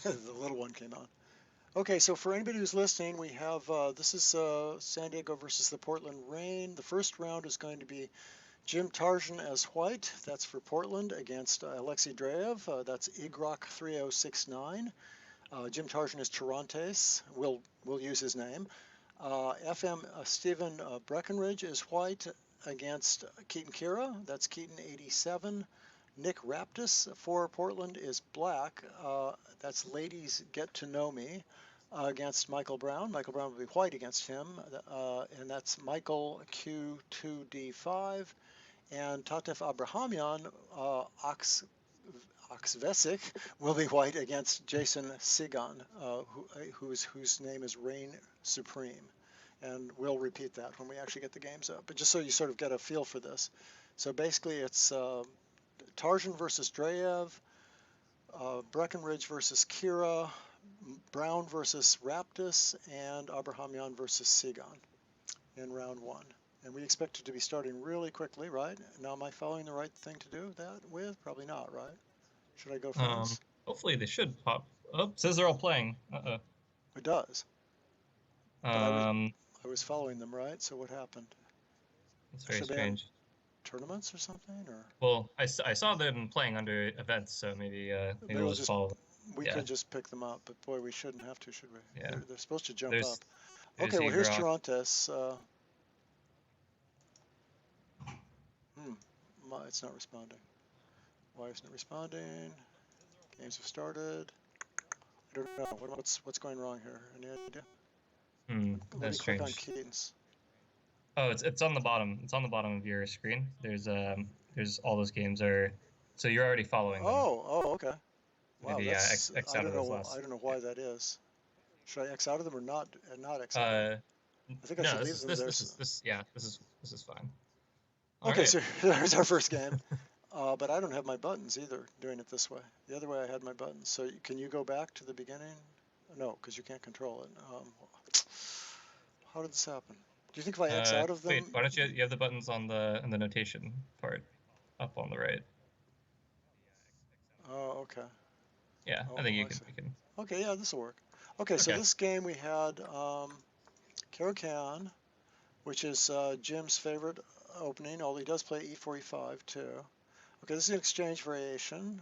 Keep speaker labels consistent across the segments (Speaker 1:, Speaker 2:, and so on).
Speaker 1: The little one came on. Okay, so for anybody who's listening, we have this is San Diego versus the Portland Rain. The first round is going to be Jim Tarjan as white. That's for Portland against Alexey Dreev. That's Igrok 3069. Jim Tarjan is Torontes. We'll use his name. FM Stevan Breckenridge is white against Keaton Kiewra. That's Keaton 87. Nick Raptis for Portland is black. That's Ladies Get to Know Me against Michael Brown. Michael Brown will be white against him, and that's Michael Q2D5. And Tatev Abrahamyan, Oxvesic, will be white against Jason Sigan, whose name is Reign Supreme. And we'll repeat that when we actually get the games up. But just so you sort of get a feel for this. So basically it's Tarjan versus Dreev, Breckenridge versus Kiewra, Brown versus Raptis, and Abrahamyan versus Sigan in round one. And we expect it to be starting really quickly, right? Now, am I following the right thing to do that with? Probably not, right? Should I go friends?
Speaker 2: Hopefully they should pop. Oh, it says they're all playing. Uh-oh.
Speaker 1: It does. But I was following them, right? So what happened?
Speaker 2: It's very strange.
Speaker 1: Tournaments or something, or?
Speaker 2: Well, I saw them playing under events, so maybe we'll just follow.
Speaker 1: We could just pick them up, but boy, we shouldn't have to, should we?
Speaker 2: Yeah.
Speaker 1: They're supposed to jump up.
Speaker 2: There's
Speaker 1: okay, well here's Torontes. It's not responding. Why isn't it responding? Games have started. I don't know. What's going wrong here? Any idea? Let me click on Keaton's.
Speaker 2: Oh, it's on the bottom. It's on the bottom of your screen. There's all those games are. So you're already following them.
Speaker 1: Oh, okay. Wow,
Speaker 2: maybe X out of those last.
Speaker 1: I don't know why that is. Should I X out of them or not? Not X out of them? I think I should leave them there.
Speaker 2: This is fine.
Speaker 1: Okay, so there's our first game. But I don't have my buttons either doing it this way. The other way I had my buttons. So can you go back to the beginning? No, because you can't control it. How did this happen? Do you think if I X out of them?
Speaker 2: Wait, why don't you have the buttons on the notation part up on the right?
Speaker 1: Oh, okay.
Speaker 2: Yeah, I think you can.
Speaker 1: Okay, yeah, this will work. Okay, so this game we had Kyron, which is Jim's favorite opening, although he does play E4, E5 too. Okay, this is an exchange variation.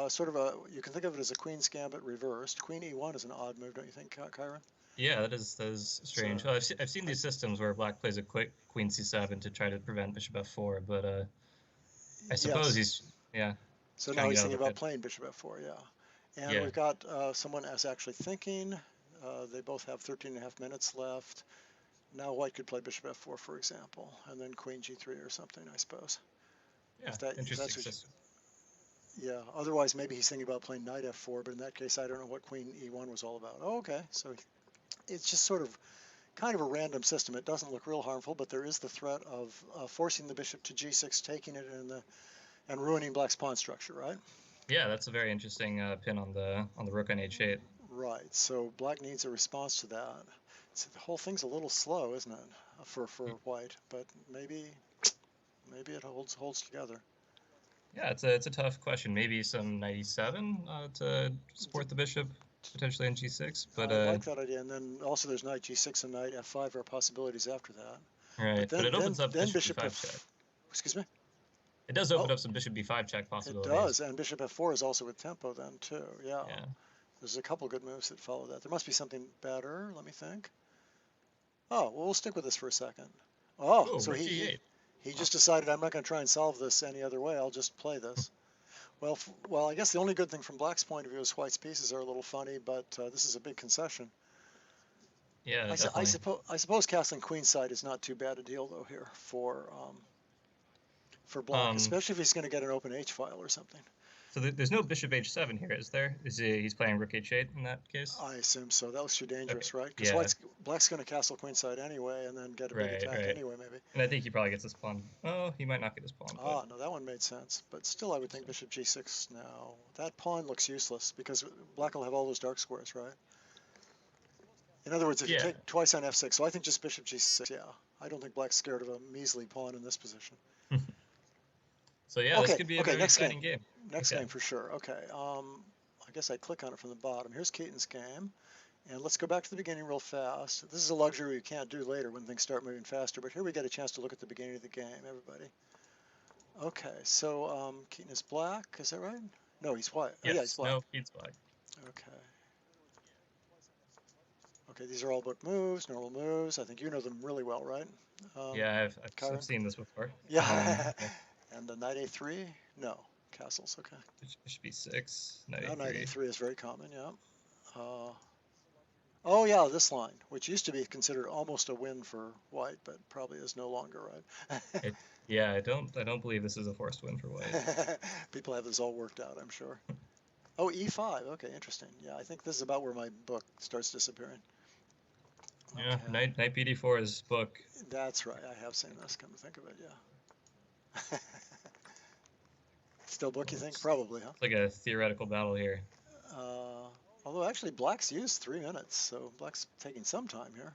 Speaker 1: Sort of you can think of it as a Queen's Gambit reversed. Queen E1 is an odd move, don't you think, Kyron?
Speaker 2: Yeah, that is strange. So, I've seen these systems where black plays a quick Queen C7 to try to prevent Bishop F4, but I suppose he's
Speaker 1: So now he's thinking about playing Bishop F4, yeah. And we've got someone that's actually thinking. They both have 13.5 minutes left. Now white could play Bishop F4, for example, and then Queen G3 or something, I suppose.
Speaker 2: Yeah, interesting system.
Speaker 1: Yeah, otherwise maybe he's thinking about playing Knight F4, but in that case I don't know what Queen E1 was all about. Oh, okay, so it's just sort of kind of a random system. It doesn't look real harmful, but there is the threat of forcing the bishop to G6, taking it and ruining black's pawn structure, right?
Speaker 2: Yeah, that's a very interesting pin on the rook on H8.
Speaker 1: Right, so black needs a response to that. So the whole thing's a little slow, isn't it, for white? But maybe it holds together.
Speaker 2: Yeah, it's a tough question. Maybe some Knight E7 to support the bishop potentially in G6. But
Speaker 1: I like that idea. And then also there's Knight G6 and Knight F5 are possibilities after that.
Speaker 2: Right, but it opens up bishop B5 check.
Speaker 1: Excuse me?
Speaker 2: It does open up some bishop B5 check possibilities.
Speaker 1: It does, and bishop F4 is also with tempo then too. Yeah. There's a couple good moves that follow that. There must be something better. Let me think. Oh, well, we'll stick with this for a second. Oh, so he just decided I'm not going to try and solve this any other way. I'll just play this. Well, I guess the only good thing from black's point of view is white's pieces are a little funny, but this is a big concession.
Speaker 2: Yeah,
Speaker 1: I suppose castling queenside is not too bad a deal though here for black, especially if he's going to get an open H file or something.
Speaker 2: So there's no bishop H7 here, is there? He's playing rook H8 in that case?
Speaker 1: I assume so. That looks too dangerous, right? Because black's going to castle queenside anyway and then get a big attack anyway, maybe.
Speaker 2: And I think he probably gets his pawn. Oh, he might not get his pawn.
Speaker 1: No, that one made sense. But still, I would think bishop G6 now. That pawn looks useless because black will have all those dark squares, right? In other words, if you take twice on F6, so I think just bishop G6, yeah. I don't think black's scared of a measly pawn in this position.
Speaker 2: So yeah, this could be a very exciting game.
Speaker 1: Next game for sure. Okay. I guess I click on it from the bottom. Here's Keaton's game. And let's go back to the beginning real fast. This is a luxury you can't do later when things start moving faster, but here we get a chance to look at the beginning of the game, everybody. Okay, so Keaton is black, is that right? No, he's white. Oh, yeah, he's
Speaker 2: Yes.
Speaker 1: black.
Speaker 2: No, Keaton's black.
Speaker 1: Okay. Okay, these are all book moves, normal moves. I think you know them really well, right?
Speaker 2: Yeah, I've
Speaker 1: Kyron?
Speaker 2: seen this before.
Speaker 1: Yeah.
Speaker 2: Yeah.
Speaker 1: And the knight a3? No. Castles, okay.
Speaker 2: Bishop b6, knight
Speaker 1: Now knight
Speaker 2: a3.
Speaker 1: a3 is very common, yeah. Oh yeah, this line, which used to be considered almost a win for white, but probably is no longer, right?
Speaker 2: Yeah, I don't believe this is a forced win for white.
Speaker 1: People have this all worked out, I'm sure. Oh, e5. Okay, interesting. Yeah, I think this is about where my book starts disappearing.
Speaker 2: Yeah,
Speaker 1: Okay.
Speaker 2: knight bd4 is book.
Speaker 1: That's right. I have seen this. Come to think of it, yeah. Still book, you think? Probably, huh?
Speaker 2: It's like a theoretical battle here.
Speaker 1: Although actually, black's used 3 minutes, so black's taking some time here.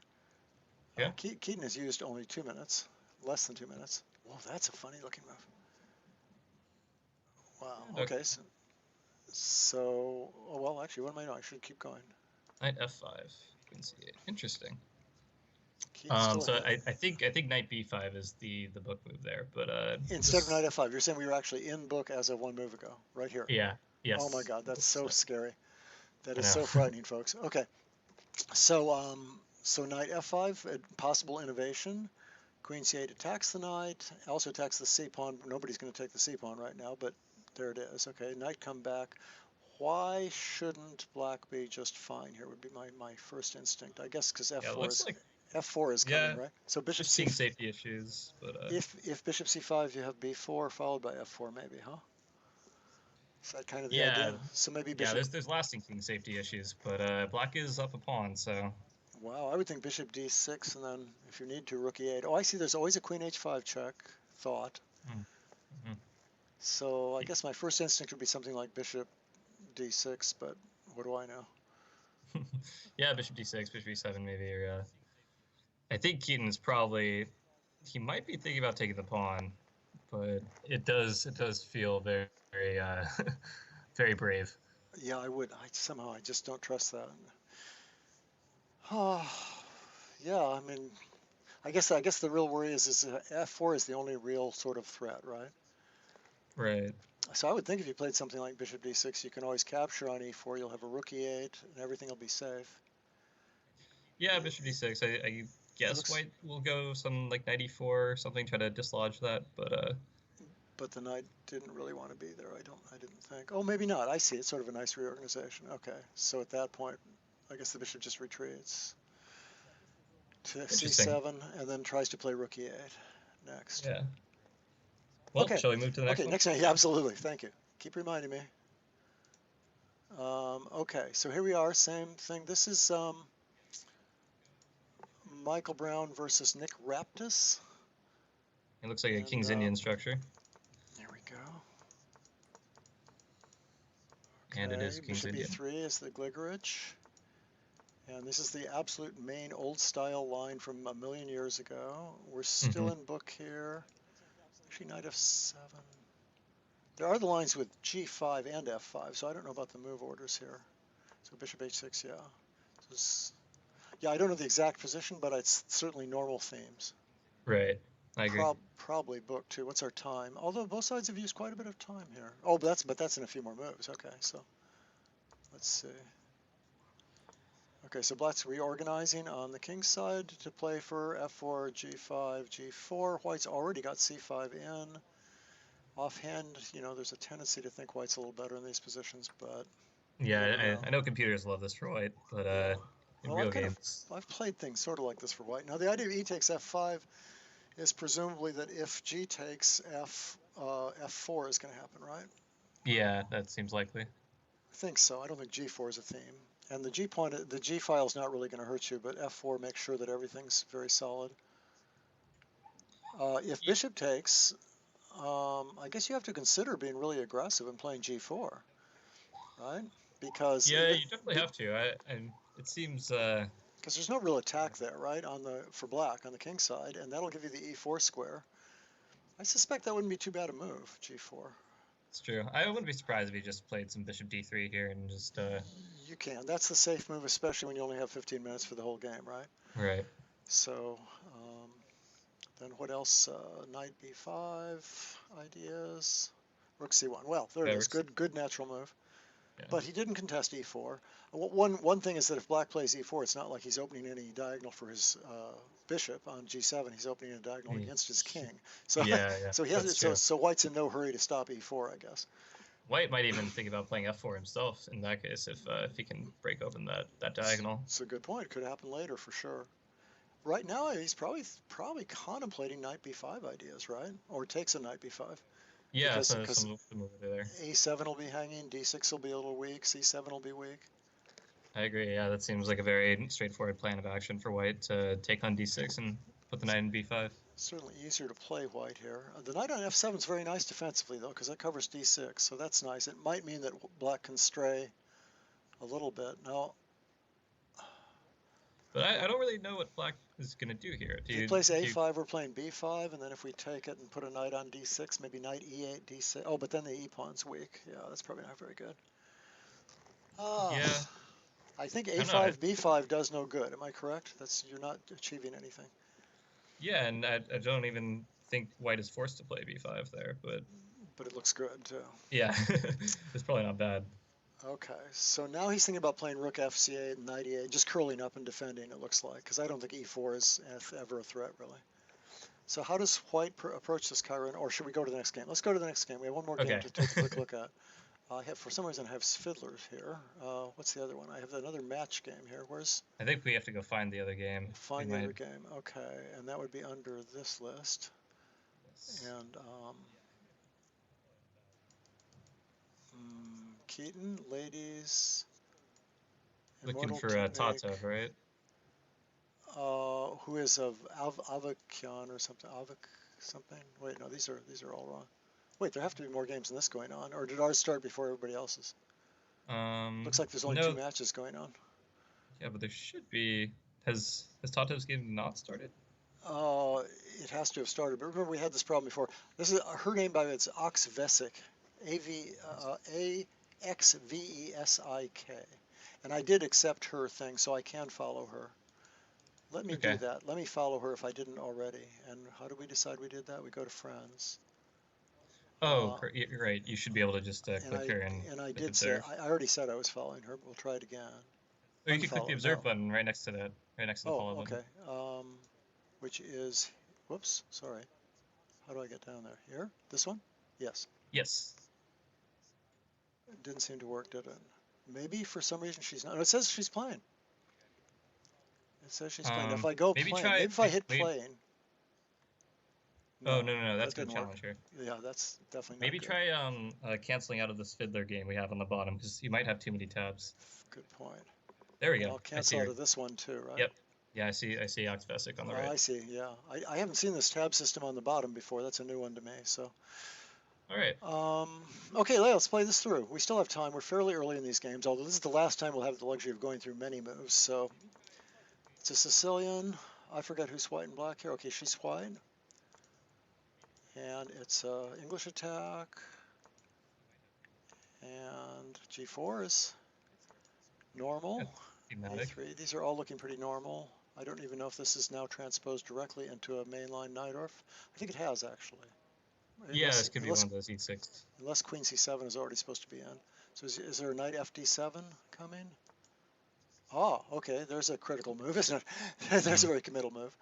Speaker 2: Yeah.
Speaker 1: Keaton has used only 2 minutes, less than 2 minutes. Whoa, that's a funny looking move. Wow. Okay. So, oh, well, actually, what am I doing? I should keep going.
Speaker 2: Knight f5, queen c8. Interesting.
Speaker 1: So
Speaker 2: I think knight b5 is the book move there, but
Speaker 1: instead of knight f5, you're saying we were actually in book as of 1 move ago, right here.
Speaker 2: Yeah. Yes.
Speaker 1: Oh my God, that's so scary. That is
Speaker 2: I know.
Speaker 1: so frightening, folks. Okay, so so knight f5, a possible innovation. Queen c8 attacks the knight, also attacks the c pawn. Nobody's going to take the c pawn right now, but there it is. Okay, knight come back. Why shouldn't black be just fine here? Would be my first instinct. I guess because f4 is
Speaker 2: like,
Speaker 1: f4 is coming, right? So bishop
Speaker 2: seeing safety issues, but
Speaker 1: if bishop c5, you have b4 followed by f4, maybe, huh? Is that kind of the idea? So maybe bishop.
Speaker 2: Yeah, there's lasting king safety issues, but black is up a pawn, so.
Speaker 1: Wow, I would think bishop d6, and then if you need to, rook e8. Oh, I see. There's always a queen h5 check. Thought.
Speaker 2: Mm-hmm.
Speaker 1: So I guess my first instinct would be something like bishop d6, but what do I know?
Speaker 2: Yeah, bishop d6, bishop e7 maybe, or I think Keaton is he might be thinking about taking the pawn, but it does feel very very brave.
Speaker 1: Yeah, I would. Somehow I just don't trust that. Oh, yeah. I mean, I guess the real worry is f4 is the only real sort of threat, right?
Speaker 2: Right.
Speaker 1: So I would think if you played something like bishop d6, you can always capture on e4. You'll have a rook e8, and everything will be safe.
Speaker 2: Yeah, bishop d6. I guess white will go some like knight e4 or something, try to dislodge that, but.
Speaker 1: But the knight didn't really want to be there. I didn't think. Oh, maybe not. I see. It's sort of a nice reorganization. Okay. So at that point, I guess the bishop just retreats to c7 and then tries to play rook e8 next.
Speaker 2: Yeah. Well, okay. Shall we move to the next one?
Speaker 1: Okay, next one. Yeah, absolutely. Thank you. Keep reminding me. Okay, so here we are. Same thing. This is Michael Brown versus Nick Raptis.
Speaker 2: It looks like a King's Indian structure.
Speaker 1: There we go.
Speaker 2: Okay, and it is King's
Speaker 1: Bishop
Speaker 2: Indian.
Speaker 1: e3 is the Gligorich. And this is the absolute main old-style line from a million years ago. We're still in book here. Actually, knight f7. There are the lines with g5 and f5, so I don't know about the move orders here. So bishop h6, yeah. Yeah, I don't know the exact position, but it's certainly normal themes.
Speaker 2: Right, I agree.
Speaker 1: Probably book too. What's our time? Although both sides have used quite a bit of time here. Oh, but that's in a few more moves. Okay, so let's see. Okay, so black's reorganizing on the king's side to play for f4, g5, g4. White's already got c5 in. Offhand, you know, there's a tendency to think white's a little better in these positions, but...
Speaker 2: Yeah, I know computers love this for white, but in real games...
Speaker 1: I've played things sort of like this for white. Now, the idea of e takes f5 is presumably that if g takes f4 is going to happen, right?
Speaker 2: Yeah, that seems likely.
Speaker 1: I think so. I don't think g4 is a theme. And the g file is not really going to hurt you, but f4 makes sure that everything's very solid. If bishop takes, I guess you have to consider being really aggressive and playing g4, right? Because
Speaker 2: yeah, you definitely have to. It seems
Speaker 1: because there's no real attack there, right? For black on the king side, and that'll give you the e4 square. I suspect that wouldn't be too bad a move, g4.
Speaker 2: It's true. I wouldn't be surprised if he just played some bishop d3 here and just
Speaker 1: You can. That's the safe move, especially when you only have 15 minutes for the whole game, right?
Speaker 2: right.
Speaker 1: So then what else? Knight b5 ideas. Rook c1. Well, there it
Speaker 2: Yeah,
Speaker 1: is. Good natural move.
Speaker 2: yeah.
Speaker 1: But he didn't contest e4. One thing is that if black plays e4, it's not like he's opening any diagonal for his bishop on g7. He's opening a diagonal against his king. So
Speaker 2: Yeah,
Speaker 1: so he
Speaker 2: that's
Speaker 1: has
Speaker 2: true.
Speaker 1: so White's in no hurry to stop e4, I guess.
Speaker 2: White might even think about playing f4 himself in that case if he can break open that diagonal.
Speaker 1: It's a good point. Could happen later for sure. Right now, he's probably contemplating knight b5 ideas, right? Or takes a knight b5.
Speaker 2: Yeah,
Speaker 1: Because
Speaker 2: some move there.
Speaker 1: a7 will be hanging, d6 will be a little weak, c7 will be weak.
Speaker 2: I agree. Yeah, that seems like a very straightforward plan of action for White to take on d6 and put the knight in b5.
Speaker 1: Certainly easier to play White here. The knight on f7 is very nice defensively, though, because that covers d6, so that's nice. It might mean that black can stray a little bit. Now,
Speaker 2: but I don't really know what black is going to do here.
Speaker 1: if he plays a5, we're playing b5, and then if we take it and put a knight on d6, maybe knight e8, d6. Oh, but then the e-pawn's weak. Yeah, that's probably not very good.
Speaker 2: Yeah.
Speaker 1: I think a5, b5 does no good. Am I correct? You're not achieving anything.
Speaker 2: Yeah, and I don't even think White is forced to play b5 there, but
Speaker 1: it looks good too.
Speaker 2: Yeah, it's probably not bad.
Speaker 1: Okay, so now he's thinking about playing rook fc8 and knight e8, just curling up and defending, it looks like, because I don't think e4 is ever a threat, really. So how does White approach this, Kyron, or should we go to the next game? Let's go to the next game. We have one more game to take a quick look at. For some reason, I have Fiddlers here. What's the other one? I have another match game here.
Speaker 2: I think we have to go find the other game.
Speaker 1: Find the other game. Okay, and that would be under this list. Yes. And Keaton, ladies.
Speaker 2: Looking for Tatev, right?
Speaker 1: Who is of Abrahamyan or something? Something? Wait, no, these are all wrong. Wait, there have to be more games than this going on, or did ours start before everybody else's? Looks like there's only 2 matches going on.
Speaker 2: Yeah, but there should be. Has Tatev's game not started?
Speaker 1: It has to have started. But remember, we had this problem before. This is her name by it's Axvesic, Axvesik, and I did accept her thing, so I can follow her. Let me do that. Let me follow her if I didn't already. And how do we decide we did that? We go to friends.
Speaker 2: Oh, you're right. You should be able to just click her
Speaker 1: and I did say I already said I was following her, but we'll try it again.
Speaker 2: Or you can click the observe button right next to that, right next to the follow button.
Speaker 1: Okay. Which is, whoops, sorry. How do I get down there? Here? This one? Yes.
Speaker 2: Yes.
Speaker 1: It didn't seem to work, did it? Maybe for some reason she's not. No, it says she's playing. It says she's playing. If I go playing, maybe if I hit playing.
Speaker 2: No, no, that's a good challenge here.
Speaker 1: Yeah, that's definitely not
Speaker 2: Maybe
Speaker 1: good.
Speaker 2: Try canceling out of this Fiddler game we have on the bottom, because you might have too many tabs.
Speaker 1: Good point.
Speaker 2: There we go.
Speaker 1: I'll cancel out of this one too, right?
Speaker 2: Yep. Yeah, I see Axvesic on the right.
Speaker 1: I see, yeah. I haven't seen this tab system on the bottom before. That's a new one to me, so.
Speaker 2: All right.
Speaker 1: Okay, let's play this through. We still have time. We're fairly early in these games, although this is the last time we'll have the luxury of going through many moves. So it's a Sicilian. I forget who's white and black here. Okay, she's white. And it's English attack. And G4 is normal. A3. These are all looking pretty normal. I don't even know if this is now transposed directly into a mainline Najdorf. I think it has, actually.
Speaker 2: Yeah, this could be one of those E6.
Speaker 1: Unless Queen C7 is already supposed to be in. So is there a knight FD7 coming? Oh, okay. There's a critical move, isn't it? There's a very committal move.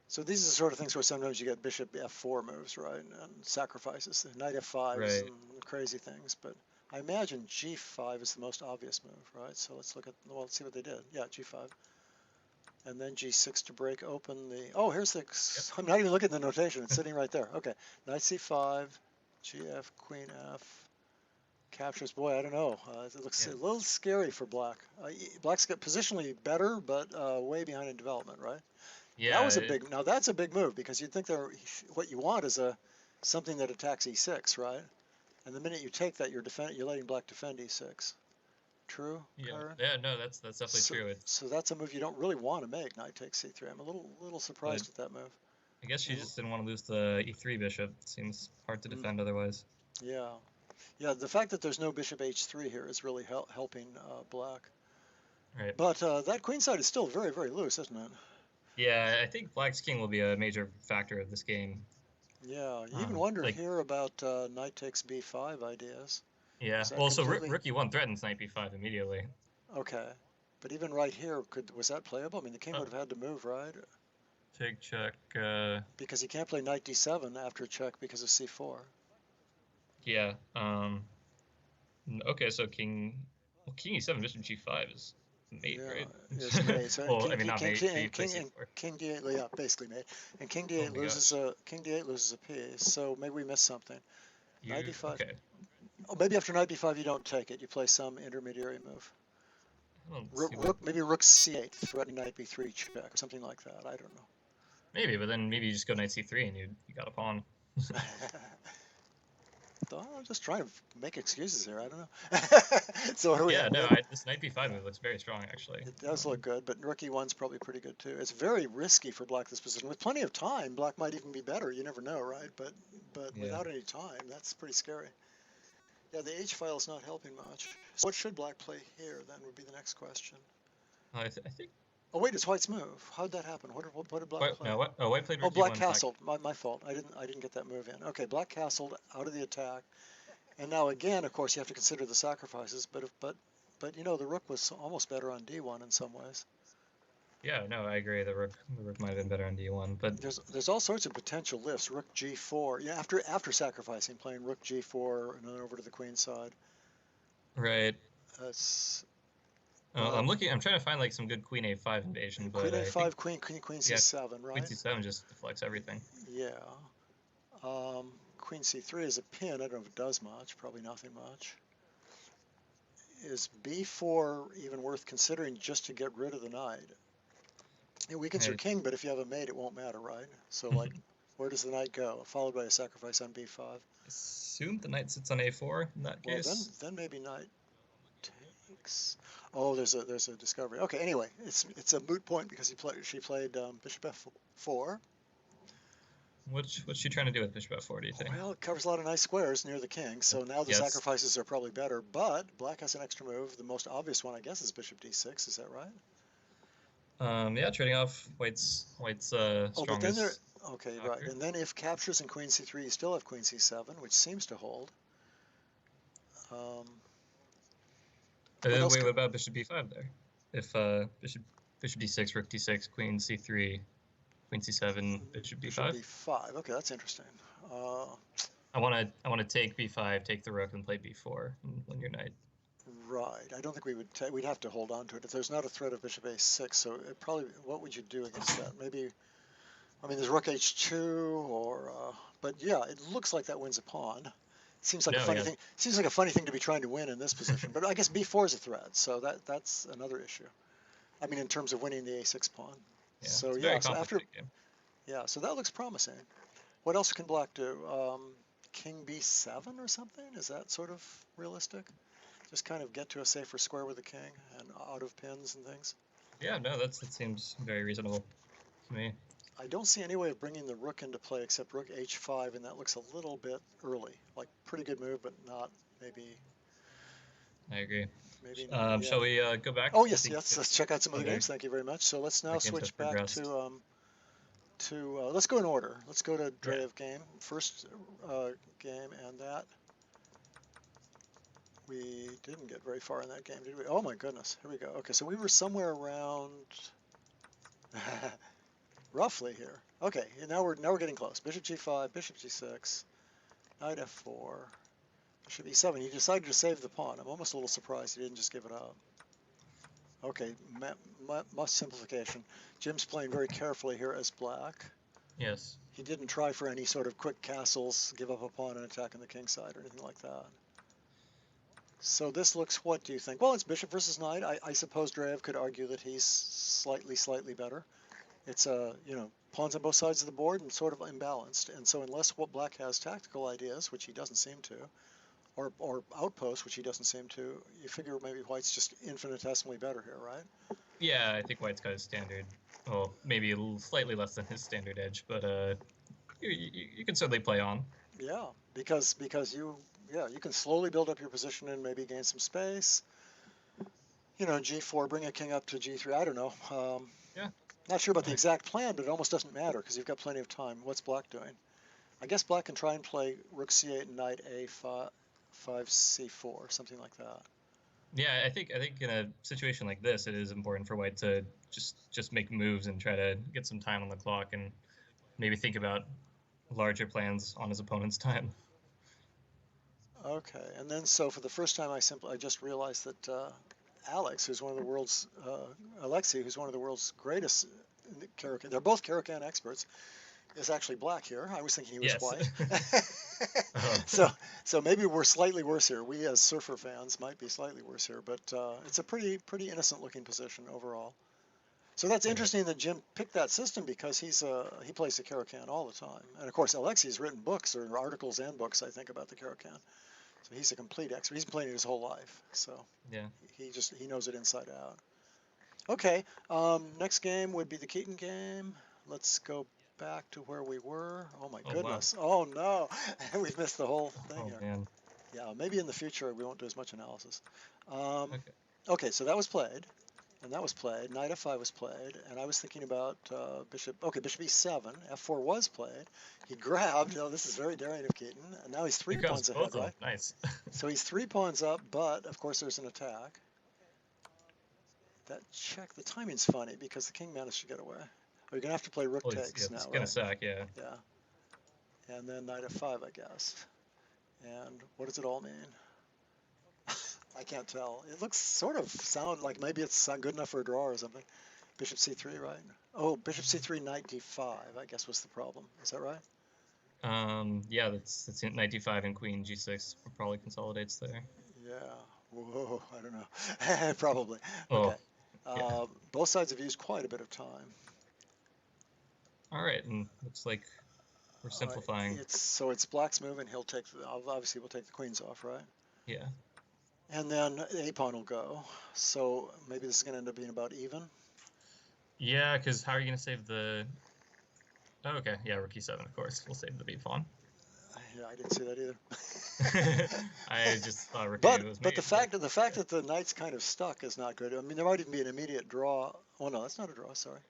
Speaker 1: So these are the sort of things where sometimes you get bishop F4 moves, right? And sacrifices. Knight F5
Speaker 2: right.
Speaker 1: And crazy things. But I imagine G5 is the most obvious move, right? So let's let's see what they did. Yeah, G5. And then G6 to break open the, oh, here's the, I'm not even looking at the notation, it's sitting right there. Okay, knight C5, GF, Queen F, captures, boy, I don't know. It looks a little scary for black. Black's got positionally better, but way behind in development, right?
Speaker 2: Yeah.
Speaker 1: That was a big, now that's a big move, because you'd think what you want is something that attacks E6, right? And the minute you take that, you're letting black defend E6. True?
Speaker 2: Yeah.
Speaker 1: Kyron?
Speaker 2: Yeah. No, that's definitely true.
Speaker 1: So that's a move you don't really want to make. Knight takes C3. I'm a little surprised at that move.
Speaker 2: I guess she just didn't want to lose the e3 bishop. Seems hard to defend otherwise.
Speaker 1: Yeah. Yeah, the fact that there's no bishop h3 here is really helping black.
Speaker 2: Right.
Speaker 1: But that queenside is still very, very loose, isn't it?
Speaker 2: Yeah, I think black's king will be a major factor of this game.
Speaker 1: Yeah, you even wonder
Speaker 2: like,
Speaker 1: here about knight takes b5 ideas.
Speaker 2: Yeah, well, completely... so rook e1 threatens knight b5 immediately.
Speaker 1: Okay, but even right here, was that playable? I mean, the king would have had to move, right?
Speaker 2: Take check.
Speaker 1: Because he can't play knight d7 after check because of c4.
Speaker 2: Yeah. Okay, so king e7, bishop g5 is mate, right?
Speaker 1: It's mate. So
Speaker 2: well, I mean, not mate.
Speaker 1: King d8, yeah, basically mate. And king d8 loses a piece. So maybe we missed something. Knight d5.
Speaker 2: Okay.
Speaker 1: Oh, maybe after knight b5 you don't take it. You play some intermediary move. Maybe rook c8, threatening knight b3 check, or something like that. I don't know.
Speaker 2: Maybe, but then maybe you just go knight c3 and you got a pawn.
Speaker 1: I'm just trying to make excuses here. I don't know. So
Speaker 2: this knight b5 move looks very strong, actually.
Speaker 1: It does look good, but rook e1's probably pretty good too. It's very risky for black this position. With plenty of time, black might even be better. You never know, right? But without any time, that's pretty scary. Yeah, the h file is not helping much. So what should black play here? Then would be the next question.
Speaker 2: I think.
Speaker 1: Oh wait, it's white's move. How did that happen? What did black play?
Speaker 2: No, white played rook
Speaker 1: black castled. My fault. I didn't get that move in. Okay, black castled out of the attack. And now again, of course, you have to consider the sacrifices, but you know, the rook was almost better on d1 in some ways.
Speaker 2: Yeah, no, I agree. The rook might have been better on d1, but
Speaker 1: there's all sorts of potential lifts. Rook g4. Yeah, after sacrificing, playing rook g4 and then over to the queen side.
Speaker 2: Right.
Speaker 1: That's.
Speaker 2: I'm trying to find like some good queen a5 invasion, but
Speaker 1: queen a5, queen c7, right?
Speaker 2: Queen c7 just deflects everything.
Speaker 1: Yeah. Queen c3 is a pin. I don't know if it does much. Probably nothing much. Is b4 even worth considering just to get rid of the knight? It weakens your king, but if you have a mate, it won't matter, right? So, like, where does the knight go? Followed by a sacrifice on b5.
Speaker 2: Assume the knight sits on a4 in that case.
Speaker 1: Well, then maybe knight takes. Oh, there's a discovery. Okay, anyway, it's a moot point because she played bishop f4.
Speaker 2: What's she trying to do with bishop f4, do you think?
Speaker 1: Well, it covers a lot of nice squares near the king, so now the sacrifices are probably better, but black has an extra move. The most obvious one, I guess, is bishop d6. Is that right?
Speaker 2: Yeah, trading off white's strongest.
Speaker 1: Oh, but then okay, right. And then if captures in queen c3, you still have queen c7, which seems to hold.
Speaker 2: Wait, what about bishop b5 there? If bishop d6, rook d6, queen c3, queen c7, bishop b5.
Speaker 1: b5. Okay, that's interesting.
Speaker 2: I want to take b5, take the rook, and play b4 and win your knight.
Speaker 1: Right. I don't think we'd have to hold on to it if there's not a threat of bishop a6. So it probably, what would you do against that? Maybe, I mean, there's rook h2 or, but yeah, it looks like that wins a pawn. Seems like a funny thing. Seems like a funny thing to be trying to win in this position. But I guess b4 is a threat, so that's another issue. I mean, in terms of winning the a6 pawn.
Speaker 2: Yeah,
Speaker 1: so so after, so that looks promising. What else can black do? King b7 or something? Is that sort of realistic? Just kind of get to a safer square with the king and out of pins and things.
Speaker 2: Yeah, no, that seems very reasonable to me.
Speaker 1: I don't see any way of bringing the rook into play except rook h5, and that looks a little bit early. Like, pretty good move, but not maybe.
Speaker 2: I agree.
Speaker 1: Maybe not,
Speaker 2: shall we go back?
Speaker 1: Oh, yes. Let's check out some other games. Thank you very much. So let's now switch back to let's go in order. Let's go to Dreev game. First game, and that. We didn't get very far in that game, did we? Oh, my goodness. Here we go. Okay, so we were somewhere around... roughly here. Okay, now we're getting close. Bishop g5, bishop g6, knight f4, bishop e7. He decided to save the pawn. I'm almost a little surprised he didn't just give it up. Okay, much simplification. Jim's playing very carefully here as black.
Speaker 2: Yes.
Speaker 1: He didn't try for any sort of quick castles, give up a pawn and attack on the king side or anything like that. So this looks, what do you think? Well, it's bishop versus knight. I suppose Dreev could argue that he's slightly better. It's pawns on both sides of the board and sort of imbalanced. And so unless black has tactical ideas, which he doesn't seem to, or outposts, which he doesn't seem to, you figure maybe white's just infinitesimally better here, right?
Speaker 2: Yeah, I think white's got his standard well, maybe slightly less than his standard edge, but you can certainly play on.
Speaker 1: Yeah, because you can slowly build up your position and maybe gain some space. G4, bring a king up to G3. I don't know.
Speaker 2: Yeah.
Speaker 1: Not sure about the exact plan, but it almost doesn't matter because you've got plenty of time. What's black doing? I guess black can try and play rook c8 and knight a5, c4, something like that.
Speaker 2: Yeah, I think in a situation like this, it is important for white to just make moves and try to get some time on the clock and maybe think about larger plans on his opponent's time.
Speaker 1: Okay, and then so for the first time, I just realized that Alex, who's one of the world's Alexey, who's one of the world's greatest Caro-Kann, they're both Caro-Kann experts, is actually black here. I was thinking he was
Speaker 2: Yes.
Speaker 1: white.
Speaker 2: Uh-huh.
Speaker 1: So maybe we're slightly worse here. We as surfer fans might be slightly worse here, but it's a pretty innocent looking position overall. So that's interesting that Jim picked that system because he plays the Caro-Kann all the time, and of course Alexey's written books or articles and books I think about the Caro-Kann. So he's a complete expert. He's been playing it his whole life, so
Speaker 2: Yeah.
Speaker 1: he knows it inside out. Okay, next game would be the Keaton game. Let's go back to where we were. Oh my goodness.
Speaker 2: Wow.
Speaker 1: Oh no, we've missed the whole thing here.
Speaker 2: Man.
Speaker 1: Yeah, maybe in the future we won't do as much analysis.
Speaker 2: Okay.
Speaker 1: Okay, so that was played, and that was played. Knight f5 was played, and I was thinking about bishop e7. f4 was played. He grabbed. Oh, this is very daring of Keaton, and now he's three pawns ahead, right?
Speaker 2: Nice.
Speaker 1: So he's 3 pawns up, but of course there's an attack. That check, the timing's funny because the king managed to get away. Or you're gonna have to play rook takes now,
Speaker 2: He's
Speaker 1: right?
Speaker 2: gonna sack, yeah.
Speaker 1: Yeah. And then knight f5, I guess. And what does it all mean? I can't tell. It looks sort of sound like maybe it's good enough for a draw or something. Bishop c3, right? Oh, bishop c3, knight d5, I guess was the problem. Is that right?
Speaker 2: Yeah, that's knight d5 and queen g6 probably consolidates there.
Speaker 1: Yeah. Whoa, I don't know. Probably.
Speaker 2: Oh,
Speaker 1: Okay.
Speaker 2: yeah.
Speaker 1: Both sides have used quite a bit of time.
Speaker 2: All right, and looks like we're simplifying.
Speaker 1: So it's black's move, and obviously we'll take the queens off, right?
Speaker 2: Yeah.
Speaker 1: And then the a pawn will go. So maybe this is going to end up being about even.
Speaker 2: Yeah, because how are you going to save the... Oh, okay, yeah, rook e7, of course. We'll save the b pawn.
Speaker 1: Yeah, I didn't see that either.
Speaker 2: I just thought rook
Speaker 1: but
Speaker 2: was
Speaker 1: the fact that the knight's kind of stuck is not good. I mean, there might even be an immediate draw. Oh no, that's not a draw. Sorry.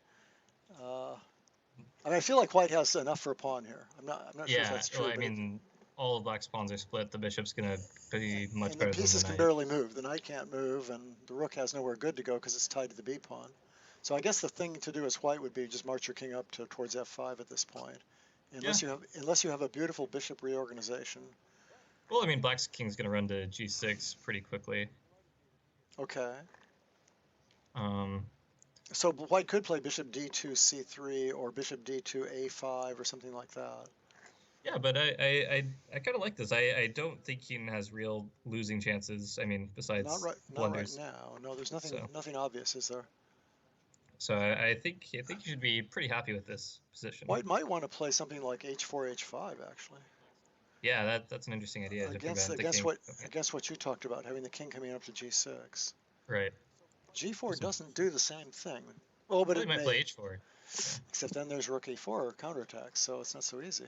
Speaker 1: I mean, I feel like white has enough for a pawn here. I'm not sure if that's true.
Speaker 2: Well, I mean, all of black's pawns are split. The bishop's going to be much better than the knight.
Speaker 1: The pieces can barely move. The knight can't move, and the rook has nowhere good to go because it's tied to the b pawn. So I guess the thing to do as white would be just march your king up towards f5 at this point, unless you have a beautiful bishop reorganization.
Speaker 2: Well, I mean, black's king's going to run to g6 pretty quickly.
Speaker 1: Okay. So white could play bishop d2 c3 or bishop d2 a5 or something like that.
Speaker 2: Yeah, but I kind of like this. I don't think Keaton has real losing chances. I mean, besides blunders.
Speaker 1: Not right now. No, there's nothing obvious, is there?
Speaker 2: So I think you should be pretty happy with this position.
Speaker 1: White might want to play something like h4, h5, actually.
Speaker 2: Yeah, that's an interesting idea.
Speaker 1: Against what you talked about, having the king coming up to g6.
Speaker 2: Right.
Speaker 1: g4 doesn't do the same thing. Oh, but it
Speaker 2: might play h4.
Speaker 1: Except then there's rook e4 counterattack, so it's not so easy.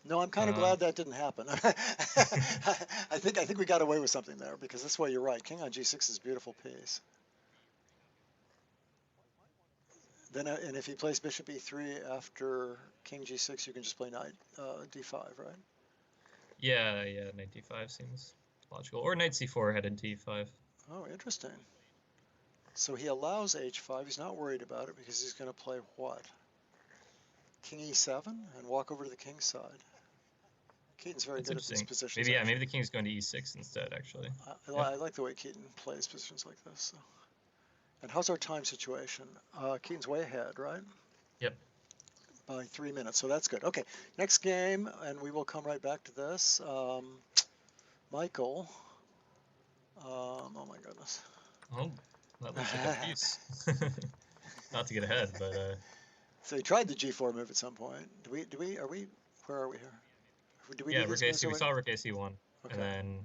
Speaker 1: No, I'm kind of glad that didn't happen. I think we got away with something there because this way you're right. King on g6 is a beautiful piece. Then, and if he plays bishop e3 after king g6, you can just play knight d5, right?
Speaker 2: Yeah, knight d5 seems logical. Or knight c4 headed to e5.
Speaker 1: Oh, interesting. So he allows h5. He's not worried about it because he's going to play what? King e7 and walk over to the king's side. Keaton's very good at these positions.
Speaker 2: Maybe the king's going to e6 instead, actually.
Speaker 1: I like the way Keaton plays positions like this. So. And how's our time situation? Keaton's way ahead, right?
Speaker 2: Yep.
Speaker 1: By 3 minutes, so that's good. Okay, next game, and we will come right back to this. Michael. Oh my goodness.
Speaker 2: Oh, that looks like a piece. Not to get ahead, but.
Speaker 1: So he tried the g4 move at some point. Where are we here?
Speaker 2: We saw rook ac1, okay. And then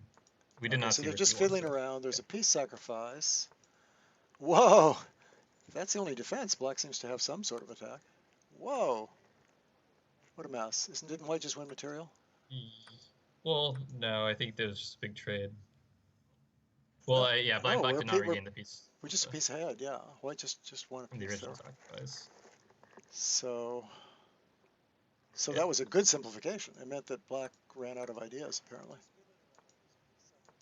Speaker 2: we did not see.
Speaker 1: So they're just fiddling around. There's a piece sacrifice. Whoa! If that's the only defense, black seems to have some sort of attack. Whoa! What a mess. Didn't white just win material?
Speaker 2: Well, no, I think there's just a big trade. Well,
Speaker 1: No,
Speaker 2: yeah,
Speaker 1: no,
Speaker 2: black could not regain the piece.
Speaker 1: we're just a piece ahead, yeah. White just won a
Speaker 2: From the
Speaker 1: piece
Speaker 2: original
Speaker 1: there.
Speaker 2: sacrifice.
Speaker 1: So
Speaker 2: Yeah.
Speaker 1: that was a good simplification. It meant that black ran out of ideas, apparently.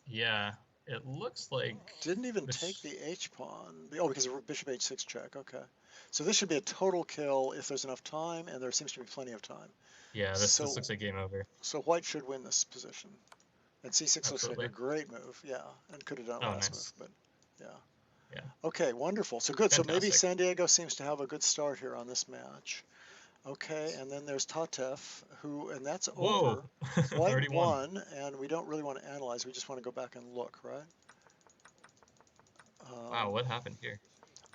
Speaker 2: Yeah, it looks like...
Speaker 1: Didn't even take the h-pawn. Oh, because of bishop h6 check, okay. So this should be a total kill if there's enough time, and there seems to be plenty of time.
Speaker 2: Yeah, this looks like game over.
Speaker 1: So white should win this position. And c6
Speaker 2: Absolutely.
Speaker 1: looks like a great move, yeah. And could have done it last move, but yeah.
Speaker 2: Yeah.
Speaker 1: Okay, wonderful. So good.
Speaker 2: Fantastic.
Speaker 1: So maybe San Diego seems to have a good start here on this match. Okay, and then there's Tatev, and that's over. White won, and we don't really want to analyze. We just want to go back and look, right?
Speaker 2: Wow, what happened here?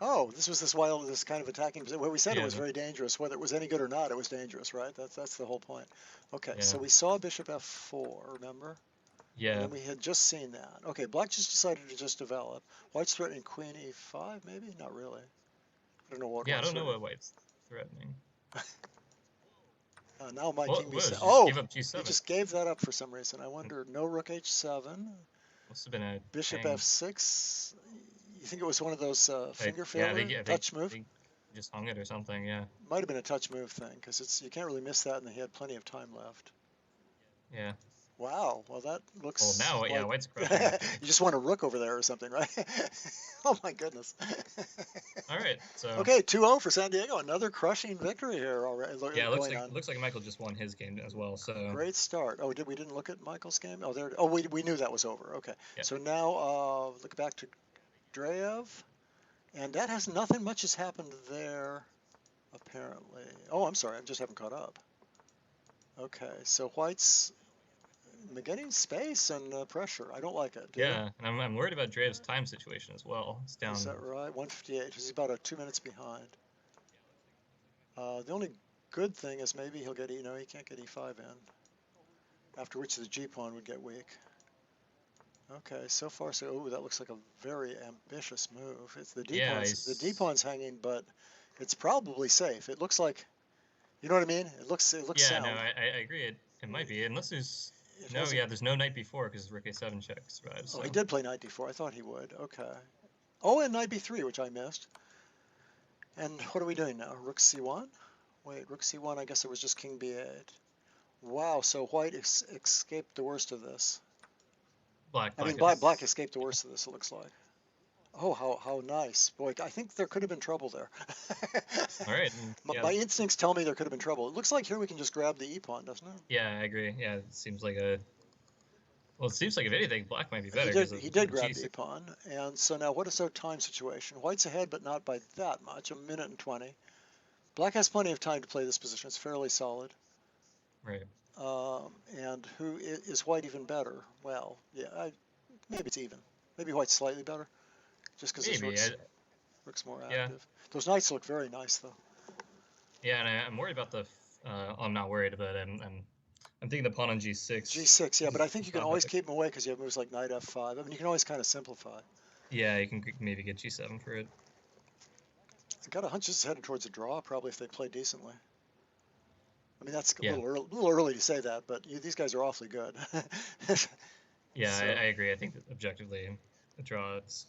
Speaker 1: Oh, this kind of attacking position. Well, we said it was very dangerous. Whether it was any good or not, it was dangerous, right? That's the whole point. Okay, so we saw bishop f4, remember?
Speaker 2: Yeah.
Speaker 1: And then we had just seen that. Okay, black just decided to just develop. White's threatening queen e5, maybe? Not really. I don't know what.
Speaker 2: Yeah, I don't know what white's threatening.
Speaker 1: Now my king b7.
Speaker 2: Oh, he
Speaker 1: just gave that up for some reason. I wonder. No rook h7.
Speaker 2: Must have been a
Speaker 1: bishop f6. You think it was one of those finger failure touch move?
Speaker 2: They just hung it or something. Yeah.
Speaker 1: Might have been a touch move thing because you can't really miss that, and he had plenty of time left.
Speaker 2: Yeah.
Speaker 1: Wow. Well, that looks.
Speaker 2: Well, now, white's
Speaker 1: you just want a rook over there or something, right? Oh my goodness.
Speaker 2: All right. So.
Speaker 1: Okay, 2-0 for San Diego. Another crushing victory here already.
Speaker 2: Yeah, it looks like Michael just won his game as well. So.
Speaker 1: Great start. Oh, we didn't look at Michael's game? Oh, there. Oh, we knew that was over. Okay.
Speaker 2: Yeah.
Speaker 1: So now look back to Dreev, and that has nothing much has happened there, apparently. Oh, I'm sorry. I just haven't caught up. Okay, so white's getting space and pressure. I don't like it.
Speaker 2: Yeah, and I'm worried about Dreev's time situation as well. It's down.
Speaker 1: Is that right? 158. He's about 2 minutes behind. The only good thing is maybe he'll get, he can't get e5 in, after which the g pawn would get weak. Okay, so far so. Oh, that looks like a very ambitious move. It's the d pawn's. The d pawn's hanging, but it's probably safe. It looks like, you know what I mean? It looks sound.
Speaker 2: Yeah, no, I agree. It might be, unless there's. There's no knight b4 because rook a7 check survives.
Speaker 1: Oh, he did play knight d4. I thought he would. Okay. Oh, and knight b3, which I missed. And what are we doing now? Rook c1? Wait, rook c1. I guess it was just king b8. Wow. So white escaped the worst of this. Black escaped the worst of this. It looks like. Oh, how nice. Boy, I think there could have been trouble there.
Speaker 2: All right.
Speaker 1: My instincts tell me there could have been trouble. It looks like here we can just grab the e-pawn, doesn't it?
Speaker 2: Yeah, I agree. Yeah, it seems like if anything, black might be better.
Speaker 1: He did grab the e-pawn. And so now what is our time situation? White's ahead, but not by that much, 1 minute and 20. Black has plenty of time to play this position. It's fairly solid.
Speaker 2: Right.
Speaker 1: And who is white even better? Well, yeah, maybe it's even. Maybe white's slightly better. Just because his rook's more active. Yeah. Those knights look very nice, though.
Speaker 2: Yeah, and I'm worried about the. I'm not worried, but I'm thinking the pawn on g6.
Speaker 1: G6, yeah, but I think you can always keep him away because you have moves like knight f5. I mean, you can always kind of simplify.
Speaker 2: Yeah, you can maybe get g7 for it.
Speaker 1: I got a hunch this is headed towards a draw, probably if they play decently. I mean, that's a little early to say that, but these guys are awfully good.
Speaker 2: Yeah, so, I agree. I think that objectively, a draw, it's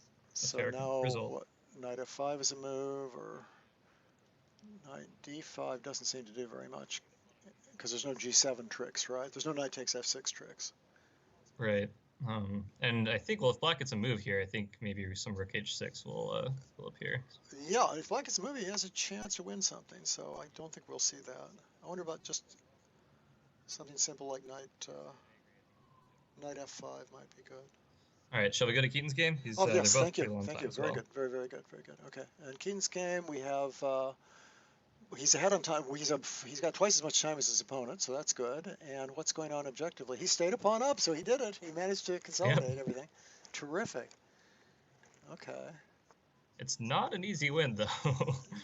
Speaker 2: a fair result.
Speaker 1: What, knight f5 is a move, or knight d5 doesn't seem to do very much, because there's no g7 tricks, right? There's no knight takes f6 tricks.
Speaker 2: Right. And I think, if black gets a move here, I think maybe some rook h6 will appear.
Speaker 1: Yeah, if black gets a move, he has a chance to win something, so I don't think we'll see that. I wonder about just something simple like knight f5 might be good.
Speaker 2: All right, shall we go to Keaton's game?
Speaker 1: Yes, thank you. Very good, very good. Okay, and Keaton's game, we have he's ahead on time. He's got twice as much time as his opponent, so that's good. And what's going on objectively? He stayed a pawn up, so he did it. He managed to consolidate everything. Terrific. Okay.
Speaker 2: It's not an easy win, though.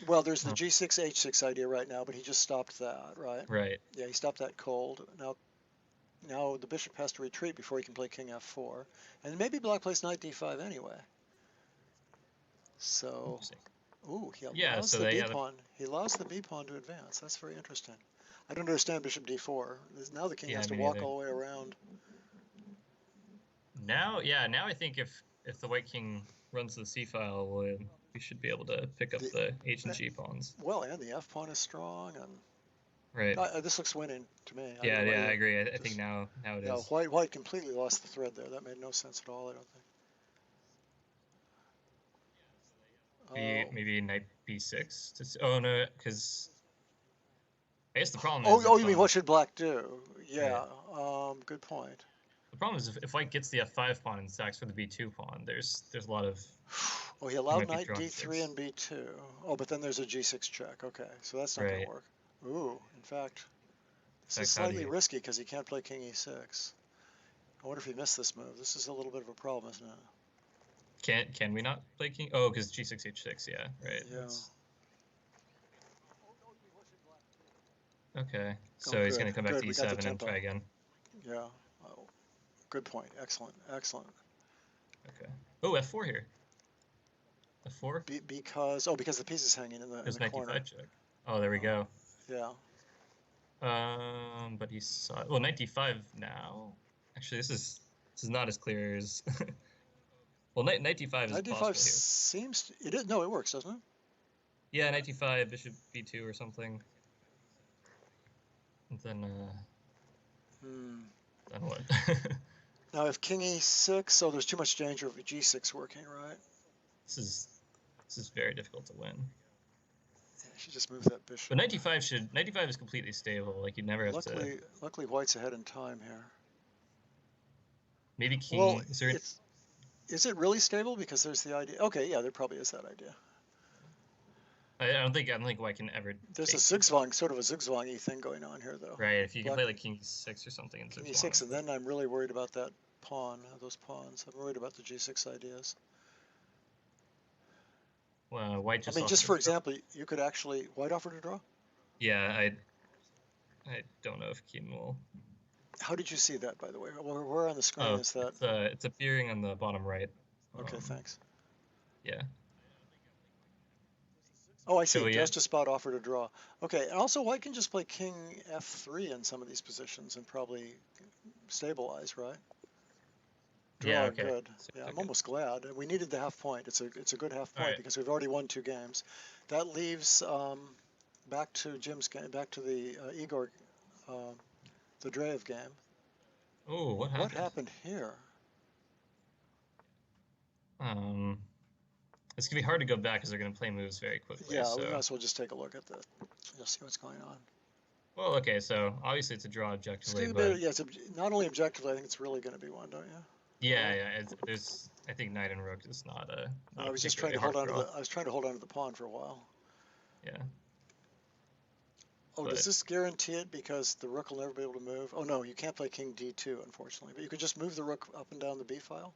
Speaker 1: Well, there's the g6, h6 idea right now, but he just stopped that, right?
Speaker 2: Right.
Speaker 1: Yeah, he stopped that cold. Now the bishop has to retreat before he can play king f4. And maybe black plays knight d5 anyway. So, Ooh, he
Speaker 2: Yeah,
Speaker 1: allows
Speaker 2: so
Speaker 1: the
Speaker 2: they
Speaker 1: b
Speaker 2: yeah,
Speaker 1: pawn. He allows the b pawn to advance. That's very interesting. I don't understand bishop d4. Now the king
Speaker 2: yeah,
Speaker 1: has to
Speaker 2: me
Speaker 1: walk
Speaker 2: neither.
Speaker 1: all the way around.
Speaker 2: Now, yeah, now I think if the white king runs the c file, we should be able to pick up
Speaker 1: The,
Speaker 2: the h and g pawns.
Speaker 1: well, and the f pawn is strong, and
Speaker 2: Right.
Speaker 1: this looks winning to me. I don't
Speaker 2: Yeah,
Speaker 1: know about
Speaker 2: yeah, I
Speaker 1: you.
Speaker 2: agree. I think
Speaker 1: Just
Speaker 2: now it
Speaker 1: yeah,
Speaker 2: is.
Speaker 1: white completely lost the thread there. That made no sense at all. I don't think.
Speaker 2: Maybe knight b6. Oh no, because I guess the problem
Speaker 1: Oh,
Speaker 2: is
Speaker 1: oh,
Speaker 2: if
Speaker 1: you mean what should black do?
Speaker 2: right.
Speaker 1: Yeah, good point.
Speaker 2: The problem is if white gets the f5 pawn and stacks for the b2 pawn, there's a lot of
Speaker 1: Oh, he
Speaker 2: he
Speaker 1: allowed
Speaker 2: might be
Speaker 1: knight
Speaker 2: drawing
Speaker 1: d3
Speaker 2: six.
Speaker 1: and b2. Oh, but then there's a g6 check. Okay, so that's not going to
Speaker 2: Right.
Speaker 1: work. Ooh, in fact, this
Speaker 2: In
Speaker 1: is
Speaker 2: fact, how do
Speaker 1: slightly
Speaker 2: you
Speaker 1: risky because he can't play king e6. I wonder if he missed this move. This is a little bit of a problem, isn't it?
Speaker 2: can we not play king? Oh, because g6 h6. Yeah, right.
Speaker 1: Yeah.
Speaker 2: That's okay.
Speaker 1: Oh,
Speaker 2: So he's gonna come back to
Speaker 1: good. We got the
Speaker 2: e7 and
Speaker 1: tempo.
Speaker 2: try again.
Speaker 1: Yeah. Oh, good point. Excellent. Excellent.
Speaker 2: Okay. Oh, f4 here. f4.
Speaker 1: Because the piece is hanging in
Speaker 2: There's
Speaker 1: the
Speaker 2: knight
Speaker 1: corner.
Speaker 2: d5 check. Oh, there we go.
Speaker 1: Yeah.
Speaker 2: But he saw well knight d5 now. Actually, this is not as clear as well. Knight d5 is
Speaker 1: Knight d5
Speaker 2: possible here.
Speaker 1: seems it is no, it works, doesn't it?
Speaker 2: Yeah, knight d5, bishop b2 or something. And then then what?
Speaker 1: Now, if king e6, so there's too much danger of g6 working, right?
Speaker 2: This is very difficult to win.
Speaker 1: Yeah, you should just move that bishop.
Speaker 2: But knight d5 is completely stable. Like you never have to.
Speaker 1: Luckily, white's ahead in time here.
Speaker 2: Maybe king.
Speaker 1: Well, is it really stable? Because there's the idea. Okay, yeah, there probably is that idea.
Speaker 2: I don't think white can ever.
Speaker 1: There's a zigzag, sort of a zigzag-y thing going on here, though.
Speaker 2: Right. If you can play like king e6 or something in
Speaker 1: king
Speaker 2: zigzag.
Speaker 1: e6, and then I'm really worried about that pawn, those pawns. I'm worried about the g6 ideas.
Speaker 2: Well, white just.
Speaker 1: I mean, just for example, you could actually white offer to draw.
Speaker 2: Yeah, I don't know if Keaton will.
Speaker 1: How did you see that, by the way? Where on the screen is that?
Speaker 2: It's appearing on the bottom right.
Speaker 1: Okay, thanks.
Speaker 2: Yeah.
Speaker 1: Oh, I see. Just a spot offer to draw. Okay, and also white can just play king f3 in some of these positions and probably stabilize, right? Draw,
Speaker 2: yeah, okay.
Speaker 1: Good. Yeah, I'm almost glad. We needed the half point. It's a good half point because we've already won 2 games. That leaves back to Jim's game, back to the Igor, the Dreev game.
Speaker 2: Oh, what happened?
Speaker 1: What happened here?
Speaker 2: It's gonna be hard to go back because they're gonna play moves very quickly.
Speaker 1: Yeah,
Speaker 2: so.
Speaker 1: we might as well just take a look at this. Just see what's going on.
Speaker 2: Well, okay, so obviously it's a draw objectively, but
Speaker 1: yeah, it's not only objectively. I think it's really going to be one, don't you?
Speaker 2: Yeah, yeah. I think knight and rook is not a.
Speaker 1: I was just trying to hold on to the. I was trying to hold on to the pawn for a while.
Speaker 2: Yeah.
Speaker 1: Oh, does this guarantee it because the rook will never be able to move? Oh no, you can't play king d2, unfortunately. But you could just move the rook up and down the b file.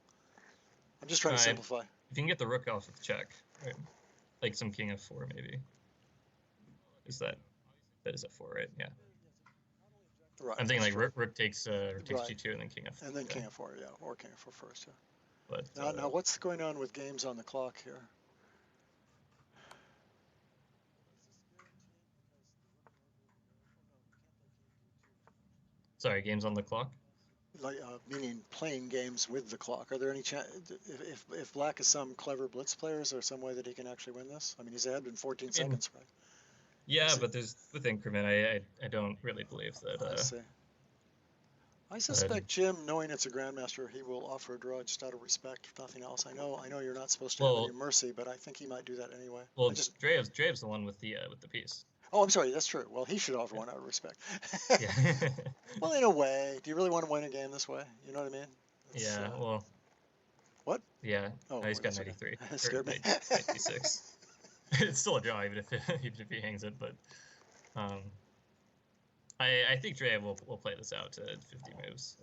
Speaker 1: I'm just trying to simplify.
Speaker 2: If you can get the rook off with check, right? Like some king f4 maybe. That is f4, right? Yeah.
Speaker 1: Right.
Speaker 2: I'm thinking like rook takes g2 and then king f4.
Speaker 1: And then king f4, yeah, or king f4 first, yeah.
Speaker 2: But
Speaker 1: now what's going on with games on the clock here?
Speaker 2: Sorry, games on the clock?
Speaker 1: Like, meaning playing games with the clock. Are there any chance, if black is some clever blitz player, is there some way that he can actually win this? I mean, he's ahead in 14 seconds, right?
Speaker 2: Yeah, but there's with increment. I don't really believe that.
Speaker 1: I see. I suspect Jim, knowing it's a grandmaster, he will offer a draw just out of respect, if nothing else. I know you're not supposed to have any mercy, but I think he might do that anyway.
Speaker 2: Well, Dreev's the one with the piece.
Speaker 1: Oh, I'm sorry, that's true. Well, he should offer one out of respect.
Speaker 2: Yeah.
Speaker 1: Well, in a way, do you really want to win a game this way? You know what I mean?
Speaker 2: Yeah. Well.
Speaker 1: What?
Speaker 2: Yeah.
Speaker 1: Oh,
Speaker 2: he's got 93.
Speaker 1: That scared me.
Speaker 2: 96. It's still a draw, even if he hangs it, but. I think Dreev will play this out to 50 moves.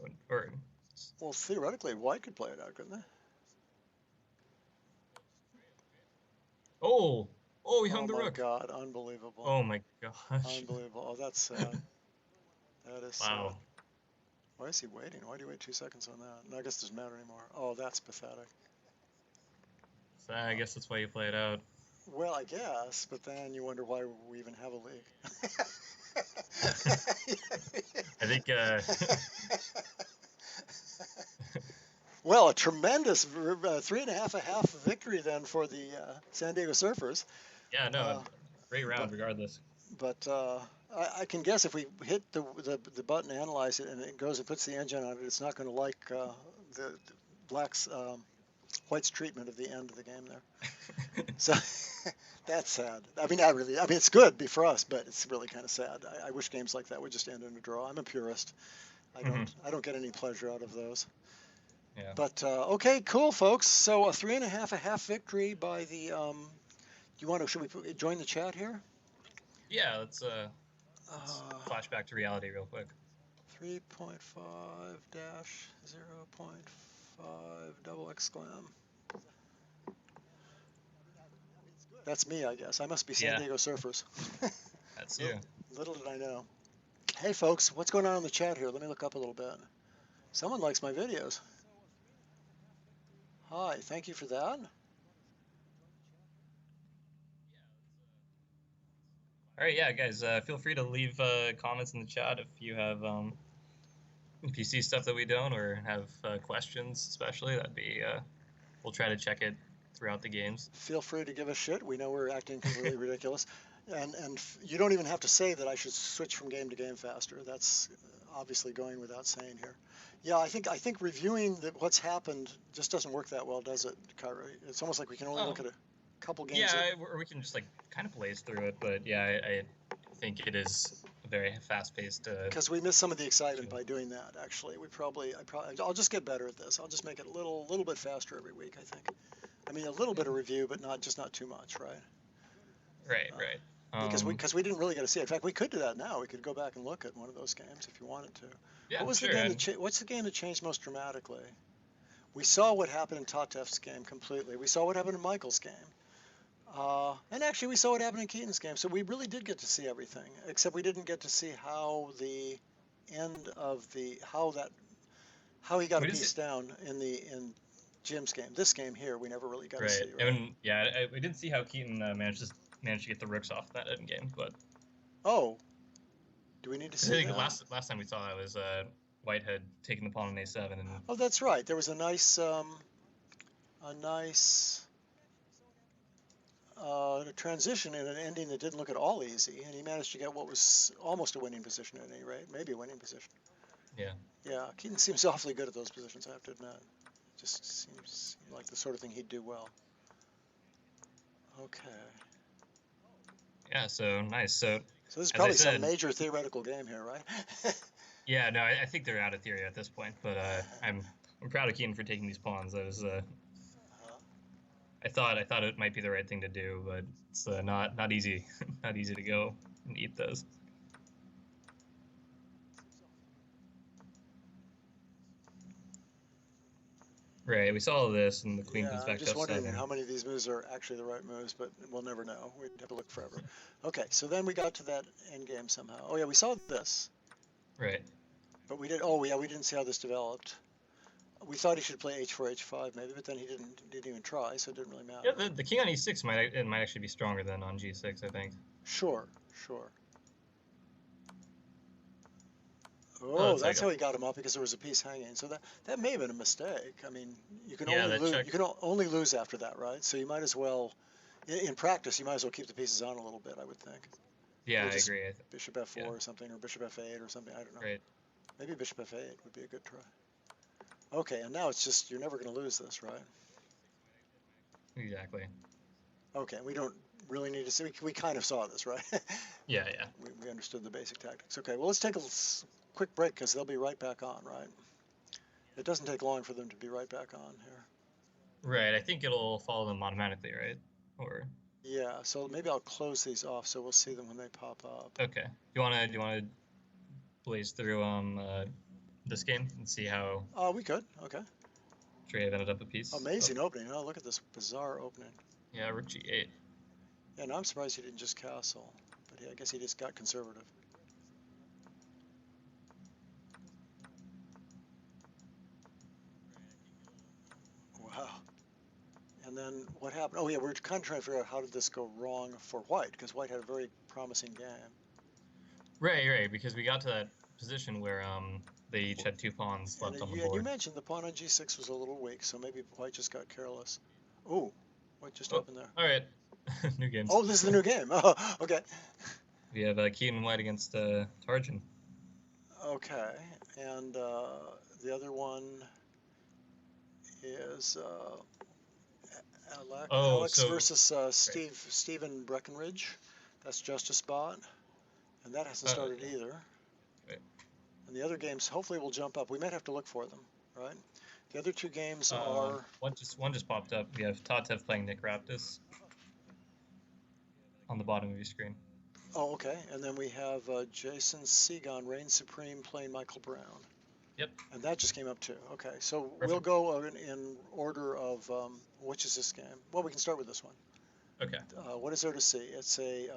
Speaker 1: Well, theoretically, white could play it out, couldn't they?
Speaker 2: Oh, he hung the rook.
Speaker 1: Oh my God, unbelievable.
Speaker 2: Oh my gosh.
Speaker 1: Unbelievable. Oh, that's sad. That is sad.
Speaker 2: Wow.
Speaker 1: Why is he waiting? Why do you wait 2 seconds on that? No, I guess it doesn't matter anymore. Oh, that's pathetic.
Speaker 2: So I guess that's why you play it out.
Speaker 1: Well, I guess, but then you wonder why we even have a league.
Speaker 2: I think.
Speaker 1: Well, a tremendous 3.5 victory then for the San Diego Surfers.
Speaker 2: Yeah, no,
Speaker 1: Uh,
Speaker 2: great round
Speaker 1: but
Speaker 2: regardless.
Speaker 1: but I can guess if we hit the button, analyze it, and it goes and puts the engine on it, it's not going to like the Black's White's treatment of the end of the game there. So that's sad. I mean, not really. I mean, it's good for us, but it's really kind of sad. I wish games like that would just end in a draw. I'm a purist. I don't get any pleasure out of those.
Speaker 2: Yeah.
Speaker 1: But okay, cool, folks. So a 3.5 victory by the. Should we join the chat here?
Speaker 2: Yeah, let's flash back to reality real quick.
Speaker 1: 3.5 dash 0.5 double exclam. That's me, I guess. I must be San Diego Surfers.
Speaker 2: That's you.
Speaker 1: Little did I know. Hey, folks, what's going on in the chat here? Let me look up a little bit. Someone likes my videos. Hi, thank you for that.
Speaker 2: All right, yeah, guys, feel free to leave comments in the chat if you have PC stuff that we don't, or have questions, especially. That'd be. We'll try to check it throughout the games.
Speaker 1: Feel free to give a shit. We know we're acting completely ridiculous, and you don't even have to say that I should switch from game to game faster. That's obviously going without saying here. Yeah, I think reviewing what's happened just doesn't work that well, does it, Kyron? It's almost like we can only look at a couple games.
Speaker 2: Yeah, or we can just like kind of blaze through it, but yeah, I think it is very fast-paced.
Speaker 1: Because we miss some of the excitement by doing that. Actually, I'll just get better at this. I'll just make it a little bit faster every week. I think. I mean, a little bit of review, but not too much, right?
Speaker 2: Right.
Speaker 1: Because we didn't really get to see it. In fact, we could do that now. We could go back and look at one of those games if you wanted to.
Speaker 2: Yeah,
Speaker 1: what was
Speaker 2: sure.
Speaker 1: the game what's the game that changed most dramatically? We saw what happened in Tatev's game completely. We saw what happened in Michael's game. And actually, we saw what happened in Keaton's game. So we really did get to see everything, except we didn't get to see how the end of how he got a piece down in Jim's game. This game here, we never really got to see.
Speaker 2: Right. I mean, yeah, we didn't see how Keaton managed to get the rooks off that end game, but.
Speaker 1: Oh. Do we need to see
Speaker 2: I think
Speaker 1: that?
Speaker 2: last time we saw that was Whitehead taking the pawn on a7 and.
Speaker 1: Oh, that's right. There was a nice transition and an ending that didn't look at all easy, and he managed to get what was almost a winning position at any rate, maybe a winning position.
Speaker 2: Yeah.
Speaker 1: Yeah, Keaton seems awfully good at those positions, I have to admit. Just seems like the sort of thing he'd do well. Okay.
Speaker 2: Yeah, so nice. So
Speaker 1: this is probably some major theoretical game here, right?
Speaker 2: Yeah, no, I think they're out of theory at this point, but I'm proud of Keaton for taking these pawns. I was I thought it might be the right thing to do, but it's not easy not easy to go and eat those. Right, we saw this, and the queen comes back to f7.
Speaker 1: I'm just wondering how many of these moves are actually the right moves, but we'll never know. We'd have to look forever. Okay, so then we got to that endgame somehow. Oh yeah, we saw this.
Speaker 2: Right.
Speaker 1: But we did. Oh yeah, we didn't see how this developed. We thought he should play h4, h5 maybe, but then he didn't even try, so it didn't really matter.
Speaker 2: Yeah, the king on e6 might actually be stronger than on g6, I think.
Speaker 1: Sure. Oh, that's how he got him up, because there was a piece hanging. So that may have been a mistake. I mean, you can only lose after that, right? So you might as well, in practice, you might as well keep the pieces on a little bit, I would think.
Speaker 2: Yeah, I agree.
Speaker 1: Bishop f4 or something, or bishop f8 or something. I don't know.
Speaker 2: Right.
Speaker 1: Maybe bishop f8 would be a good try. Okay, and now it's just, you're never going to lose this, right?
Speaker 2: Exactly.
Speaker 1: Okay, we don't really need to see. We kind of saw this, right?
Speaker 2: Yeah.
Speaker 1: We understood the basic tactics. Okay, well, let's take a quick break, because they'll be right back on, right? It doesn't take long for them to be right back on here.
Speaker 2: Right, I think it'll follow them automatically, right? Or.
Speaker 1: Yeah, so maybe I'll close these off so we'll see them when they pop up.
Speaker 2: Okay. Do you wanna blaze through this game and see how?
Speaker 1: We could. Okay.
Speaker 2: Dreev ended up a piece.
Speaker 1: Amazing opening. Oh, look at this bizarre opening.
Speaker 2: Yeah, rook g8.
Speaker 1: Yeah, no, I'm surprised he didn't just castle, but I guess he just got conservative. Wow. And then what happened? Oh yeah, we're kind of trying to figure out how did this go wrong for white, because white had a very promising game.
Speaker 2: Right, because we got to that position where they each had 2 pawns
Speaker 1: And
Speaker 2: left on the
Speaker 1: you
Speaker 2: board.
Speaker 1: mentioned the pawn on g6 was a little weak, so maybe white just got careless. Oh, what just
Speaker 2: Oh,
Speaker 1: happened there?
Speaker 2: all right. New games.
Speaker 1: Oh, this is the new game. Oh, okay.
Speaker 2: We have Keaton white against Tarjan.
Speaker 1: Okay, and the other one is
Speaker 2: Oh,
Speaker 1: Alex
Speaker 2: so
Speaker 1: versus
Speaker 2: right.
Speaker 1: Stevan Breckenridge. That's just a spot, and that hasn't started either.
Speaker 2: Right.
Speaker 1: And the other games hopefully will jump up. We might have to look for them, right? The other two games are...
Speaker 2: One just popped up. We have Tatev playing Nick Raptis on the bottom of your screen.
Speaker 1: Oh, okay. And then we have Jason Segon, Reign Supreme, playing Michael Brown.
Speaker 2: Yep.
Speaker 1: And that just came up too. Okay, so
Speaker 2: Perfect.
Speaker 1: we'll go in order of which is this game? Well, we can start with this one.
Speaker 2: Okay.
Speaker 1: What is there to see? It's a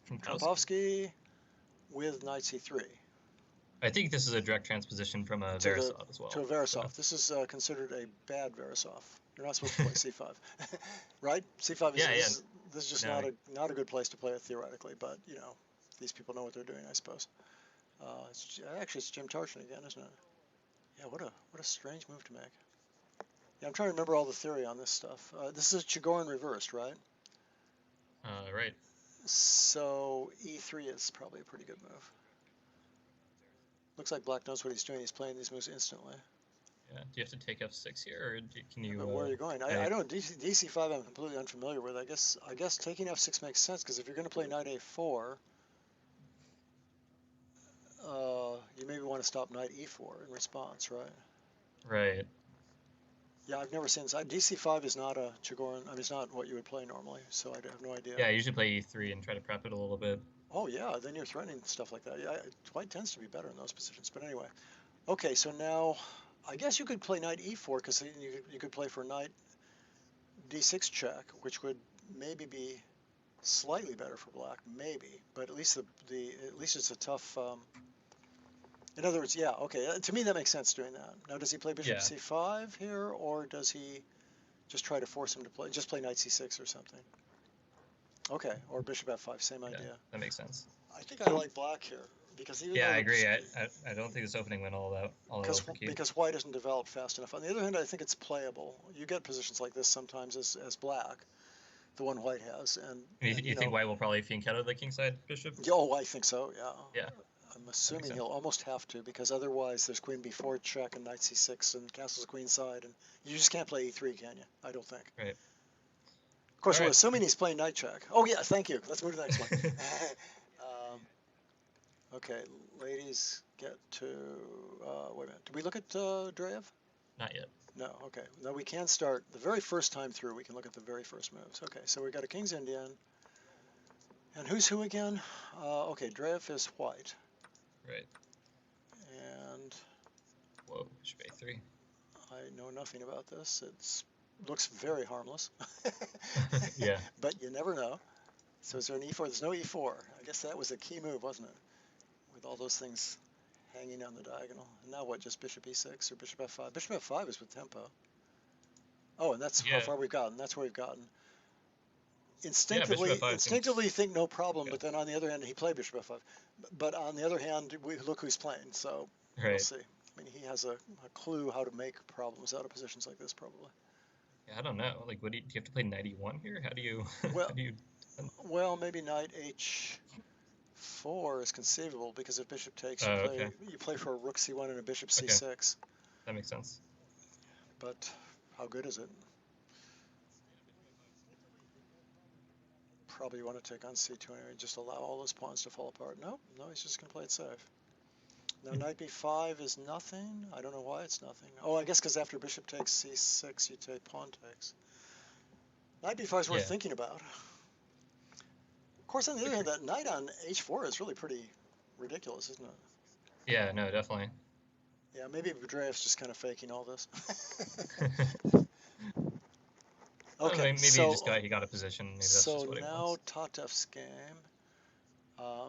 Speaker 2: From
Speaker 1: Kropowski with knight c3.
Speaker 2: I think this is a direct transposition from a Verisov as well.
Speaker 1: To a Verisov. So. This is considered a bad Verisov. You're not supposed to play c5, right? C5 is this is just not a good place to play it theoretically, but you know these people know what they're doing, I suppose. Actually, it's Jim Tarchin again, isn't it? Yeah, what a strange move to make. Yeah, I'm trying to remember all the theory on this stuff. This is Chigorin reversed, right?
Speaker 2: Right.
Speaker 1: So E3 is probably a pretty good move. Looks like Black knows what he's doing. He's playing these moves instantly.
Speaker 2: Yeah. Do you have to take F6 here, or can you?
Speaker 1: Where are you going? I don't. DC5 I'm completely unfamiliar with. I guess taking F6 makes sense because if you're going to play knight A4, you maybe want to stop knight E4 in response, right?
Speaker 2: Right.
Speaker 1: Yeah, I've never seen this. DC5 is not a Chigorin. I mean, it's not what you would play normally, so I have no idea.
Speaker 2: Yeah, I usually play E3 and try to prep it a little bit.
Speaker 1: Oh yeah, then you're threatening stuff like that. Yeah, white tends to be better in those positions. But anyway, okay, so now I guess you could play knight E4 because you could play for knight D6 check, which would maybe be slightly better for black, maybe. But at least at least it's a tough. In other words, yeah, okay. To me, that makes sense doing that. Now, does he play bishop C5 here, or does he just try to force him to play knight C6 or something? Okay, or bishop F5, same idea.
Speaker 2: That makes sense.
Speaker 1: I think I like black here because even
Speaker 2: I agree. I don't think this opening went all that well for Keaton.
Speaker 1: Because white isn't developed fast enough. On the other hand, I think it's playable. You get positions like this sometimes as black, the one white has, and
Speaker 2: you think white will probably fianchetto the kingside bishop?
Speaker 1: Oh, I think so. Yeah.
Speaker 2: Yeah.
Speaker 1: I'm assuming he'll almost have to because otherwise there's queen b4 check and knight c6 and castles queenside, and you just can't play e3, can you? I don't think.
Speaker 2: Right.
Speaker 1: Of course, we're assuming he's playing knight check. Oh yeah, thank you. Let's move to the next one. Okay, ladies, get to wait a minute. Did we look at Dreev?
Speaker 2: Not yet.
Speaker 1: No. Okay. Now we can start the very first time through. We can look at the very first moves. Okay, so we got a King's Indian. And who's who again? Okay, Dreev is white.
Speaker 2: Right.
Speaker 1: And
Speaker 2: whoa, bishop a3.
Speaker 1: I know nothing about this. It looks very harmless.
Speaker 2: Yeah.
Speaker 1: But you never know. So is there an e4? There's no e4. I guess that was a key move, wasn't it? With all those things hanging on the diagonal. And now what, just bishop e6 or bishop f5? Bishop f5 is with tempo. Oh, and that's how far we've gotten. That's where we've gotten. Instinctively think no problem, but then on the other hand, he played bishop f5. But on the other hand, look who's playing, so we'll see. I mean, he has a clue how to make problems out of positions like this, probably.
Speaker 2: Yeah, I don't know. Like, do you have to play knight e1 here? How do you?
Speaker 1: Well, maybe knight h4 is conceivable because if bishop takes, you play for a rook c1 and a bishop c6.
Speaker 2: That makes sense.
Speaker 1: But how good is it? Probably want to take on c2 anyway, just allow all those pawns to fall apart. No, he's just going to play it safe. Now knight b5 is nothing. I don't know why it's nothing. Oh, I guess because after bishop takes c6, you take pawn takes. Knight b5 is worth thinking about. Of course, on the other hand, that knight on h4 is really pretty ridiculous, isn't it?
Speaker 2: Yeah, no, definitely.
Speaker 1: Yeah, maybe Dreev's just kind of faking all this.
Speaker 2: Okay, maybe he got a position. Maybe that's just what
Speaker 1: now Tatev's game.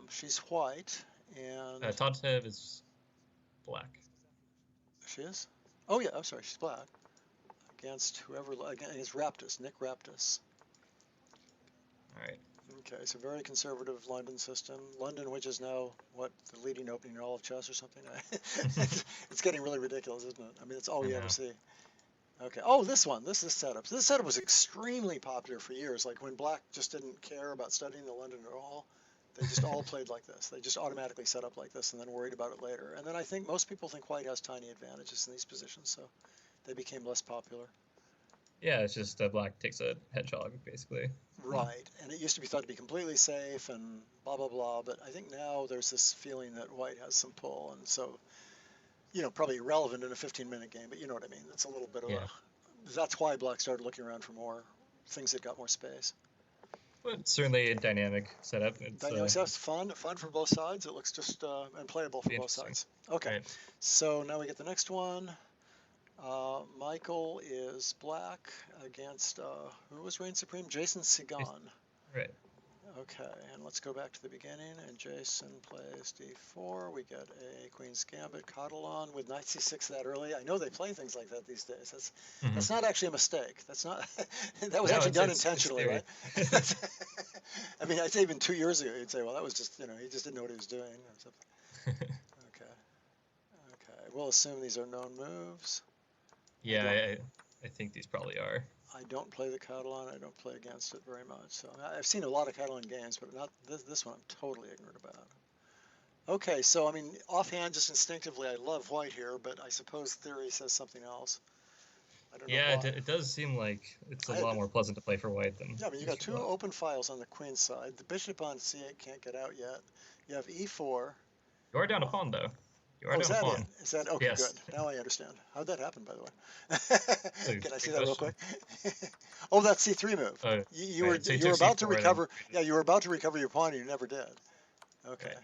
Speaker 1: She's white, and
Speaker 2: Tatev is black.
Speaker 1: She is? Oh yeah, I'm sorry, she's black. against whoever, against Raptus, Nick Raptus.
Speaker 2: All right.
Speaker 1: Okay, so very conservative London system. London, which is now, what, the leading opening in all of chess or something? It's getting really ridiculous, isn't it? I mean, it's all we ever see. Okay, oh, this setup. This setup was extremely popular for years. Like when Black just didn't care about studying the London at all, they just all played like this. They just automatically set up like this and then worried about it later. And then I think most people think White has tiny advantages in these positions, so they became less popular.
Speaker 2: Yeah, it's just Black takes a hedgehog, basically.
Speaker 1: Right, and it used to be thought to be completely safe and blah, blah, blah, but I think now there's this feeling that White has some pull, and so, probably irrelevant in a 15-minute game, but you know what I mean. It's a little bit of that's why Black started looking around for more things that got more space.
Speaker 2: But certainly a dynamic setup.
Speaker 1: Dynamic setup's fun for both sides. It looks just, and playable for both sides. Okay, right. So now we get the next one. Michael is Black against, who was reign supreme? Jason Sagan.
Speaker 2: Right.
Speaker 1: Okay, and let's go back to the beginning, and Jason plays d4. We get a Queen's Gambit, Catalan with knight c6 that early. I know they play things like that these days. That's not actually a mistake. That's not, that was actually done intentionally, right? I mean, I'd say even 2 years ago, you'd say, well, that was just, he just didn't know what he was doing or something. Okay, we'll assume these are known moves.
Speaker 2: Yeah, I think these probably are.
Speaker 1: I don't play the Catalan. I don't play against it very much. So I've seen a lot of Catalan games, but not this one. I'm totally ignorant about. Okay, so I mean, offhand, just instinctively, I love White here, but I suppose theory says something else. I don't know why.
Speaker 2: It does seem like it's a lot more pleasant to play for White than.
Speaker 1: Yeah, I mean, you got two open files on the Queen's side. The bishop on c8 can't get out yet. You have e4.
Speaker 2: You are down a pawn, though.
Speaker 1: Is that it? Is that okay? Yes. Good. Now I understand. How'd that happen, by the way? Can I see that real quick? Oh, that's C3 move. You were about to recover. Yeah, you were about to recover your pawn, and you never did. Okay. Right.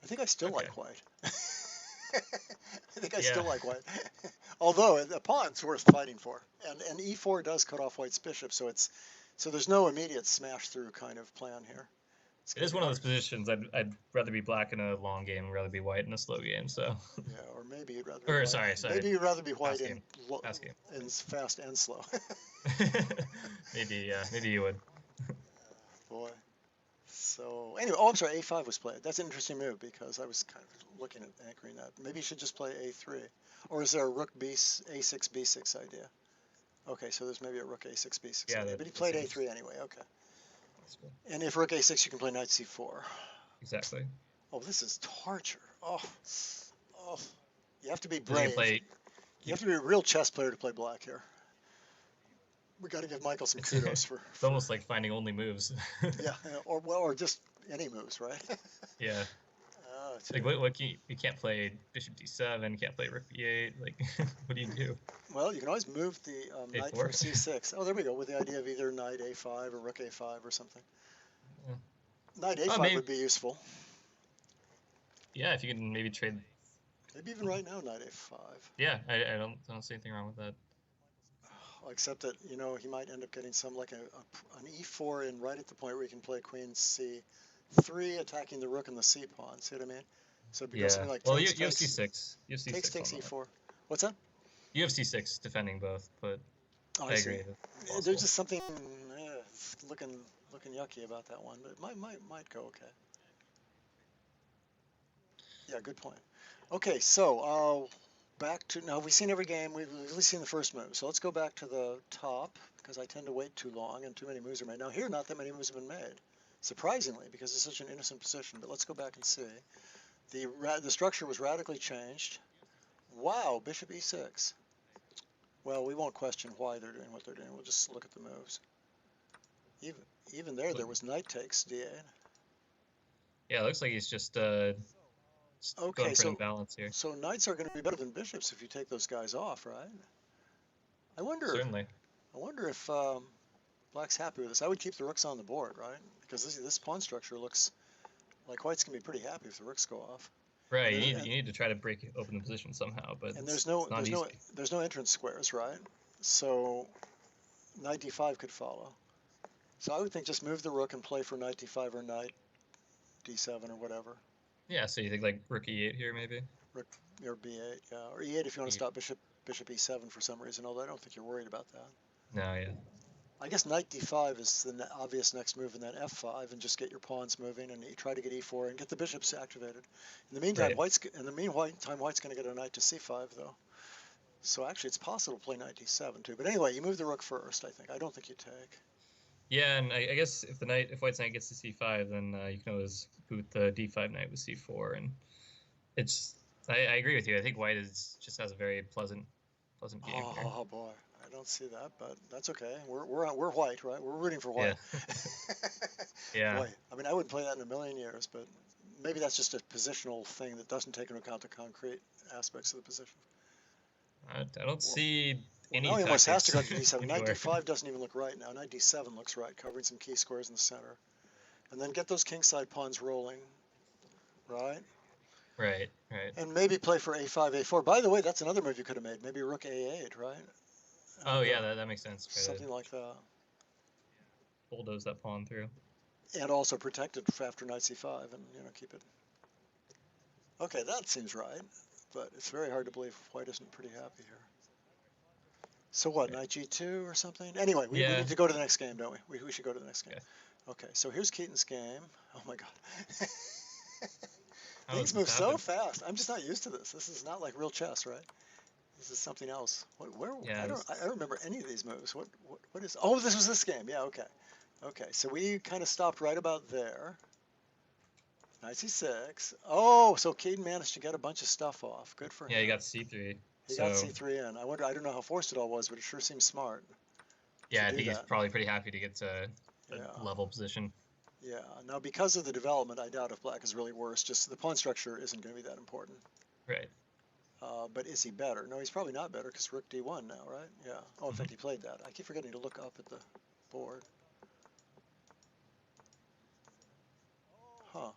Speaker 1: I think I still like White. I think I still like White. Although the pawn's worth fighting for, and E4 does cut off White's bishop, so there's no immediate smash through kind of plan here.
Speaker 2: It is one of those positions I'd rather be Black in a long game and rather be White in a slow game. So. Yeah,
Speaker 1: or maybe you'd rather. Or
Speaker 2: sorry.
Speaker 1: Maybe you'd rather be White
Speaker 2: in
Speaker 1: fast and slow.
Speaker 2: Maybe you would.
Speaker 1: Boy. So anyway, I'm sorry. A5 was played. That's an interesting move because I was kind of looking at anchoring that. Maybe you should just play A3, or is there a Rook A6 B6 idea? Okay, so there's maybe a Rook A6 B6 idea, but he played A3 anyway. Okay. And if Rook A6, you can play Knight C4.
Speaker 2: Exactly.
Speaker 1: Oh, this is torture. Oh, you have to be brave. You have to be a real chess player to play Black here. We got to give Michael some kudos for.
Speaker 2: It's almost like finding only moves.
Speaker 1: Yeah, or just any moves, right?
Speaker 2: Yeah. Like what you can't play Bishop D7, you can't play Rook B8. Like, what do you do?
Speaker 1: Well, you can always move the knight from C6. Oh, there we go, with the idea of either knight A5 or Rook A5 or something. Yeah. Knight A5 would be useful.
Speaker 2: Yeah, if you can maybe trade.
Speaker 1: Maybe even right now, knight A5.
Speaker 2: Yeah, I don't see anything wrong with that.
Speaker 1: Except that he might end up getting some like an E4 in right at the point where he can play Queen C3, attacking the Rook and the C pawn. See what I mean? So it becomes something like
Speaker 2: you have C6. You have C6.
Speaker 1: Takes E4. What's that?
Speaker 2: You have C6 defending both, but I agree.
Speaker 1: There's just something looking yucky about that one, but it might go okay. Yeah, good point. Okay, so back to now. We've seen every game. We've at least seen the first move. So let's go back to the top because I tend to wait too long and too many moves are made. Now here, not that many moves have been made, surprisingly, because it's such an innocent position. But let's go back and see. The structure was radically changed. Wow, Bishop E6. Well, we won't question why they're doing what they're doing. We'll just look at the moves. Even there was knight takes D8.
Speaker 2: Yeah, it looks like he's just
Speaker 1: okay,
Speaker 2: so balance here.
Speaker 1: So knights are going to be better than bishops if you take those guys off, right?
Speaker 2: Certainly.
Speaker 1: I wonder if Black's happy with this. I would keep the rooks on the board, right? Because this pawn structure looks like White's going to be pretty happy if the rooks go off.
Speaker 2: Right, you need to try to break open the position somehow, but
Speaker 1: there's no entrance squares, right? So knight D5 could follow. So I would think just move the rook and play for knight D5 or knight D7 or whatever.
Speaker 2: Yeah, so you think like Rook E8 here maybe?
Speaker 1: Rook or B8, yeah, or E8 if you want to stop bishop bishop e7 for some reason, although I don't think you're worried about that.
Speaker 2: No, yeah.
Speaker 1: I guess knight d5 is the obvious next move, and then f5, and just get your pawns moving, and you try to get e4 and get the bishops activated. In the meantime,
Speaker 2: Right.
Speaker 1: White's going to get a knight to c5 though. So actually, it's possible to play knight d7 too. But anyway, you move the rook first. I think. I don't think you take.
Speaker 2: Yeah, and I guess if White's knight gets to c5, then you can always boot the d5 knight with c4, and it's. I agree with you. I think White just has a very pleasant game here.
Speaker 1: Oh boy, I don't see that, but that's okay. We're White, right? We're rooting for White.
Speaker 2: Yeah. Yeah.
Speaker 1: Boy, I mean, I wouldn't play that in a million years, but maybe that's just a positional thing that doesn't take into account the concrete aspects of the position.
Speaker 2: I don't see any
Speaker 1: now he almost has to go to
Speaker 2: tactics
Speaker 1: d7. Knight
Speaker 2: anywhere.
Speaker 1: d5 doesn't even look right now. Knight d7 looks right, covering some key squares in the center. And then get those kingside pawns rolling, right?
Speaker 2: Right.
Speaker 1: And maybe play for a5, a4. By the way, that's another move you could have made. Maybe rook a8, right?
Speaker 2: Oh, yeah, that makes sense.
Speaker 1: Something like that.
Speaker 2: Bulldoze that pawn through.
Speaker 1: And also protect it after knight c5 and, keep it. Okay, that seems right. But it's very hard to believe White isn't pretty happy here. So what, knight g2 or something? Anyway, we need to go to the next game, don't we? We should go to the next game. Okay, so here's Keaton's game. Oh, my God. Things move so fast. I'm just not used to this. This is not like real chess, right? This is something else. I don't remember any of these moves. What is? Oh, this was this game. Yeah. Okay. Okay. So we kind of stopped right about there. Knight c6. Oh, so Keaton managed to get a bunch of stuff off. Good for him.
Speaker 2: Yeah, he got c3.
Speaker 1: He got c3 in. I don't know how forced it all was, but it sure seems smart.
Speaker 2: Yeah, I think he's probably pretty happy to get to a level position.
Speaker 1: Yeah. Now, because of the development, I doubt if black is really worse. Just the pawn structure isn't going to be that important.
Speaker 2: Right.
Speaker 1: But is he better? No, he's probably not better because rook d1 now, right? Yeah. Oh, in fact, he played that. I keep forgetting to look up at the board. Huh.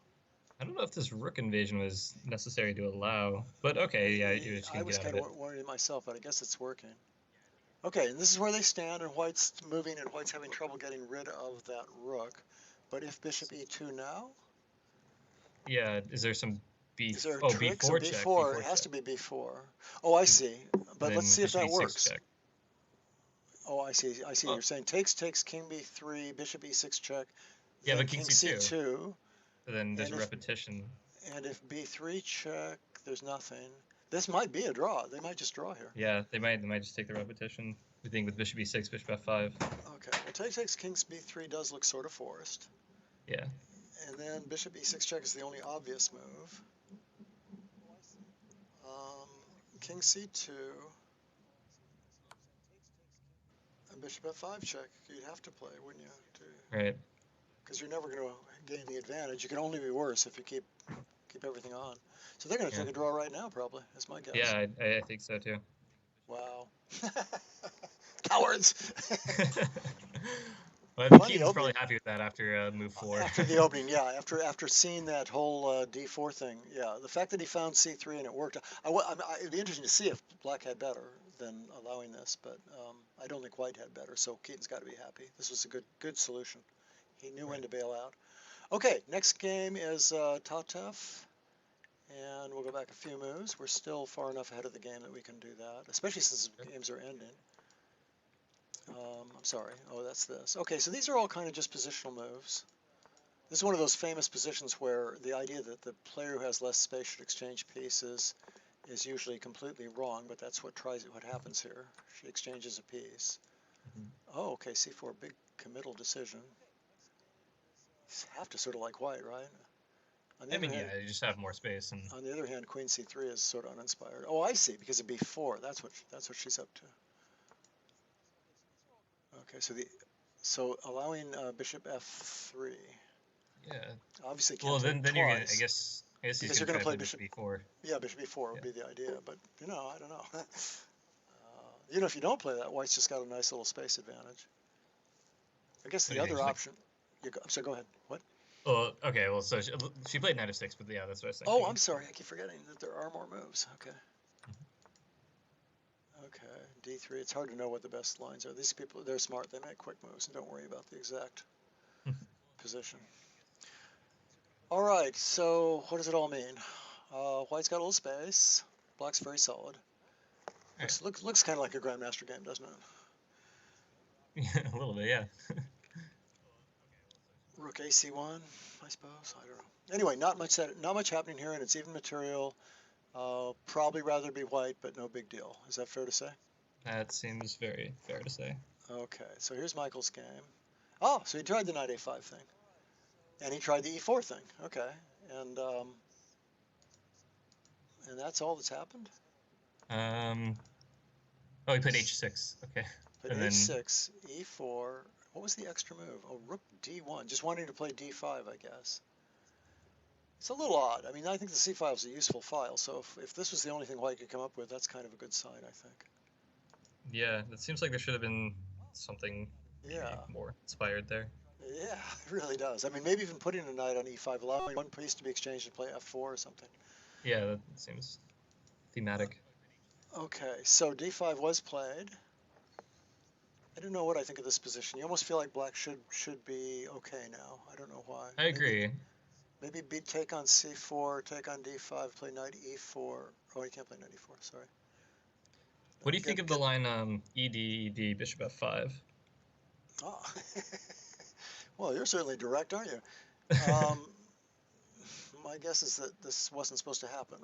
Speaker 2: I don't know if this rook invasion was necessary to allow, but okay, yeah, you're just
Speaker 1: I was kind of worried myself, but I guess it's working. Okay, and this is where they stand, and White's moving, and White's having trouble getting rid of that rook. But if bishop e2 now?
Speaker 2: Yeah, is there some
Speaker 1: Is there a
Speaker 2: B4
Speaker 1: trick?
Speaker 2: check?
Speaker 1: B4, it has to be b4. Oh, I see. But let's see if that works.
Speaker 2: Check.
Speaker 1: Oh, I see. Oh. You're saying takes, king b3, bishop e6 check.
Speaker 2: Yeah, but king
Speaker 1: c2.
Speaker 2: Then there's a repetition.
Speaker 1: And if b3 check, there's nothing. This might be a draw. They might just draw here.
Speaker 2: Yeah, they might just take the repetition. We think with bishop e6, bishop f5.
Speaker 1: Okay. Well, takes king b3 does look sort of forced.
Speaker 2: Yeah.
Speaker 1: And then bishop e6 check is the only obvious move. King c2. And bishop f5 check. You'd have to play, wouldn't you?
Speaker 2: Right.
Speaker 1: Because you're never going to gain the advantage. You can only be worse if you keep everything on. So they're going to take a draw right now, probably. That's my guess.
Speaker 2: Yeah, I think so too.
Speaker 1: Wow. Cowards.
Speaker 2: Well, Keaton's probably happy with that after move 4.
Speaker 1: After the opening, yeah. After seeing that whole d4 thing, yeah. The fact that he found c3 and it worked. It'd be interesting to see if black had better than allowing this, but I don't think white had better. So Keaton's got to be happy. This was a good solution. He knew when to bail out. Okay, next game is Tatev. And we'll go back a few moves. We're still far enough ahead of the game that we can do that, especially since games are ending. I'm sorry. Oh, that's this. Okay, so these are all kind of just positional moves. This is one of those famous positions where the idea that the player who has less space should exchange pieces is usually completely wrong, but that's what happens here. She exchanges a piece. Oh, okay, c4, big committal decision. You have to sort of like white, right?
Speaker 2: I mean, yeah, you just have more space. And
Speaker 1: on the other hand, queen c3 is sort of uninspired. Oh, I see, because of b4. That's what she's up to. Okay, so allowing bishop f3.
Speaker 2: Yeah.
Speaker 1: Obviously can't.
Speaker 2: Well, then
Speaker 1: twice,
Speaker 2: you're gonna, I guess
Speaker 1: because you're going to play bishop
Speaker 2: b4.
Speaker 1: Yeah, bishop b4 would be the idea, but I don't know. If you don't play that, white's just got a nice little space advantage. I guess the other option. So go ahead. What?
Speaker 2: Well, okay. Well, so she played knight f6, but yeah, that's what I was thinking.
Speaker 1: Oh, I'm sorry. I keep forgetting that there are more moves. Okay. Okay, d3. It's hard to know what the best lines are. These people, they're smart. They make quick moves and don't worry about the exact position. All right. So what does it all mean? White's got a little space. Black's very solid.
Speaker 2: Right.
Speaker 1: Looks kind of like a Grandmaster game, doesn't it?
Speaker 2: Yeah, a little bit, yeah.
Speaker 1: Rook AC1, I suppose. I don't know. Anyway, not much happening here, and it's even material. Probably rather be white, but no big deal. Is that fair to say?
Speaker 2: That seems very fair to say.
Speaker 1: Okay, so here's Michael's game. Oh, so he tried the knight A5 thing, and he tried the E4 thing. Okay, and that's all that's happened.
Speaker 2: Oh, he played H6. Okay.
Speaker 1: But
Speaker 2: And then
Speaker 1: H6, E4. What was the extra move? Oh, Rook D1. Just wanting to play D5, I guess. It's a little odd. I mean, I think the C file is a useful file, so if this was the only thing White could come up with, that's kind of a good sign, I think.
Speaker 2: yeah, it seems like there should have been something
Speaker 1: Yeah,
Speaker 2: more inspired there.
Speaker 1: yeah, it really does. I mean, maybe even putting a knight on E5, allowing one piece to be exchanged and play F4 or something.
Speaker 2: Yeah, that seems thematic.
Speaker 1: Okay, so D5 was played. I don't know what I think of this position. You almost feel like Black should be okay now. I don't know why.
Speaker 2: I agree.
Speaker 1: Maybe beat take on C4, take on D5, play knight E4. Oh, you can't play knight E4. Sorry.
Speaker 2: What do you think of the line ED, ED, bishop F5?
Speaker 1: Oh. Well, you're certainly direct, aren't you? My guess is that this wasn't supposed to happen,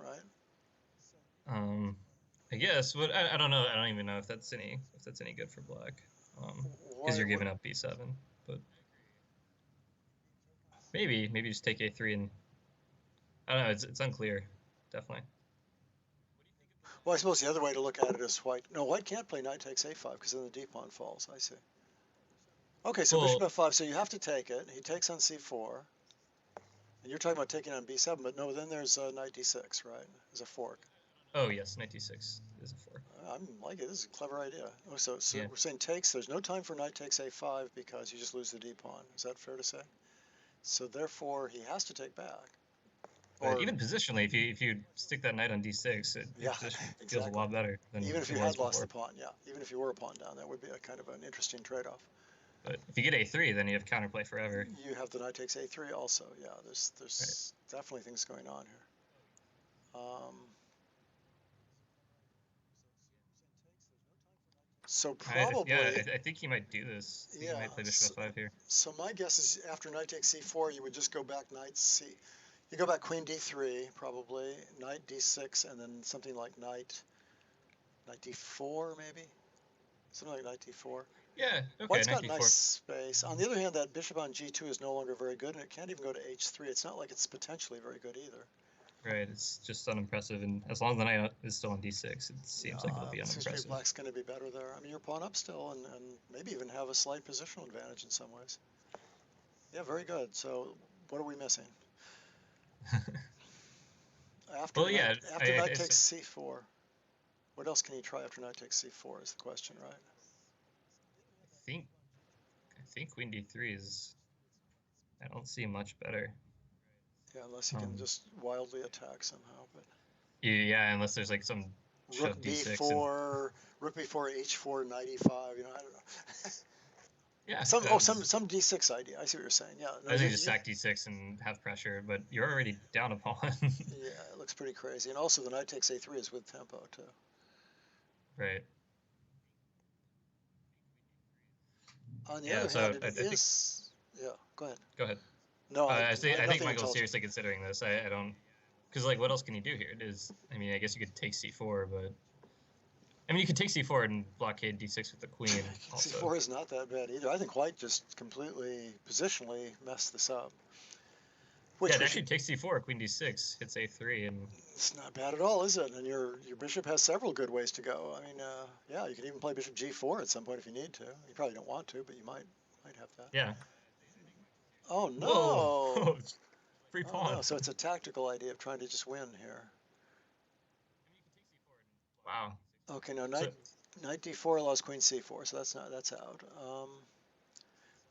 Speaker 1: right?
Speaker 2: I guess, but I don't know. I don't even know if that's any good for Black, because you're giving up B7. But maybe just take A3 and I don't know. It's unclear. Definitely.
Speaker 1: Well, I suppose the other way to look at it is White. No, White can't play knight takes A5 because then the D pawn falls. I see. Okay, so bishop F5. So you have to take it. He takes on C4. And you're talking about taking on B7, but no, then there's knight D6, right? There's a fork.
Speaker 2: Oh, yes, knight D6 is a fork.
Speaker 1: I like it. This is a clever idea. Oh, so
Speaker 2: Yeah.
Speaker 1: we're saying takes. There's no time for knight takes A5 because you just lose the D pawn. Is that fair to say? So therefore, he has to take back.
Speaker 2: Or even positionally, if you stick that knight on D6, your position feels a lot better than
Speaker 1: even if you
Speaker 2: it
Speaker 1: had
Speaker 2: was
Speaker 1: lost
Speaker 2: before.
Speaker 1: the pawn. Yeah, even if you were a pawn down, that would be a kind of an interesting trade-off.
Speaker 2: But if you get A3, then you have counterplay forever.
Speaker 1: You have the knight takes A3 also. Yeah, there's definitely things going on here. So probably.
Speaker 2: I think he might do this. He might play bishop F5 here.
Speaker 1: So my guess is after knight takes C4, you would just go back knight C. You go back queen D3 probably, knight D6, and then something like knight D4 maybe, something like knight D4.
Speaker 2: Yeah, okay.
Speaker 1: White's got nice space. On the other hand, that bishop on G2 is no longer very good, and it can't even go to H3. It's not like it's potentially very good either.
Speaker 2: Right, it's just unimpressive, and as long as the knight is still on D6, it seems like it'll be unimpressive.
Speaker 1: Seems Black's going to be better there. I mean, you're pawn up still, and maybe even have a slight positional advantage in some ways. Yeah, very good. So, what are we missing? After knight takes C4, what else can he try after knight takes C4 is the question, right?
Speaker 2: I think queen D3 is. I don't see much better.
Speaker 1: Yeah, unless he can just wildly attack somehow. But
Speaker 2: yeah, unless there's like some
Speaker 1: rook B4, rook B4, H4, knight E5. You know, I don't know.
Speaker 2: Yeah.
Speaker 1: Some D6 idea. I see what you're saying. Yeah.
Speaker 2: No, I think just sack D6 and have pressure, but you're already down a pawn.
Speaker 1: Yeah, it looks pretty crazy. And also the knight takes A3 is with tempo too.
Speaker 2: Right.
Speaker 1: On the other hand, it is. Yeah, go ahead.
Speaker 2: Go ahead.
Speaker 1: No,
Speaker 2: I think Michael's seriously considering this. I don't, because like, what else can you do here? I mean, I guess you could take C4, but I mean, you could take C4 and blockade D6 with the queen. Also.
Speaker 1: C4 is not that bad either. I think White just completely positionally messed this up.
Speaker 2: Yeah, it actually takes C4, queen D6, hits A3, and
Speaker 1: it's not bad at all, is it? And your bishop has several good ways to go. I mean, yeah, you can even play bishop G4 at some point if you need to. You probably don't want to, but you might have that.
Speaker 2: Yeah.
Speaker 1: Oh no!
Speaker 2: Whoa. Free pawn.
Speaker 1: Oh, no. So it's a tactical idea of trying to just win here.
Speaker 2: Wow.
Speaker 1: Okay, now knight D4 allows queen C4, so that's out.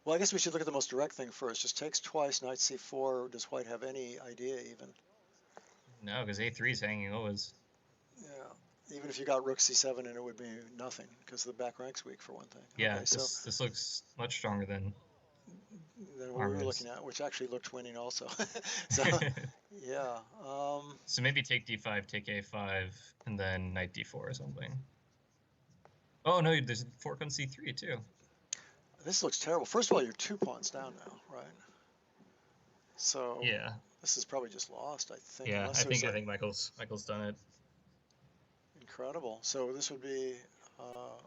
Speaker 1: Well, I guess we should look at the most direct thing first. Just takes twice, knight C4. Does White have any idea even?
Speaker 2: No, because A3 is hanging always.
Speaker 1: Yeah, even if you got rook C7 and it would be nothing because the back rank's weak for one thing.
Speaker 2: Yeah,
Speaker 1: okay,
Speaker 2: this looks much stronger than
Speaker 1: what we were looking at, which actually looked winning also. So, yeah.
Speaker 2: So maybe take D5, take A5, and then knight D4 or something. Oh no, there's a fork on c3 too.
Speaker 1: This looks terrible. First of all, you're 2 pawns down now, right? So
Speaker 2: Yeah,
Speaker 1: this is probably just lost, I think,
Speaker 2: yeah.
Speaker 1: unless
Speaker 2: I
Speaker 1: there's
Speaker 2: think
Speaker 1: a
Speaker 2: I think Michael's done it.
Speaker 1: incredible. So this would be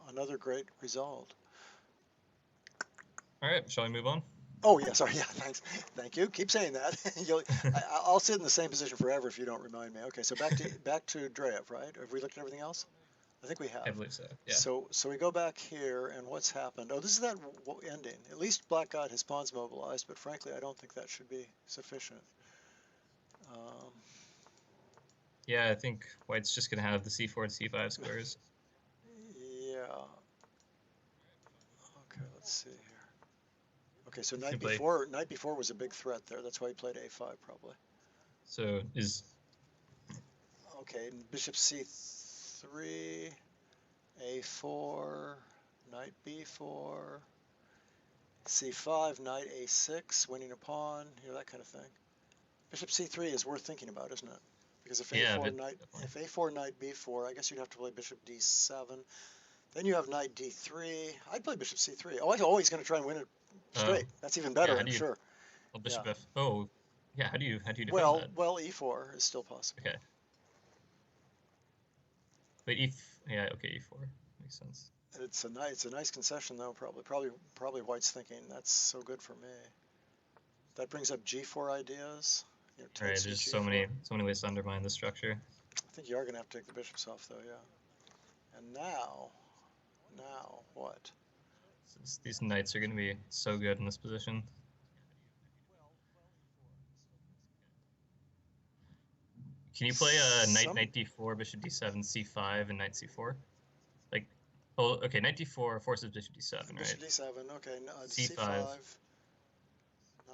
Speaker 1: another great result.
Speaker 2: All right, shall we move on?
Speaker 1: Oh yeah, sorry. Yeah, thanks. Thank you. Keep saying that. I'll sit in the same position forever if you don't remind me. Okay, so back to Dreev, right? Have we looked at everything else? I think we
Speaker 2: I
Speaker 1: have.
Speaker 2: believe so. Yeah.
Speaker 1: So we go back here, and what's happened? Oh, this is that ending. At least Black got his pawns mobilized, but frankly, I don't think that should be sufficient. Um,
Speaker 2: Yeah, I think White's just gonna have the c4 and c5 squares.
Speaker 1: yeah. Okay, let's see here. Okay, so
Speaker 2: Can play.
Speaker 1: knight before was a big threat there. That's why he played a5 probably.
Speaker 2: So is
Speaker 1: Okay, bishop c3, a4, knight b4, c5, knight a6, winning a pawn, that kind of thing. Bishop c3 is worth thinking about, isn't it? Because if
Speaker 2: yeah,
Speaker 1: a4
Speaker 2: but
Speaker 1: knight
Speaker 2: definitely.
Speaker 1: if a4 knight b4, I guess you'd have to play bishop d7. Then you have knight d3. I'd play bishop c3. Oh, he's going to try and win it straight. That's even
Speaker 2: Yeah,
Speaker 1: better,
Speaker 2: how
Speaker 1: I'm
Speaker 2: do you?
Speaker 1: sure.
Speaker 2: Well,
Speaker 1: Yeah.
Speaker 2: bishop f. Oh, yeah. How do you defend
Speaker 1: Well,
Speaker 2: that?
Speaker 1: e4 is still possible.
Speaker 2: Okay. But e. Yeah. Okay. e4 makes sense.
Speaker 1: It's a nice concession though. Probably White's thinking that's so good for me. That brings up g4 ideas.
Speaker 2: Right.
Speaker 1: Takes with
Speaker 2: There's
Speaker 1: g4.
Speaker 2: so many ways to undermine the structure.
Speaker 1: I think you are going to have to take the bishops off though. Yeah. And now what?
Speaker 2: These knights are gonna be so good in this position. Can you play knight d4, bishop d7, c5, and knight c4? Like, oh, okay, knight d4 forces bishop d7,
Speaker 1: Bishop
Speaker 2: right?
Speaker 1: d7. Okay.
Speaker 2: c5,
Speaker 1: c5.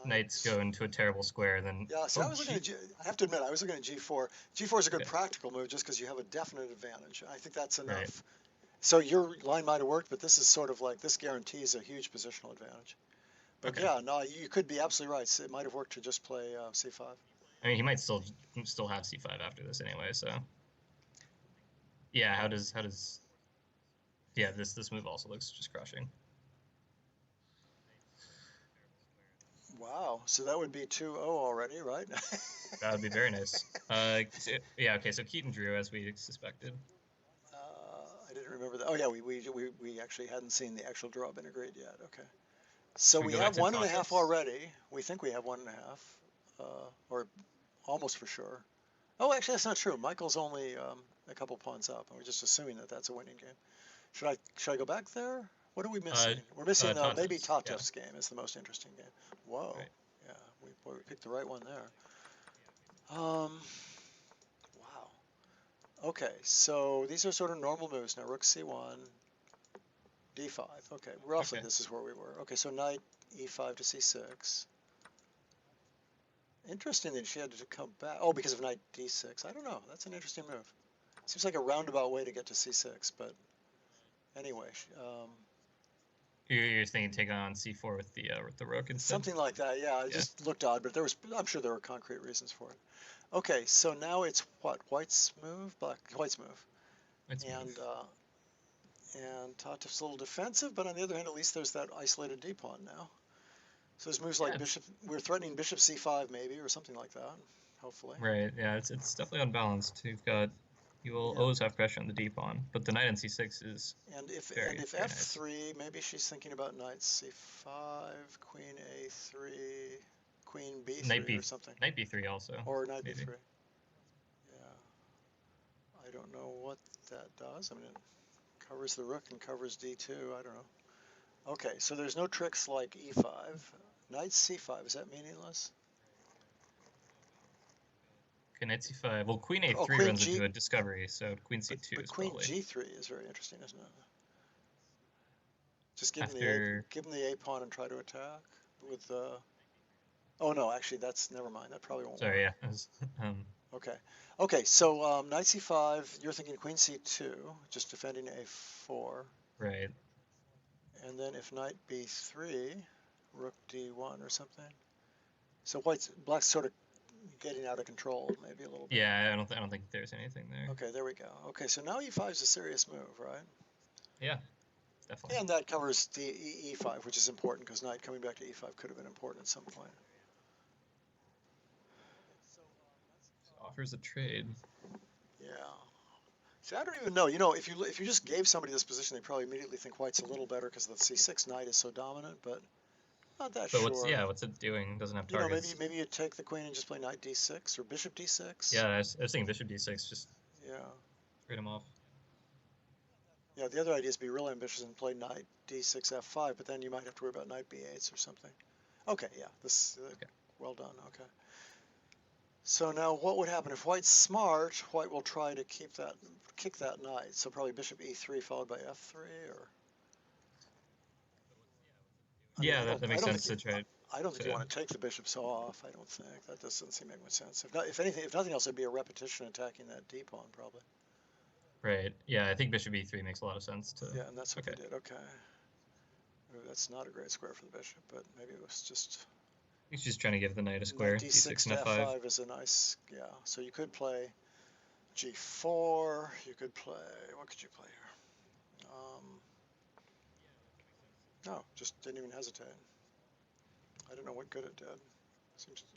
Speaker 2: knights go into a terrible square. Then
Speaker 1: Yeah, see,
Speaker 2: oh,
Speaker 1: I was looking at I have to admit, I was looking at g4. G4 is a good practical move just because you have a definite advantage. I think that's enough.
Speaker 2: Right.
Speaker 1: So your line might have worked, but this is sort of like, this guarantees a huge positional advantage. But
Speaker 2: Okay.
Speaker 1: yeah, no, you could be absolutely right. It might have worked to just play c5.
Speaker 2: I mean, he might still have c5 after this anyway. So yeah, how does yeah, this move also looks just crushing.
Speaker 1: Wow, so that would be 2-0 already, right?
Speaker 2: That would be very nice. Yeah, okay, so Keaton drew as we suspected.
Speaker 1: I didn't remember that. Oh yeah, we actually hadn't seen the actual draw been agreed yet. Okay, so we
Speaker 2: go back
Speaker 1: have
Speaker 2: to
Speaker 1: 1.5
Speaker 2: Tatev?
Speaker 1: already. We think we have 1.5, or almost for sure. Oh, actually, that's not true. Michael's only a couple pawns up, and we're just assuming that that's a winning game. Should I go back there? What are we missing? We're missing maybe Tatev's game is the most interesting game. Whoa,
Speaker 2: Right.
Speaker 1: yeah, we picked the right one there. Wow. Okay, so these are sort of normal moves now. Rook c1, d5. Okay, roughly this is where we were. Okay, so knight e5 to c6. Interesting that she had to come back. Oh, because of knight d6. I don't know. That's an interesting move. Seems like a roundabout way to get to c6, but anyway.
Speaker 2: You're thinking take on c4 with the rook instead?
Speaker 1: Something like that, yeah. It just looked odd, but I'm sure there were concrete reasons for it. Okay, so now it's what? White's move? White's move. And Tatev's a little defensive, but on the other hand, at least there's that isolated d pawn now. So there's moves like bishop. We're threatening bishop c5 maybe, or something like that. Hopefully.
Speaker 2: Right. Yeah. It's definitely unbalanced. You will always have pressure on the d pawn, but the knight on c6 is.
Speaker 1: And if
Speaker 2: very
Speaker 1: f3,
Speaker 2: nice.
Speaker 1: maybe she's thinking about knight c5, queen a3, queen b3 or something.
Speaker 2: Knight b3 also.
Speaker 1: Or knight
Speaker 2: maybe.
Speaker 1: b3. Yeah. I don't know what that does. I mean, it covers the rook and covers d2. I don't know. Okay, so there's no tricks like e5. Knight c5, is that meaningless?
Speaker 2: Okay, knight c5. Well, queen a3 runs into a discovery, so queen c2
Speaker 1: but
Speaker 2: is
Speaker 1: queen
Speaker 2: probably.
Speaker 1: g3 is very interesting, isn't it? Just give him the a pawn and try to attack with the. Oh no, actually that's never mind. That probably won't work.
Speaker 2: Sorry, yeah.
Speaker 1: Okay. So knight c5. You're thinking queen c2, just defending a4.
Speaker 2: Right.
Speaker 1: And then if knight b3, rook d1 or something. So black's sort of getting out of control, maybe a little bit.
Speaker 2: Yeah, I don't think there's anything there.
Speaker 1: Okay, there we go. Okay, so now e5 is a serious move, right?
Speaker 2: Yeah. definitely.
Speaker 1: And that covers the e5, which is important because knight coming back to e5 could have been important at some point.
Speaker 2: Offers a trade.
Speaker 1: Yeah. See, I don't even know. You know, if you just gave somebody this position, they probably immediately think white's a little better because the c6 knight is so dominant, but not that
Speaker 2: But
Speaker 1: sure.
Speaker 2: what's it doing? Doesn't have
Speaker 1: You know,
Speaker 2: targets.
Speaker 1: maybe you take the queen and just play knight d6 or bishop d6.
Speaker 2: Yeah, I was thinking bishop d6, just
Speaker 1: Yeah.
Speaker 2: trade him off.
Speaker 1: Yeah, the other idea is be real ambitious and play knight d6 f5, but then you might have to worry about knight b8s or something. Okay, yeah, this
Speaker 2: Okay.
Speaker 1: well done. Okay. So now what would happen if white's smart? White will try to kick that knight. So probably bishop e3 followed by f3, or I mean,
Speaker 2: Yeah, that makes sense to trade.
Speaker 1: I don't think you want to take the bishops off. I don't think that doesn't seem to make much sense. If anything, if nothing else, it'd be a repetition attacking that d pawn probably.
Speaker 2: Right. Yeah, I think bishop e3 makes a lot of sense to.
Speaker 1: Yeah, and that's what
Speaker 2: Okay.
Speaker 1: they did. Okay. Ooh, that's not a great square for the bishop, but maybe it was just.
Speaker 2: He's just trying to give the knight a square.
Speaker 1: Knight d6
Speaker 2: and
Speaker 1: to
Speaker 2: f5.
Speaker 1: f5 is a nice, yeah. So you could play g4. You could play, what could you play here? No, just didn't even hesitate. I don't know what good it did.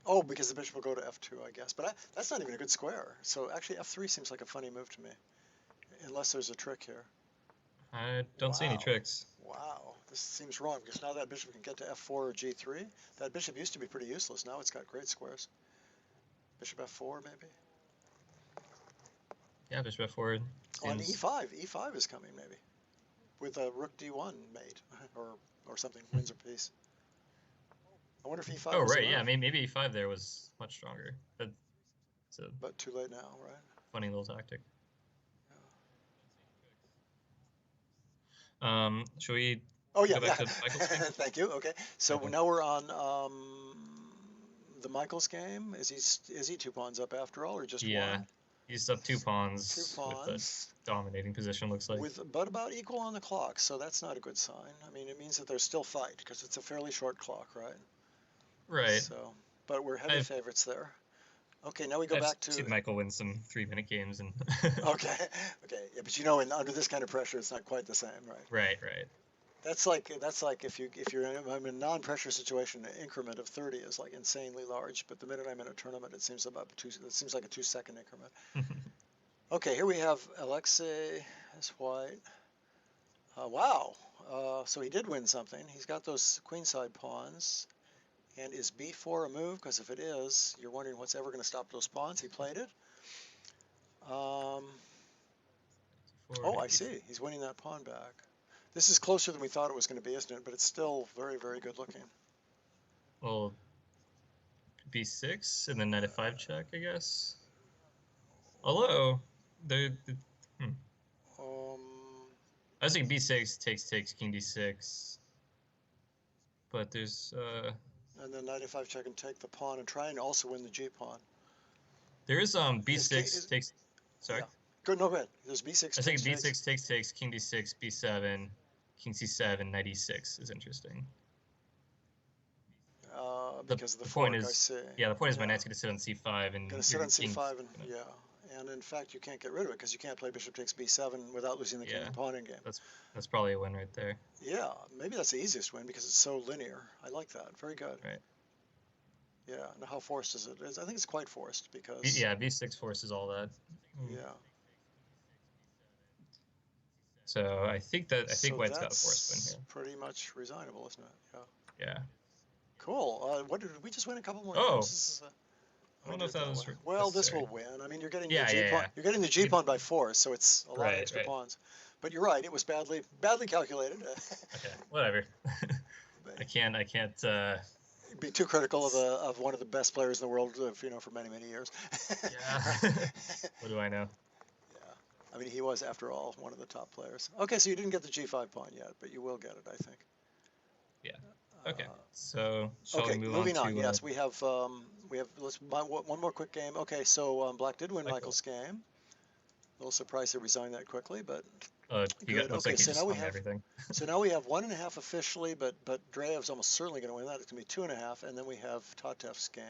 Speaker 1: Oh, because the bishop will go to f2, I guess. But that's not even a good square. So actually f3 seems like a funny move to me, unless there's a trick here.
Speaker 2: I don't see any tricks.
Speaker 1: Wow, this seems wrong because now that bishop can get to f4 or g3. That bishop used to be pretty useless. Now it's got great squares. Bishop f4 maybe.
Speaker 2: Yeah, bishop f4.
Speaker 1: On e5, e5 is coming maybe, with a rook d1 mate, or something, wins a piece. I wonder if e5.
Speaker 2: Oh right, yeah, maybe e5 there was much stronger.
Speaker 1: But too late now, right?
Speaker 2: Funny little tactic. Should we?
Speaker 1: Oh yeah,
Speaker 2: go back to Michael's game?
Speaker 1: Thank you. Okay, so now we're on the Michael's game. Is he 2 pawns up after all, or just one?
Speaker 2: Yeah, he's up 2 pawns.
Speaker 1: 2 pawns.
Speaker 2: With a dominating position, looks like.
Speaker 1: But about equal on the clock, so that's not a good sign. I mean, it means that there's still fight because it's a fairly short clock, right?
Speaker 2: Right.
Speaker 1: So, but we're heavy favorites there. Okay, now we go back to.
Speaker 2: I've seen Michael win some 3-minute games and.
Speaker 1: Okay, yeah, but you know, under this kind of pressure, it's not quite the same, right?
Speaker 2: Right.
Speaker 1: That's like if you're in a non-pressure situation, an increment of 30 is like insanely large. But the minute I'm in a tournament, it seems like a 2-second increment. Okay, here we have Alexey as white. Wow, so he did win something. He's got those queenside pawns. And is b4 a move? Because if it is, you're wondering what's ever going to stop those pawns. He played it. Oh, I see. He's winning that pawn back. This is closer than we thought it was going to be, isn't it? But it's still very, very good looking.
Speaker 2: Well, b6 and then knight f5 check, I guess. Although, I was thinking b6 takes king d6, but there's
Speaker 1: and then knight f5 check and take the pawn and try and also win the g pawn.
Speaker 2: There is b6 takes. Sorry.
Speaker 1: Yeah. Good. No, good. There's b6.
Speaker 2: I think b6 takes king d6, b7, king c7, knight e6 is interesting.
Speaker 1: Because the point is, I see.
Speaker 2: Yeah, the point is my knight's going to sit on c5 and.
Speaker 1: Going to sit on c5 and yeah. And in fact, you can't get rid of it because you can't play bishop takes b7 without losing the king and pawn in game.
Speaker 2: That's probably a win right there.
Speaker 1: Yeah, maybe that's the easiest win because it's so linear. I like that. Very good.
Speaker 2: Right.
Speaker 1: Yeah. Now, how forced is it? I think it's quite forced because.
Speaker 2: b6 forces all that.
Speaker 1: Yeah.
Speaker 2: So I think white's got a forced win here.
Speaker 1: Pretty much resignable, isn't it? Yeah.
Speaker 2: Yeah.
Speaker 1: Cool. What did we just win a couple more
Speaker 2: games? I don't know if that was.
Speaker 1: Well, this will win. I mean, you're getting the
Speaker 2: G
Speaker 1: pawn. You're getting the G pawn by force, so it's a lot of extra pawns. But you're right. It was badly calculated.
Speaker 2: Okay. Whatever. I can't.
Speaker 1: Be too critical of one of the best players in the world, for many years.
Speaker 2: Yeah. What do I know?
Speaker 1: Yeah. I mean, he was, after all, one of the top players. Okay, so you didn't get the G5 pawn yet, but you will get it, I think.
Speaker 2: Yeah. Okay. So shall we move
Speaker 1: moving
Speaker 2: on to?
Speaker 1: Yes, we have one more quick game. Okay, so Black did win Michael's game. A little surprised to resign that quickly, but good.
Speaker 2: Looks
Speaker 1: okay,
Speaker 2: like
Speaker 1: so now we have
Speaker 2: everything.
Speaker 1: So now we have 1.5 officially, but Dreev's almost certainly going to win that. It's going to be 2.5, and then we have Tatev's game,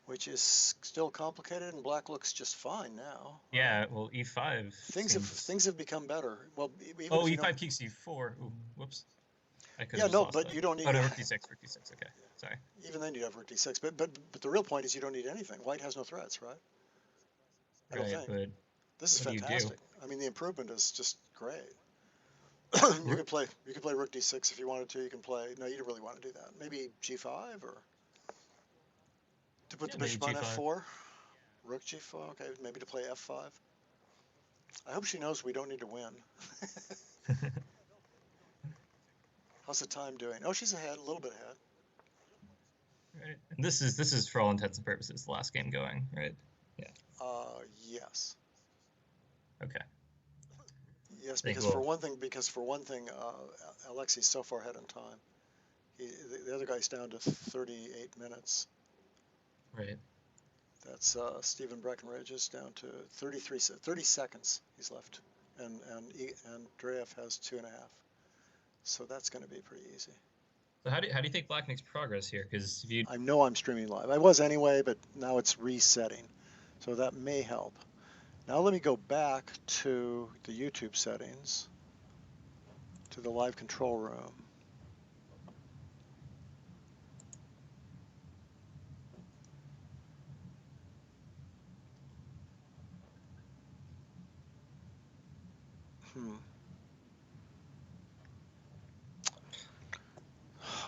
Speaker 1: which is still complicated, and black looks just fine now.
Speaker 2: Yeah, well, e5
Speaker 1: Things have become better. Well, even
Speaker 2: Oh,
Speaker 1: if you don't.
Speaker 2: e5 kicks e4. Ooh, whoops. I could
Speaker 1: Yeah,
Speaker 2: have just
Speaker 1: no,
Speaker 2: lost
Speaker 1: but
Speaker 2: that.
Speaker 1: you don't need.
Speaker 2: Oh, no, rook d6, rook d6. Okay, sorry.
Speaker 1: Even then, you'd have rook d6. But the real point is you don't need anything. White has no threats, right? I don't
Speaker 2: Right,
Speaker 1: think.
Speaker 2: but
Speaker 1: This is
Speaker 2: what do you do?
Speaker 1: fantastic. I mean, the improvement is just great. you
Speaker 2: Rook-
Speaker 1: could play rook d6 if you wanted to. You can play. No, you don't really want to do that. Maybe g5 or to put
Speaker 2: Yeah,
Speaker 1: the
Speaker 2: maybe
Speaker 1: bishop on
Speaker 2: g5.
Speaker 1: f4. Rook g4. Okay, maybe to play f5. I hope she knows we don't need to win. How's the time doing? Oh, she's ahead, a little bit ahead.
Speaker 2: Right. And this is for all intents and purposes the last game going, right? Yeah.
Speaker 1: Yes.
Speaker 2: Okay.
Speaker 1: Yes,
Speaker 2: Think
Speaker 1: because
Speaker 2: we'll.
Speaker 1: for one thing, Alexey's so far ahead in time. The other guy's down to 38 minutes.
Speaker 2: Right.
Speaker 1: That's Stevan Breckenridge is down to 30 seconds he's left, and Dreev has 2.5. So that's going to be pretty easy.
Speaker 2: So how do you think black makes progress here? Because if you
Speaker 1: I know I'm streaming live. I was anyway, but now it's resetting, so that may help. Now let me go back to the YouTube settings, to the live control room.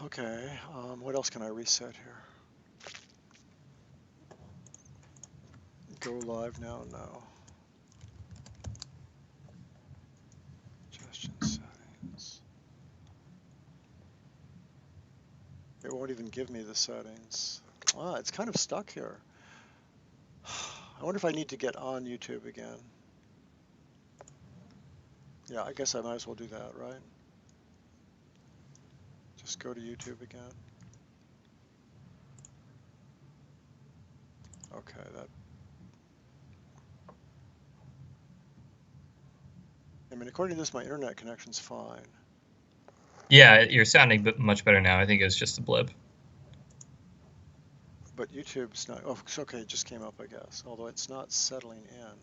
Speaker 1: Okay, what else can I reset here? Go live now? No. Suggestion settings. It won't even give me the settings. Ah, it's kind of stuck here. I wonder if I need to get on YouTube again. Yeah, I guess I might as well do that, right? Just go to YouTube again. Okay, that. I mean, according to this, my internet connection's fine.
Speaker 2: Yeah, you're sounding much better now. I think it was just a blip.
Speaker 1: But YouTube's not. Oh, okay, it just came up, I guess. Although it's not settling in.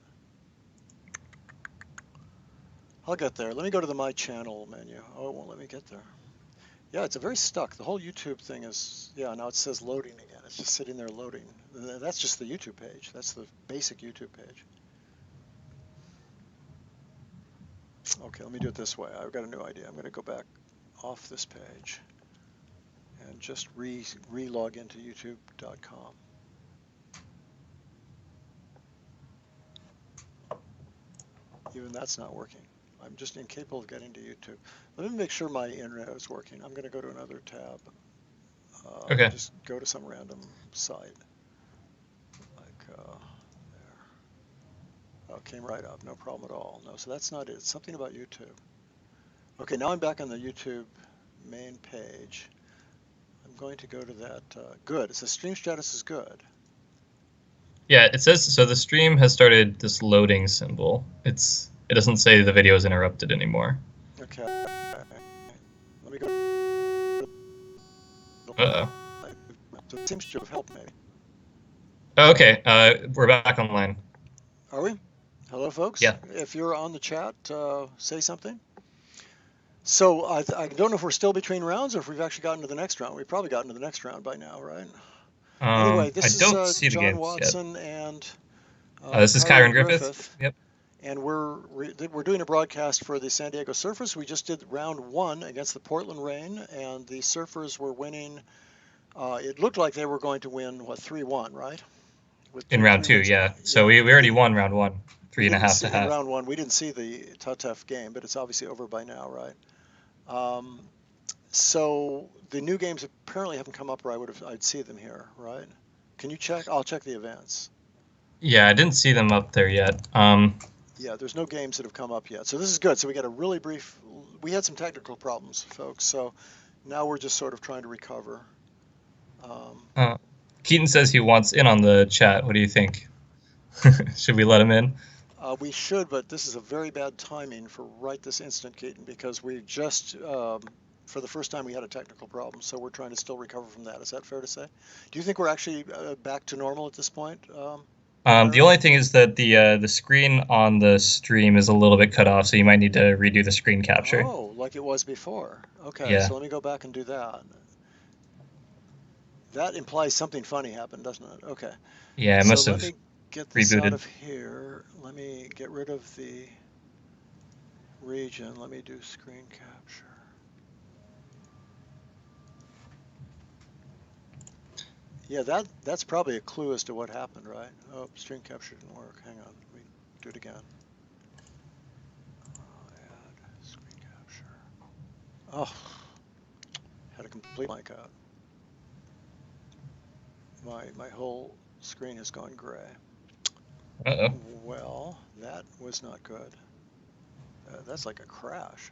Speaker 1: I'll get there. Let me go to the My Channel menu. Oh, it won't let me get there. Yeah, it's a very stuck. The whole YouTube thing is, yeah, now it says loading again. It's just sitting there loading. That's just the YouTube page. That's the basic YouTube page. Okay, let me do it this way. I've got a new idea. I'm going to go back off this page and just re-log into youtube.com. Even that's not working. I'm just incapable of getting to YouTube. Let me make sure my internet is working. I'm going to go to another tab.
Speaker 2: Okay.
Speaker 1: Just go to some random site. Like there. Oh, it came right up. No problem at all. No, so that's not it. It's something about YouTube. Okay, now I'm back on the YouTube main page. I'm going to go to that. Good. It says stream status is good.
Speaker 2: Yeah, it says so. The stream has started this loading symbol. It doesn't say the video is interrupted anymore.
Speaker 1: Okay. Let me go.
Speaker 2: Uh-oh.
Speaker 1: So it seems to have helped me.
Speaker 2: Oh, okay. We're back online.
Speaker 1: Are we? Hello, folks.
Speaker 2: Yeah.
Speaker 1: If you're on the chat, say something. So I don't know if we're still between rounds or if we've actually gotten to the next round. We've probably gotten to the next round by now, right? Anyway, this
Speaker 2: I don't
Speaker 1: is
Speaker 2: see the
Speaker 1: John
Speaker 2: games
Speaker 1: Watson
Speaker 2: yet.
Speaker 1: and
Speaker 2: This is Kyron Griffith. Yep.
Speaker 1: And we're doing a broadcast for the San Diego Surfers. We just did round 1 against the Portland Rain, and the Surfers were winning. It looked like they were going to win, what, 3-1, right?
Speaker 2: In round 2, yeah. So we already won round 1, 3.5 to half.
Speaker 1: In round 1, we didn't see the Tatev game, but it's obviously over by now, right? So the new games apparently haven't come up, or I'd see them here, right? Can you check? I'll check the events.
Speaker 2: Yeah, I didn't see them up there yet.
Speaker 1: Yeah, there's no games that have come up yet. So this is good. So we got a really brief, we had some technical problems, folks. So now we're just sort of trying to recover.
Speaker 2: Keaton says he wants in on the chat. What do you think? Should we let him in?
Speaker 1: We should, but this is a very bad timing for right this instant, Keaton, because we just for the first time we had a technical problem, so we're trying to still recover from that. Is that fair to say? Do you think we're actually back to normal at this point?
Speaker 2: The only thing is that the screen on the stream is a little bit cut off, so you might need to redo the screen capture.
Speaker 1: Oh, like it was before. Okay,
Speaker 2: Yeah.
Speaker 1: so let me go back and do that. That implies something funny happened, doesn't it? Okay.
Speaker 2: Yeah, it
Speaker 1: So
Speaker 2: must
Speaker 1: let
Speaker 2: have
Speaker 1: me get this out
Speaker 2: rebooted.
Speaker 1: of here. Let me get rid of the region. Let me do screen capture. Yeah, that's probably a clue as to what happened, right? Oh, screen capture didn't work. Hang on, let me do it again. Add screen capture. Oh, had a complete blank out. My whole screen has gone gray.
Speaker 2: Uh-oh.
Speaker 1: Well, that was not good. That's like a crash.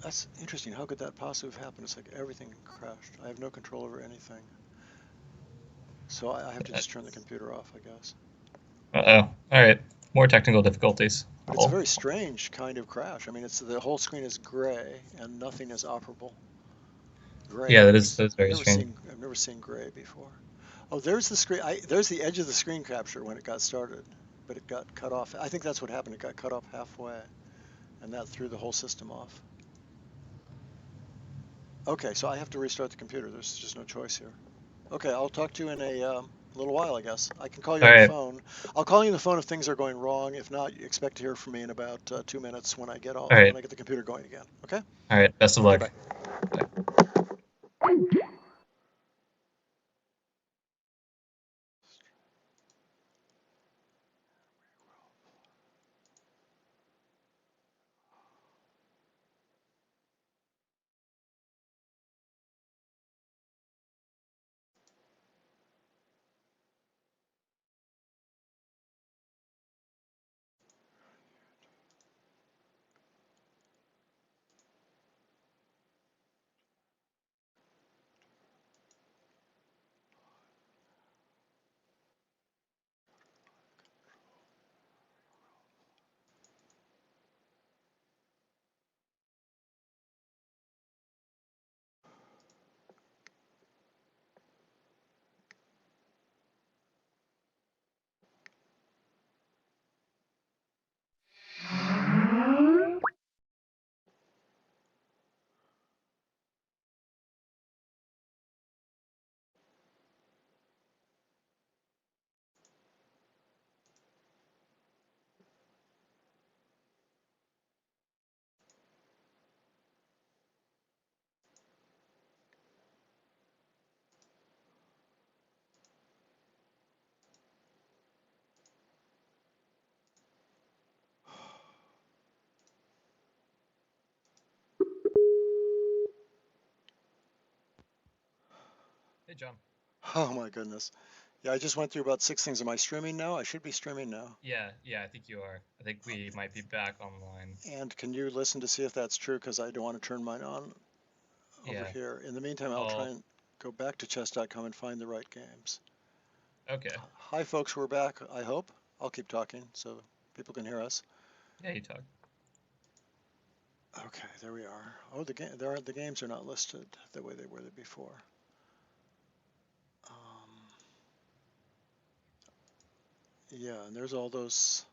Speaker 1: That's interesting. How could that possibly have happened? It's like everything crashed. I have no control over anything. So I have to just turn the computer off, I guess.
Speaker 2: Uh-oh. All right. More technical difficulties.
Speaker 1: But it's a very strange kind of crash. I mean, it's the whole screen is gray and nothing is operable. Gray.
Speaker 2: Yeah, that is very strange.
Speaker 1: I've never seen gray before. Oh, there's the screen. There's the edge of the screen capture when it got started, but it got cut off. I think that's what happened. It got cut off halfway, and that threw the whole system off. Okay, so I have to restart the computer. There's just no choice here. Okay, I'll talk to you in a little while, I guess. I can call you
Speaker 2: All
Speaker 1: on the
Speaker 2: right.
Speaker 1: phone. I'll call you on the phone if things are going wrong. If not, you expect to hear from me in about 2 minutes when I get
Speaker 2: All right.
Speaker 1: when I get the computer going again. Okay?
Speaker 2: All right. Best of
Speaker 1: Okay,
Speaker 2: luck.
Speaker 1: bye.
Speaker 2: Hey, John.
Speaker 1: Oh my goodness. Yeah, I just went through about 6 things. Am I streaming now? I should be streaming now.
Speaker 2: Yeah, I think you are. I think we might be back online.
Speaker 1: And can you listen to see if that's true? Because I don't want to turn mine on over
Speaker 2: Yeah.
Speaker 1: here. In the meantime, I'll try and go back to chess.com and find the right games.
Speaker 2: Okay.
Speaker 1: Hi, folks. We're back, I hope. I'll keep talking so people can hear us.
Speaker 2: Yeah, you talk.
Speaker 1: Okay, there we are. Oh, the games are not listed the way they were before. Yeah, and there's all those.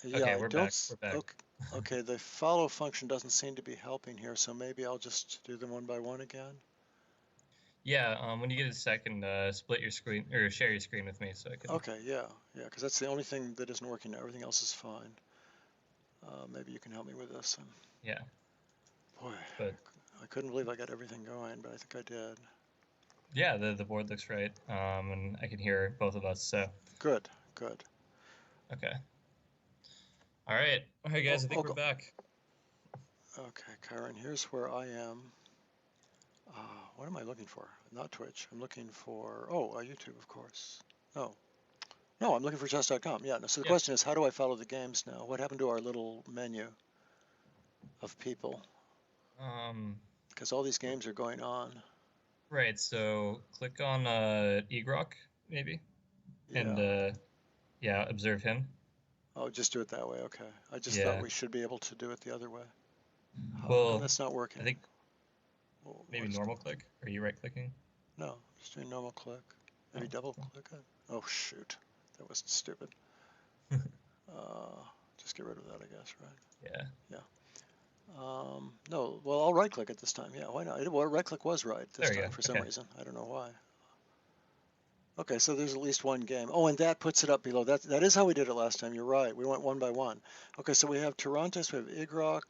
Speaker 1: Yeah,
Speaker 2: Okay,
Speaker 1: I
Speaker 2: we're
Speaker 1: don't.
Speaker 2: back. We're back.
Speaker 1: Okay, the follow function doesn't seem to be helping here, so maybe I'll just do them one by one again.
Speaker 2: Yeah, when you get a second, split your screen or share your screen with me so I can.
Speaker 1: Okay, yeah, because that's the only thing that isn't working now. Everything else is fine. Maybe you can help me with this.
Speaker 2: Yeah.
Speaker 1: Boy,
Speaker 2: But
Speaker 1: I couldn't believe I got everything going, but I think I did.
Speaker 2: yeah, the board looks right, and I can hear both of us. So.
Speaker 1: Good, good.
Speaker 2: Okay. All right, guys. I think we're back.
Speaker 1: Okay, Kyron, here's where I am. What am I looking for? Not Twitch. I'm looking for, YouTube, of course. No, I'm looking for chess.com. Yeah, so the question is, how do I follow the games now? What happened to our little menu of people? Because all these games are going on.
Speaker 2: Right, so click on Egrok, maybe, and observe him.
Speaker 1: Oh, just do it that way, okay. I just thought we should be able to do it the other way. How come
Speaker 2: Well,
Speaker 1: that's not working?
Speaker 2: I think
Speaker 1: What
Speaker 2: maybe
Speaker 1: is
Speaker 2: normal click. Are you right clicking?
Speaker 1: No, just doing normal click. Maybe
Speaker 2: Oh,
Speaker 1: double
Speaker 2: cool.
Speaker 1: click it. Oh shoot, that was stupid. Just get rid of that, I guess, right?
Speaker 2: Yeah.
Speaker 1: Yeah. No, well, I'll right click it this time. Yeah, why not? Well, right click was right this
Speaker 2: There we
Speaker 1: time
Speaker 2: go.
Speaker 1: for some
Speaker 2: Okay.
Speaker 1: reason. I don't know why. Okay, so there's at least one game. Oh, and that puts it up below. That is how we did it last time. You're right. We went one by one. Okay, so we have Torontis, we have Igrok,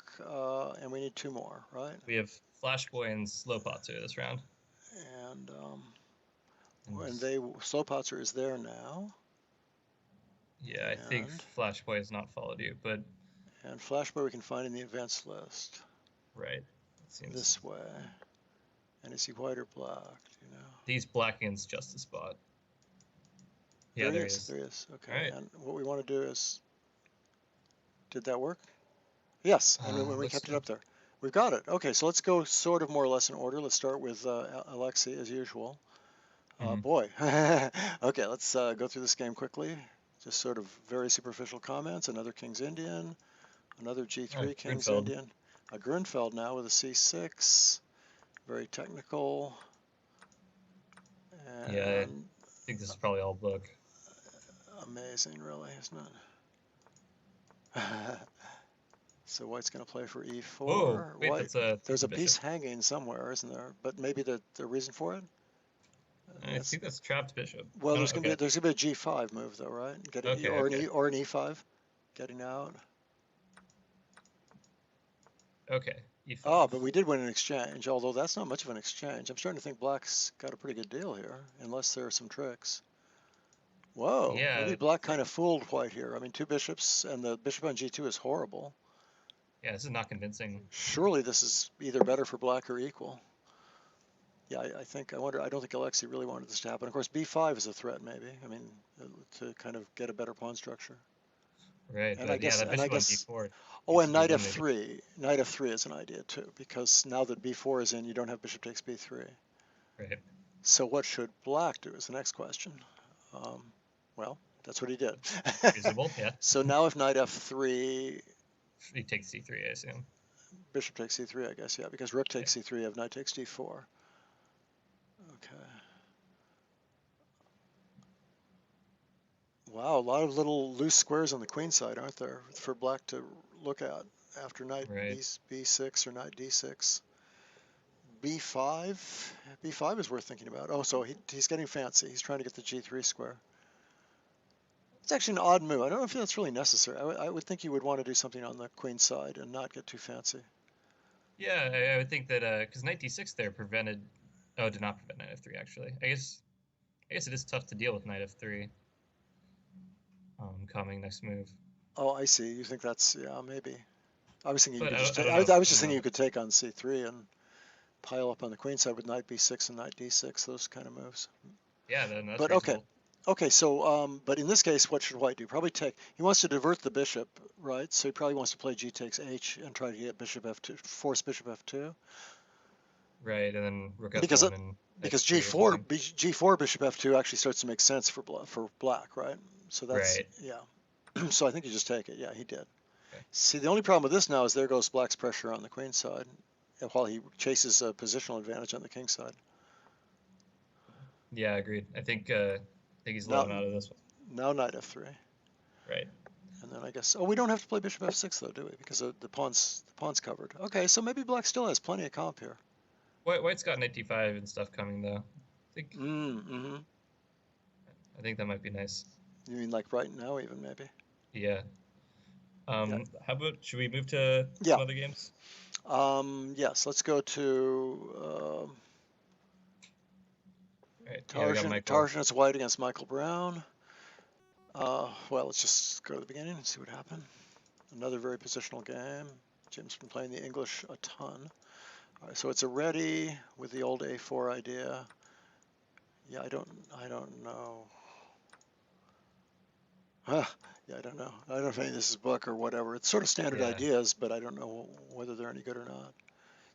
Speaker 1: and we need two more, right?
Speaker 2: We have Flashboy and Slowpotzer this round.
Speaker 1: And
Speaker 2: And
Speaker 1: they Slowpotzer is there now.
Speaker 2: yeah, I think Flashboy has not followed you, but
Speaker 1: And Flashboy we can find in the events list.
Speaker 2: right. It seems
Speaker 1: This way. And is he white or black? Do you know?
Speaker 2: he's black against just a spot. Yeah,
Speaker 1: There
Speaker 2: he
Speaker 1: he is.
Speaker 2: is.
Speaker 1: There he is. Okay.
Speaker 2: All right.
Speaker 1: And what we want to do is, did that work? Yes. And when we kept it up there. We've got it. Okay, so let's go sort of more or less in order. Let's start with Alexey as usual. Boy. Okay, let's go through this game quickly. Just sort of very superficial comments. Another King's Indian. Another G3 King's
Speaker 2: Grunfeld.
Speaker 1: Indian. A Grunfeld now with a C6. Very technical. And
Speaker 2: yeah, I think this is probably all book.
Speaker 1: Amazing, really, isn't it? So white's going to play for e4.
Speaker 2: Whoa, wait,
Speaker 1: White,
Speaker 2: that's
Speaker 1: there's a
Speaker 2: bishop.
Speaker 1: piece hanging somewhere, isn't there? But maybe the reason for it?
Speaker 2: I think that's trapped bishop.
Speaker 1: Well, there's going to be a G5 move though, right? Or an E5, getting out.
Speaker 2: Okay, E5.
Speaker 1: Oh, but we did win an exchange, although that's not much of an exchange. I'm starting to think black's got a pretty good deal here, unless there are some tricks. Whoa,
Speaker 2: yeah,
Speaker 1: maybe black kind of fooled white here. I mean, two bishops, and the bishop on G2 is horrible.
Speaker 2: Yeah, this is not convincing.
Speaker 1: Surely this is either better for black or equal. Yeah, I wonder, I don't think Alexey really wanted this to happen. Of course, B5 is a threat, maybe. I mean, to kind of get a better pawn structure.
Speaker 2: Right,
Speaker 1: And
Speaker 2: but yeah, that bishop on D4.
Speaker 1: Oh, and knight F3. Knight F3 is an idea too, because now that B4 is in, you don't have bishop takes B3.
Speaker 2: Right.
Speaker 1: So what should black do is the next question. Well, that's what he did.
Speaker 2: Reasonable, yeah.
Speaker 1: So now if knight F3...
Speaker 2: He takes C3, I assume.
Speaker 1: Bishop takes C3, I guess, yeah, because rook takes C3, if knight takes D4. Okay. Wow, a lot of little loose squares on the queen side, aren't there, for black to look at after knight B6 or knight D6. B5? B5 is worth thinking about. Oh, so he's getting fancy. He's trying to get the G3 square. It's actually an odd move. I don't know if that's really necessary. I would think you would want to do something on the queen side and not get too fancy.
Speaker 2: Yeah, I would think that because knight D6 there prevented... Oh, did not prevent knight F3, actually. I guess it is tough to deal with knight F3. Coming next move.
Speaker 1: Oh, I see. You think that's... Yeah, maybe. I was thinking you could just
Speaker 2: I
Speaker 1: was just thinking you could take on C3 and pile up on the queen side with knight B6 and knight D6, those kind of moves.
Speaker 2: Yeah, then that's
Speaker 1: but
Speaker 2: reasonable.
Speaker 1: Okay, so but in this case, what should white do? Probably take. He wants to divert the bishop, right? So he probably wants to play G takes H and try to get bishop F2, force bishop F2.
Speaker 2: Right, and then rook F1
Speaker 1: because G4 bishop F2 actually starts to make sense for black, right? So that's yeah. So I think you just take it. Yeah, he did.
Speaker 2: Okay.
Speaker 1: See, the only problem with this now is there goes black's pressure on the queen side, while he chases a positional advantage on the king side.
Speaker 2: Yeah, agreed. I think he's letting out of this one.
Speaker 1: Now knight F3.
Speaker 2: Right.
Speaker 1: And then I guess we don't have to play bishop F6 though, do we? Because the pawn's covered. Okay, so maybe black still has plenty of comp here.
Speaker 2: White's got knight D5 and stuff coming though. I think. I think that might be nice.
Speaker 1: You mean like right now, even maybe?
Speaker 2: Yeah. How about should we move to some other games?
Speaker 1: Yes, let's go to Tarzan's white against Michael Brown. Well, let's just go to the beginning and see what happened. Another very positional game. Jim's been playing the English a ton. All right, so it's a ready with the old A4 idea. Yeah, I don't know. Yeah, I don't know. I don't know if any of this is book or whatever. It's sort of standard ideas, but I don't know whether they're any good or not.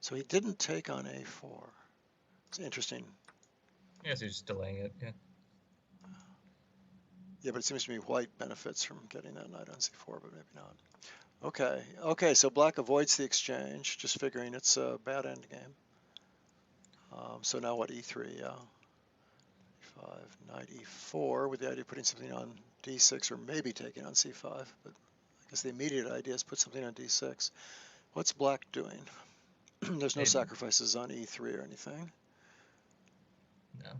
Speaker 1: So he didn't take on A4. It's interesting.
Speaker 2: Yeah, so he's just delaying it, yeah.
Speaker 1: Yeah, but it seems to me white benefits from getting that knight on C4, but maybe not. Okay, so black avoids the exchange, just figuring it's a bad endgame. So now what, e3, yeah. E5, knight e4, with the idea of putting something on d6 or maybe taking on c5, but I guess the immediate idea is put something on d6. What's black doing? There's no
Speaker 2: Maybe.
Speaker 1: sacrifices on e3 or anything.
Speaker 2: No.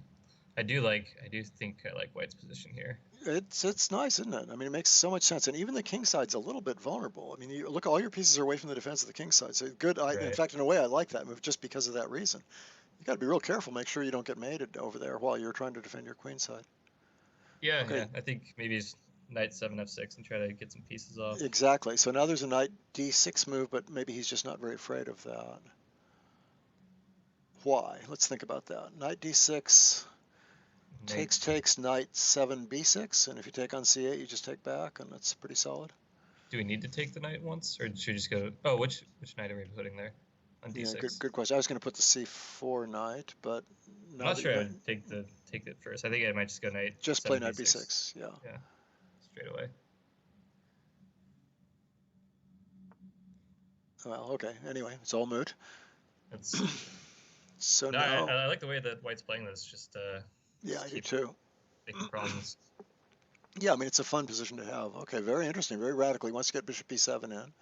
Speaker 2: I do think I like white's position here.
Speaker 1: It's nice, isn't it? I mean, it makes so much sense, and even the king side's a little bit vulnerable. I mean, you look, all your pieces are away from the defense of the king side. So good. In
Speaker 2: Right.
Speaker 1: fact, in a way, I like that move just because of that reason. You got to be real careful. Make sure you don't get mated over there while you're trying to defend your queen side.
Speaker 2: Yeah,
Speaker 1: Okay.
Speaker 2: yeah. I think maybe it's knight 7 f6 and try to get some pieces off.
Speaker 1: Exactly. So now there's a knight d6 move, but maybe he's just not very afraid of that. Why? Let's think about that. Knight d6 takes knight 7 b6, and if you take on c8, you just take back, and that's pretty solid.
Speaker 2: Do we need to take the knight once, or should we just go? Oh, which knight are we putting there? On d6.
Speaker 1: Yeah, good question. I was going to put the c4 knight, but
Speaker 2: I'm not sure I would take it first. I think I might just go knight.
Speaker 1: Just play knight b6. Yeah.
Speaker 2: Yeah, straight away.
Speaker 1: Well, okay. Anyway, it's all moot.
Speaker 2: That's.
Speaker 1: So
Speaker 2: no,
Speaker 1: now.
Speaker 2: I like the way that white's playing this. Just.
Speaker 1: Yeah, I do too.
Speaker 2: Making problems.
Speaker 1: Yeah, I mean, it's a fun position to have. Okay, very interesting, very radical. He wants to get bishop b7 in.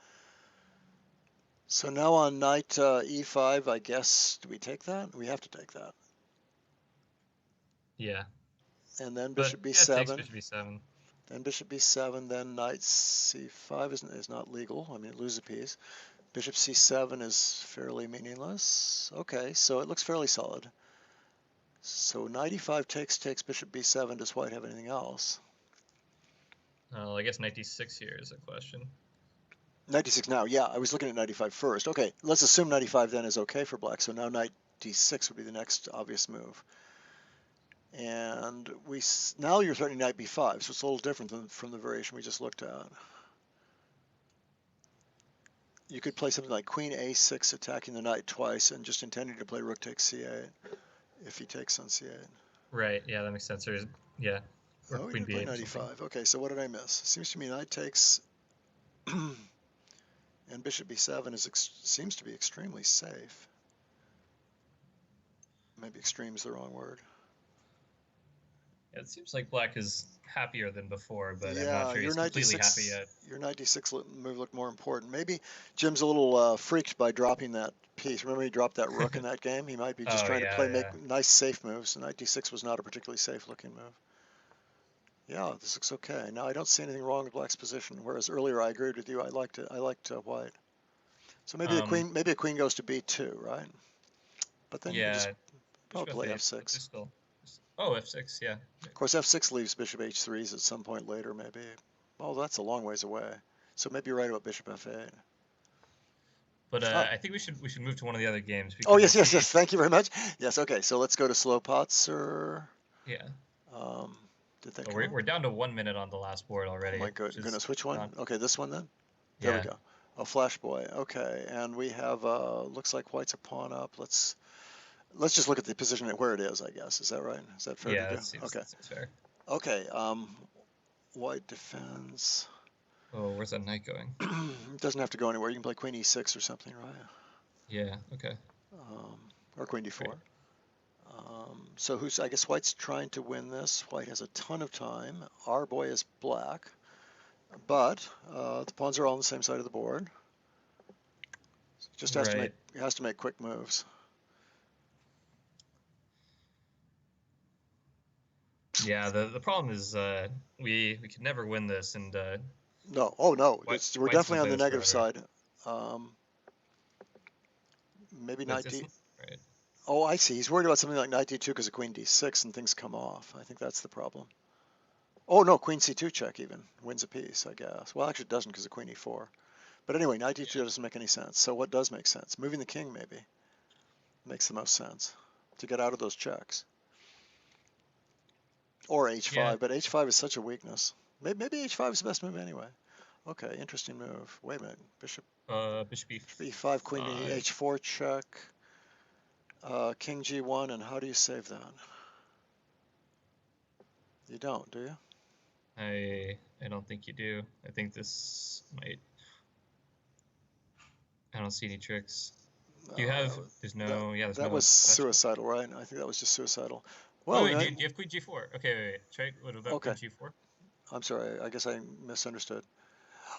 Speaker 1: So now on knight e5, I guess, do we take that? We have to take that.
Speaker 2: Yeah.
Speaker 1: And then bishop b7.
Speaker 2: Yeah, takes bishop b7.
Speaker 1: Then bishop b7, then knight c5 is not legal. I mean, lose a piece. Bishop c7 is fairly meaningless. Okay, so it looks fairly solid. So knight e5 takes bishop b7. Does white have anything else?
Speaker 2: Well, I guess knight d6 here is a question.
Speaker 1: Knight d6 now, yeah, I was looking at knight e5 first. Okay, let's assume knight e5 then is okay for black. So now knight d6 would be the next obvious move. And now you're threatening knight b5, so it's a little different from the variation we just looked at. You could play something like queen a6, attacking the knight twice, and just intending to play rook takes c8 if he takes on c8.
Speaker 2: Right, yeah, that makes sense. Yeah.
Speaker 1: Or queen b8 knight e5. Okay, so what did I miss? Seems to me knight takes and bishop b7 seems to be extremely safe. Maybe extreme is the wrong word.
Speaker 2: Yeah, it seems like black is happier than before, but
Speaker 1: yeah,
Speaker 2: I'm not sure he's completely happy yet.
Speaker 1: Your knight d6 move looked more important. Maybe Jim's a little freaked by dropping that piece. Remember he dropped that rook in that game? He might be just trying to make nice safe moves. Knight d6 was not a particularly safe looking move. Yeah, this looks okay. Now I don't see anything wrong with black's position, whereas earlier I agreed with you. I liked white. So maybe a queen goes to b2, right? But then you can just probably play f6.
Speaker 2: Oh, f6, yeah.
Speaker 1: Of course, f6 leaves bishop h3s at some point later, maybe. Oh, that's a long ways away. So maybe you're right about bishop f8.
Speaker 2: But I think we should move to one of the other games.
Speaker 1: Oh, yes. Thank you very much. Yes, okay. So let's go to slow pots, or...
Speaker 2: Yeah.
Speaker 1: Did that
Speaker 2: we're down to 1 minute on the last board already.
Speaker 1: Oh, my goodness. Which one? Okay, this one then? There we go. Oh, Flash Boy. Okay, and we have, looks like white's a pawn up. Let's just look at the position where it is, I guess. Is that right? Is that fair to do?
Speaker 2: That seems fair.
Speaker 1: Okay, white defends.
Speaker 2: Oh, where's that knight going?
Speaker 1: It doesn't have to go anywhere. You can play queen e6 or something, right?
Speaker 2: Yeah, okay.
Speaker 1: Or queen d4.
Speaker 2: Right.
Speaker 1: So I guess white's trying to win this. White has a ton of time. Our boy is black. But the pawns are all on the same side of the board. Just has to make quick moves.
Speaker 2: Yeah, the problem is we could never win this, and
Speaker 1: no, we're definitely on the negative side. Maybe knight d.
Speaker 2: Right.
Speaker 1: Oh, I see. He's worried about something like knight d2 because of queen d6 and things come off. I think that's the problem. Oh no, queen c2 check even wins a piece, I guess. Well, actually it doesn't because of queen e4. But anyway, knight d2 doesn't make any sense. So what does make sense? Moving the king maybe makes the most sense to get out of those checks. Or h5, but h5 is such a weakness. Maybe h5 is the best move anyway. Okay, interesting move. Wait a minute, bishop e5, queen h4 check, king g1, and how do you save that? You don't, do you?
Speaker 2: I don't think you do. I think this might I don't see any tricks.
Speaker 1: No,
Speaker 2: Do you have? There's
Speaker 1: that,
Speaker 2: no. Yeah, there's
Speaker 1: that
Speaker 2: no
Speaker 1: was
Speaker 2: special.
Speaker 1: suicidal, right? I think that was just suicidal.
Speaker 2: Wait,
Speaker 1: Well,
Speaker 2: wait. Do you have Queen G4? Okay, wait. Try. What about
Speaker 1: okay.
Speaker 2: Queen G4?
Speaker 1: I'm sorry. I guess I misunderstood.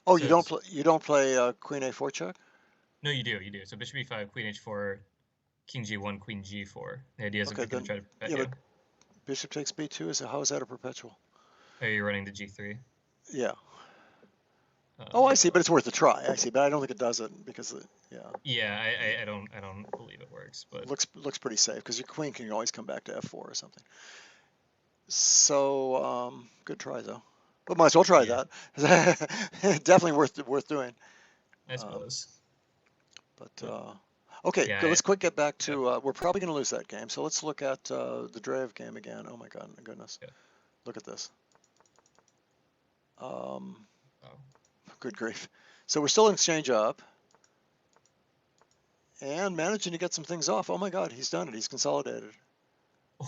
Speaker 1: Oh,
Speaker 2: So,
Speaker 1: you don't play Queen A4 check?
Speaker 2: no, you do. You do. So Bishop E5, Queen H4, King G1, Queen G4. The idea is I'm
Speaker 1: Okay,
Speaker 2: going to
Speaker 1: then
Speaker 2: try to bet
Speaker 1: yeah,
Speaker 2: you.
Speaker 1: but Bishop takes B2. How is that a perpetual?
Speaker 2: Oh, you're running the G3.
Speaker 1: Yeah. Oh, I see,
Speaker 2: Uh,
Speaker 1: but it's worth a try. I see, but I don't think it does it because yeah,
Speaker 2: yeah, I don't believe it works, but
Speaker 1: looks pretty safe because your queen can always come back to F4 or something. So good try though. But might as well try
Speaker 2: yeah,
Speaker 1: that. Definitely worth doing.
Speaker 2: I
Speaker 1: Um,
Speaker 2: suppose.
Speaker 1: but
Speaker 2: But
Speaker 1: okay,
Speaker 2: yeah,
Speaker 1: good. Let's quick get back
Speaker 2: yeah,
Speaker 1: to. We're probably going to lose that game, so let's look at the Dreev game again. Oh my God, my goodness!
Speaker 2: yeah.
Speaker 1: Look at this. Um,
Speaker 2: Oh.
Speaker 1: good grief. So we're still in exchange up and managing to get some things off. Oh my God, he's done it. He's consolidated.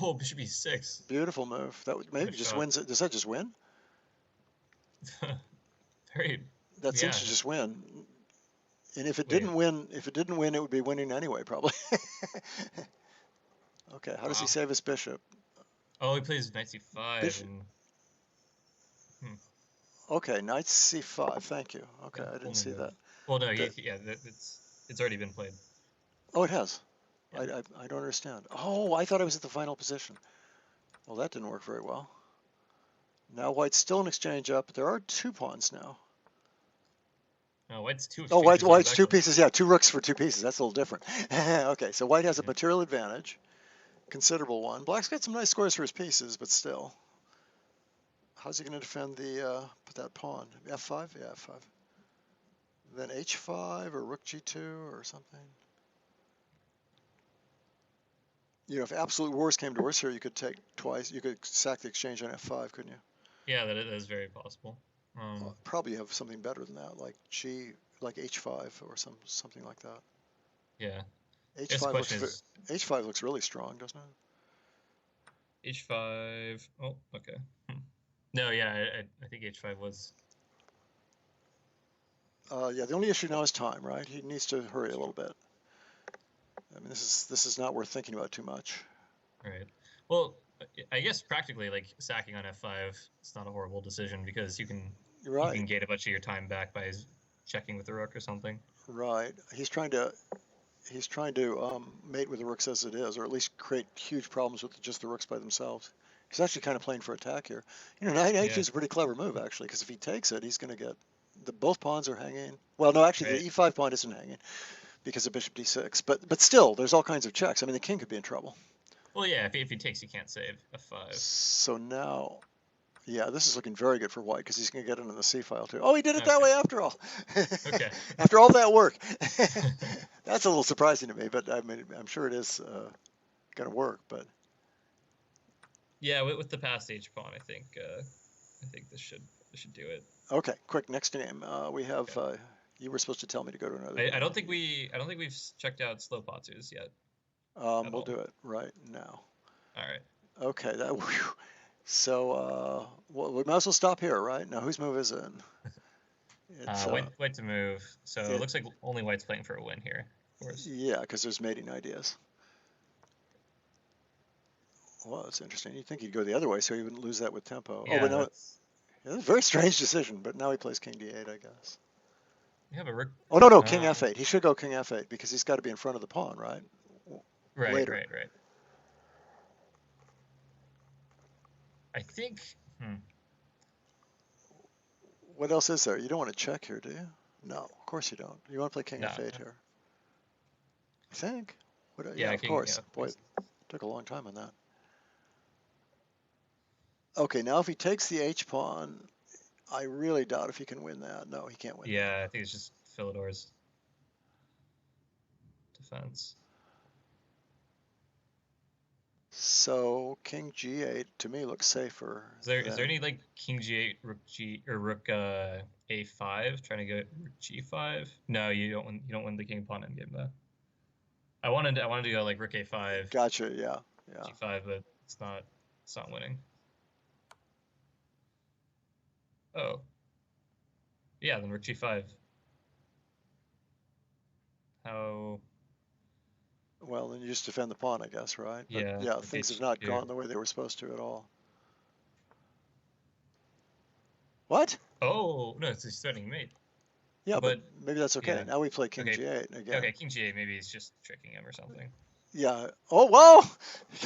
Speaker 2: Oh, Bishop E6.
Speaker 1: Beautiful move. That
Speaker 2: What a
Speaker 1: maybe just
Speaker 2: shot.
Speaker 1: wins it. Does that just win?
Speaker 2: Very,
Speaker 1: That seems
Speaker 2: yeah.
Speaker 1: to just win. And
Speaker 2: Wait.
Speaker 1: if it didn't win, it would be winning anyway, probably. Okay, how does he
Speaker 2: Wow.
Speaker 1: save his bishop?
Speaker 2: Oh, he plays knight C5
Speaker 1: Bishop.
Speaker 2: and hmm,
Speaker 1: Okay, knight c5. Thank you. Okay,
Speaker 2: yeah,
Speaker 1: I
Speaker 2: whole
Speaker 1: didn't
Speaker 2: new
Speaker 1: see
Speaker 2: move.
Speaker 1: that.
Speaker 2: Well, no,
Speaker 1: The,
Speaker 2: yeah, it's already been played.
Speaker 1: oh, it has.
Speaker 2: Yeah.
Speaker 1: I don't understand. Oh, I thought I was at the final position. Well, that didn't work very well. Now white's still in exchange up. There are two pawns now.
Speaker 2: No, white's two
Speaker 1: Oh,
Speaker 2: exchanges up
Speaker 1: white's two
Speaker 2: actually.
Speaker 1: pieces. Yeah, two rooks for two pieces. That's a little different. Okay, so white has a
Speaker 2: Yeah.
Speaker 1: material advantage, considerable one. Black's got some nice scores for his pieces, but still. How's he going to defend put that pawn? F5? Yeah, F5. Then H5 or Rook G2 or something. You know, if absolute worst came to worst here, you could take twice. You could sack the exchange on F5, couldn't you?
Speaker 2: Yeah, that is very possible.
Speaker 1: Probably have something better than that, like H5 or something like that.
Speaker 2: Yeah. I guess the
Speaker 1: H5
Speaker 2: question is
Speaker 1: H5 looks really strong, doesn't it?
Speaker 2: H5. Oh, okay. No, yeah, I think H5 was.
Speaker 1: Yeah, the only issue now is time, right? He needs to hurry a
Speaker 2: That's
Speaker 1: little
Speaker 2: true.
Speaker 1: bit. I mean, this is not worth thinking about too much.
Speaker 2: Right. Well, I guess practically, like sacking on F5, it's not a horrible decision because
Speaker 1: You're
Speaker 2: you
Speaker 1: right,
Speaker 2: can get a bunch of your time back by checking with the rook or something.
Speaker 1: right. He's trying to mate with the rooks as it is, or at least create huge problems with just the rooks by themselves. He's actually kind of playing for attack here. You know, knight
Speaker 2: Yeah.
Speaker 1: h2 is a pretty clever move actually, because if he takes it, he's going to get both pawns are hanging. Well, no, actually
Speaker 2: Right.
Speaker 1: the e5 pawn isn't hanging because of bishop d6. But still, there's all kinds of checks. I mean, the king could be in trouble.
Speaker 2: Well, yeah. If he takes, he can't save F5.
Speaker 1: So now, yeah, this is looking very good for white because he's going to get into the c file too. Oh, he did it that
Speaker 2: Okay.
Speaker 1: way after all.
Speaker 2: Okay.
Speaker 1: After all that work. That's a little surprising to me, but I mean, I'm sure it is going to work. But
Speaker 2: Yeah, with the passed H pawn, I think this should do it.
Speaker 1: okay, quick, next game. We have.
Speaker 2: Okay.
Speaker 1: You were supposed to tell me to go to another game.
Speaker 2: I don't think we've checked out slow potus yet at
Speaker 1: We'll
Speaker 2: all.
Speaker 1: do it right now.
Speaker 2: All right.
Speaker 1: Okay, that. Whew. So we might as well stop here, right? Now, whose move is it? It's
Speaker 2: White to move. So it
Speaker 1: it.
Speaker 2: looks like only white's playing for a win here, of course.
Speaker 1: Yeah, because there's mating ideas. Well, that's interesting. You'd think he'd go the other way, so he wouldn't lose that with tempo. Oh,
Speaker 2: Yeah,
Speaker 1: but no,
Speaker 2: that's.
Speaker 1: yeah, that's a very strange decision. But now he plays King D8, I guess.
Speaker 2: You have a rook.
Speaker 1: Oh no, King F8. He should go King F8 because he's got to be in front of the pawn, right?
Speaker 2: Right,
Speaker 1: Later.
Speaker 2: right, right. I think.
Speaker 1: What else is there? You don't want to check here, do you? No, of course you don't. You want to play King
Speaker 2: No.
Speaker 1: F8 here. I think.
Speaker 2: Yeah,
Speaker 1: Of
Speaker 2: king.
Speaker 1: course.
Speaker 2: Yeah, of
Speaker 1: Boy,
Speaker 2: course.
Speaker 1: it took a long time on that. Okay, now if he takes the H pawn, I really doubt if he can win that. No, he can't win that.
Speaker 2: Yeah, I think it's just Philidor's defense.
Speaker 1: So King G8 to me looks safer.
Speaker 2: Is there any like King G8, Rook G or Rook A5 trying to get Rook G5? No, you don't win the king pawn endgame though. I wanted to go like Rook A5,
Speaker 1: Gotcha. Yeah. Yeah.
Speaker 2: G5, but it's not winning. Oh. Yeah, then Rook G5. How?
Speaker 1: Well, then you just defend the pawn, I guess, right? But
Speaker 2: Yeah.
Speaker 1: yeah,
Speaker 2: Like
Speaker 1: things have not
Speaker 2: here.
Speaker 1: gone the way they were supposed to at all. What?
Speaker 2: Oh no, it's he's threatening mate.
Speaker 1: Yeah, but
Speaker 2: But
Speaker 1: maybe that's okay.
Speaker 2: yeah.
Speaker 1: Now we play king
Speaker 2: Okay.
Speaker 1: g8 again.
Speaker 2: Okay. King G8. Maybe he's just tricking him or something.
Speaker 1: Yeah. Oh, whoa!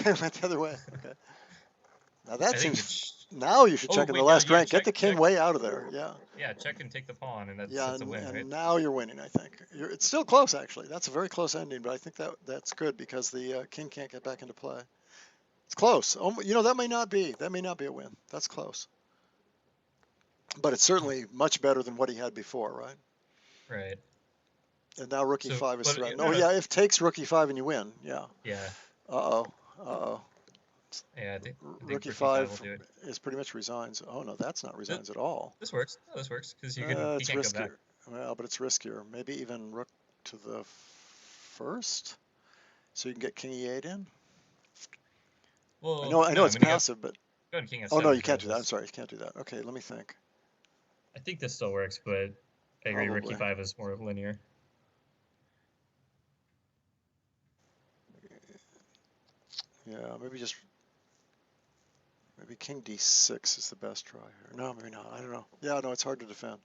Speaker 1: It went the other way. Okay. Now that
Speaker 2: I think
Speaker 1: seems. Now you should
Speaker 2: Oh
Speaker 1: check in the
Speaker 2: wait, no,
Speaker 1: last
Speaker 2: yeah,
Speaker 1: rank. Get
Speaker 2: check,
Speaker 1: the king
Speaker 2: check.
Speaker 1: way out of there. Yeah.
Speaker 2: Yeah, check and take the pawn, and
Speaker 1: Yeah,
Speaker 2: that's a win, right?
Speaker 1: and now you're winning. I think it's still close actually. That's a very close ending, but I think that's good because the king can't get back into play. It's close. Oh, you know that may not be a win. That's close, but it's certainly much better than what he had before, right?
Speaker 2: Right.
Speaker 1: And now rook
Speaker 2: So,
Speaker 1: e5 is
Speaker 2: but
Speaker 1: threatened.
Speaker 2: no,
Speaker 1: Oh
Speaker 2: no.
Speaker 1: yeah, if takes rook e5 and you win. Yeah.
Speaker 2: Yeah.
Speaker 1: Uh oh. Uh oh.
Speaker 2: Yeah, I think
Speaker 1: Rook
Speaker 2: rook e5 will
Speaker 1: e5
Speaker 2: do it.
Speaker 1: is pretty much resigns. Oh no, that's not
Speaker 2: This,
Speaker 1: resigns at all.
Speaker 2: this works. No, this works because he
Speaker 1: It's
Speaker 2: can't go back.
Speaker 1: riskier. Well, but it's riskier. Maybe even rook to the first, so you can get king e8 in.
Speaker 2: Well,
Speaker 1: I
Speaker 2: no,
Speaker 1: know
Speaker 2: I
Speaker 1: it's
Speaker 2: mean, you
Speaker 1: passive, but
Speaker 2: go to king
Speaker 1: oh no,
Speaker 2: f7
Speaker 1: you can't
Speaker 2: because
Speaker 1: do that. I'm
Speaker 2: this.
Speaker 1: sorry, you can't do that. Okay, let me think.
Speaker 2: I think this still works, but I agree. Rook
Speaker 1: Probably.
Speaker 2: e5 is more linear.
Speaker 1: Yeah, maybe king d6 is the best try here. No, maybe not. I don't know. Yeah, no, it's hard to defend.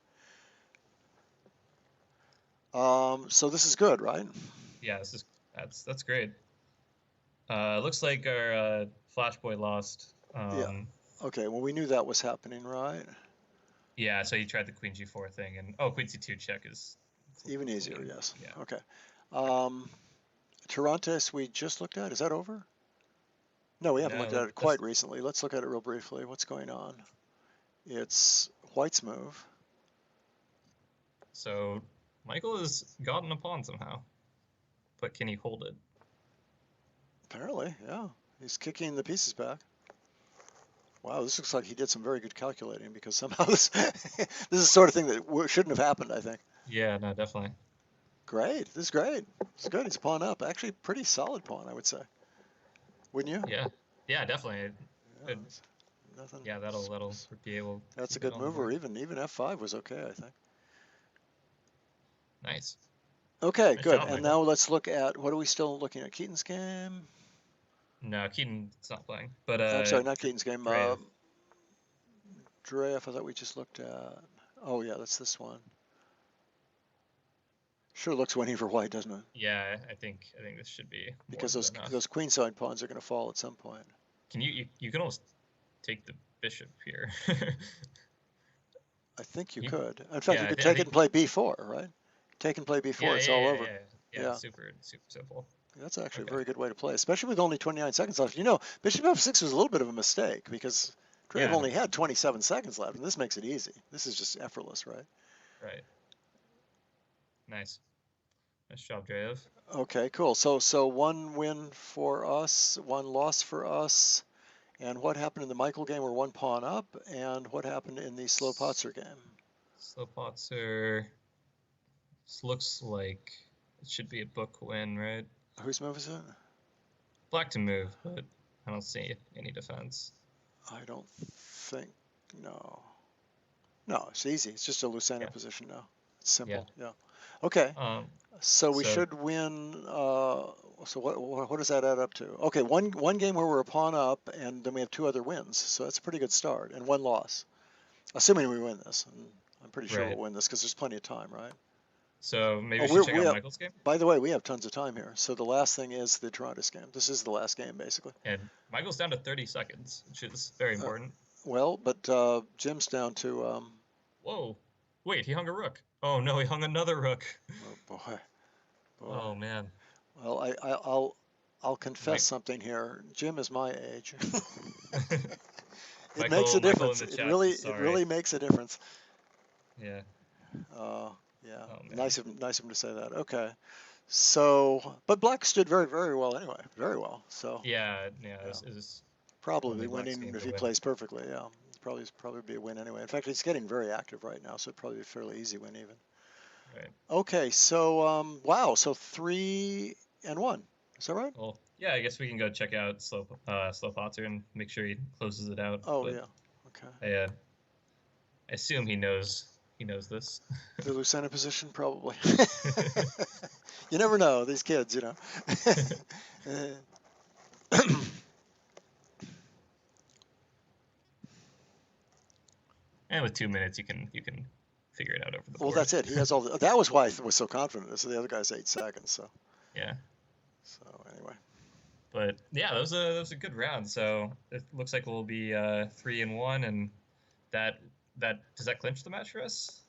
Speaker 1: So this is good, right?
Speaker 2: Yeah, that's great. Looks like our Flash Boy lost.
Speaker 1: Yeah. Okay. Well, we knew that was happening, right?
Speaker 2: Yeah, so he tried the queen g4 thing, and queen c2 check is
Speaker 1: Even easier.
Speaker 2: clean.
Speaker 1: Yes.
Speaker 2: Yeah.
Speaker 1: Okay. Tarantes we just looked at. Is that over? No, we haven't looked at
Speaker 2: No,
Speaker 1: it quite recently. Let's look at it real briefly. What's going on? It's White's move.
Speaker 2: so Michael has gotten a pawn somehow, but can he hold it?
Speaker 1: Apparently, yeah. He's kicking the pieces back. Wow, this looks like he did some very good calculating because somehow this this is the sort of thing that shouldn't have happened, I think.
Speaker 2: Yeah, no, definitely.
Speaker 1: Great. This is great. It's good. He's pawn up. Actually, pretty solid pawn, I would say. Wouldn't you?
Speaker 2: Yeah, definitely.
Speaker 1: Yeah, nothing.
Speaker 2: Yeah, that'll be able to
Speaker 1: That's a
Speaker 2: keep it
Speaker 1: good
Speaker 2: on the
Speaker 1: move, or
Speaker 2: board.
Speaker 1: even f5 was okay, I think.
Speaker 2: Nice.
Speaker 1: Okay,
Speaker 2: Nice
Speaker 1: good.
Speaker 2: job,
Speaker 1: And
Speaker 2: Michael.
Speaker 1: now let's look at, what are we still looking at? Keaton's game?
Speaker 2: No, Keaton's not playing, but
Speaker 1: I'm sorry, not Keaton's game.
Speaker 2: Dreev.
Speaker 1: Dreev, I thought we just looked at. Oh yeah, that's this one. Sure looks winning for white, doesn't it?
Speaker 2: Yeah, I think this should be more
Speaker 1: Because
Speaker 2: than enough.
Speaker 1: those queenside pawns are going to fall at some point.
Speaker 2: Can you can almost take the bishop here.
Speaker 1: I think you could. In fact,
Speaker 2: yeah,
Speaker 1: you could
Speaker 2: I
Speaker 1: take
Speaker 2: think,
Speaker 1: it and play b4, right? Take and play b4.
Speaker 2: yeah,
Speaker 1: It's
Speaker 2: yeah,
Speaker 1: all
Speaker 2: yeah,
Speaker 1: over.
Speaker 2: yeah. Super simple.
Speaker 1: That's actually
Speaker 2: Okay.
Speaker 1: a very good way to play, especially with only 29 seconds left. You know, bishop f6 was a little bit of a mistake because Dreev only had 27 seconds left, and this makes it easy. This is just effortless, right?
Speaker 2: Right. Nice. Nice job, Dreev.
Speaker 1: Okay, cool. So one win for us, one loss for us. And what happened in the Michael game? We're one pawn up. And what happened in the Slopotzer game?
Speaker 2: Slopotzer. This looks like it should be a book win, right?
Speaker 1: Whose move is it?
Speaker 2: Black to move, but I don't see any defense.
Speaker 1: I don't think. No. No, it's easy. It's just a Lucena position now. It's simple. Yeah. Okay. So we should win. So what does that add up to? Okay, one game where we're a pawn up, and then we have two other wins. So that's a pretty good start, and one loss, assuming we win this. And I'm pretty sure we'll win this because there's plenty of time, right?
Speaker 2: So maybe we should check out Michael's game.
Speaker 1: By the way, we have tons of time here. So the last thing is the Toronto game. This is the last game, basically.
Speaker 2: And Michael's down to 30 seconds, which is very important.
Speaker 1: Well, but Jim's down to.
Speaker 2: Whoa! Wait, he hung a rook. Oh no, he hung another rook.
Speaker 1: Oh boy.
Speaker 2: Oh man.
Speaker 1: Well, I'll confess something here. Jim is my age. It makes a difference. It really makes a difference.
Speaker 2: Yeah.
Speaker 1: Yeah. Oh, nice of him to say that. Okay. So, but Black stood very, very well anyway. Very well. So.
Speaker 2: Yeah. It was
Speaker 1: probably winning if he plays perfectly. Yeah. Probably be a win anyway. In fact, he's getting very active right now, so it'd probably be a fairly easy win even.
Speaker 2: Right.
Speaker 1: Okay. So wow. So 3-1. Is that right?
Speaker 2: Well, yeah. I guess we can go check out Slopotzer and make sure he closes it out.
Speaker 1: Oh yeah. Okay.
Speaker 2: I assume he knows he knows this.
Speaker 1: The Lucena position, probably. You never know, these kids, you know.
Speaker 2: And with 2 minutes, you can figure it out over the
Speaker 1: Well,
Speaker 2: board.
Speaker 1: that's it. He has all the, that was why I was so confident. So the other guy's 8 seconds. So
Speaker 2: Yeah.
Speaker 1: so anyway.
Speaker 2: But yeah, that was a good round. So it looks like we'll be 3-1, and that does that clinch the match for us?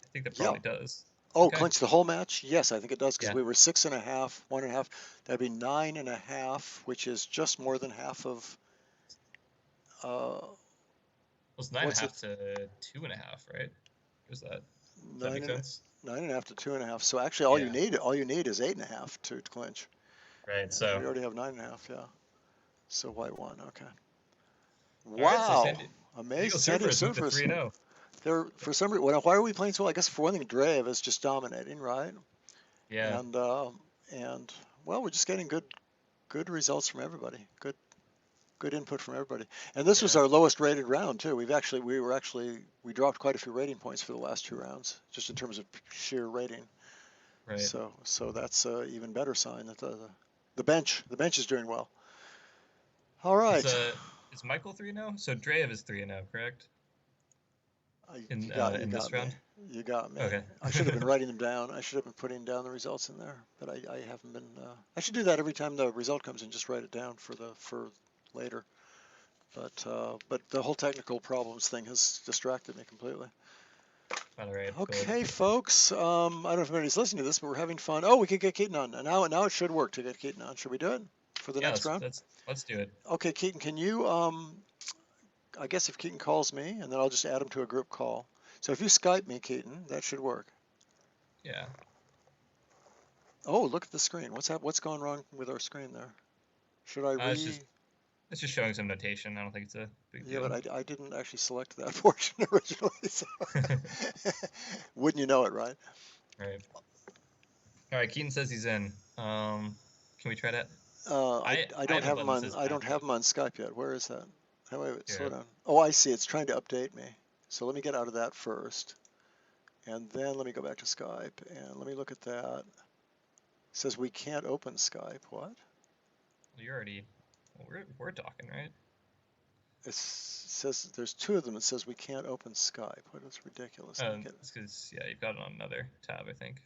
Speaker 2: I think that
Speaker 1: Yeah.
Speaker 2: probably does.
Speaker 1: Oh,
Speaker 2: Okay.
Speaker 1: clinch the whole match? Yes, I think it does because
Speaker 2: Yeah.
Speaker 1: we were 6.5, 1.5. That'd be 9.5, which is just more than half of.
Speaker 2: Well, it's
Speaker 1: What's
Speaker 2: 9.5 to 2.5, right? Is that does that make sense?
Speaker 1: 9.5 to 2.5. So actually, all you need is 8.5 to clinch.
Speaker 2: Right.
Speaker 1: And
Speaker 2: So
Speaker 1: we already have 9.5. Yeah. So white won. Okay.
Speaker 2: all right. So
Speaker 1: Wow. Amazing. San Diego
Speaker 2: Surfers moved to
Speaker 1: Surfers.
Speaker 2: 3-0.
Speaker 1: They're for some reason. Well, why are we playing so well? I guess for one thing, Dreev is just dominating, right?
Speaker 2: Yeah.
Speaker 1: And well, we're just getting good results from everybody. Good input from everybody. And this was our lowest rated round too. We dropped quite a few rating points for the last 2 rounds, just in terms of sheer rating.
Speaker 2: Right.
Speaker 1: So that's an even better sign that the bench is doing well. All right.
Speaker 2: Is Michael 3-0? So Dreev is 3-0, correct? In this round?
Speaker 1: You got me.
Speaker 2: Okay.
Speaker 1: I should have been writing them down. I should have been putting down the results in there, but I haven't been. I should do that every time the result comes in. Just write it down for later. But the whole technical problems thing has distracted me completely.
Speaker 2: All right.
Speaker 1: Okay, folks. I don't know if anybody's listening to this, but we're having fun. Oh, we could get Keaton on. Now it should work to get Keaton on. Should we do it for the next round?
Speaker 2: Let's do it.
Speaker 1: Okay, Keaton, can you? I guess if Keaton calls me, and then I'll just add him to a group call. So if you Skype me, Keaton, that should work.
Speaker 2: Yeah.
Speaker 1: Oh, look at the screen. What's gone wrong with our screen there? Should I
Speaker 2: It's just showing some notation. I don't think it's a big deal.
Speaker 1: Yeah, but I didn't actually select that portion originally. So wouldn't you know it, right?
Speaker 2: Right. All right. Keaton says he's in. Can we try that?
Speaker 1: I don't have him on. I don't have him on Skype yet. Where is that? Wait, slow down. Oh, I see. It's trying to update me. So let me get out of that first, and then let me go back to Skype and let me look at that. It says we can't open Skype. What?
Speaker 2: You're already. Well, we're talking, right?
Speaker 1: It says there's 2 of them. It says we can't open Skype. What is ridiculous?
Speaker 2: It's because you've got it on another tab, I think.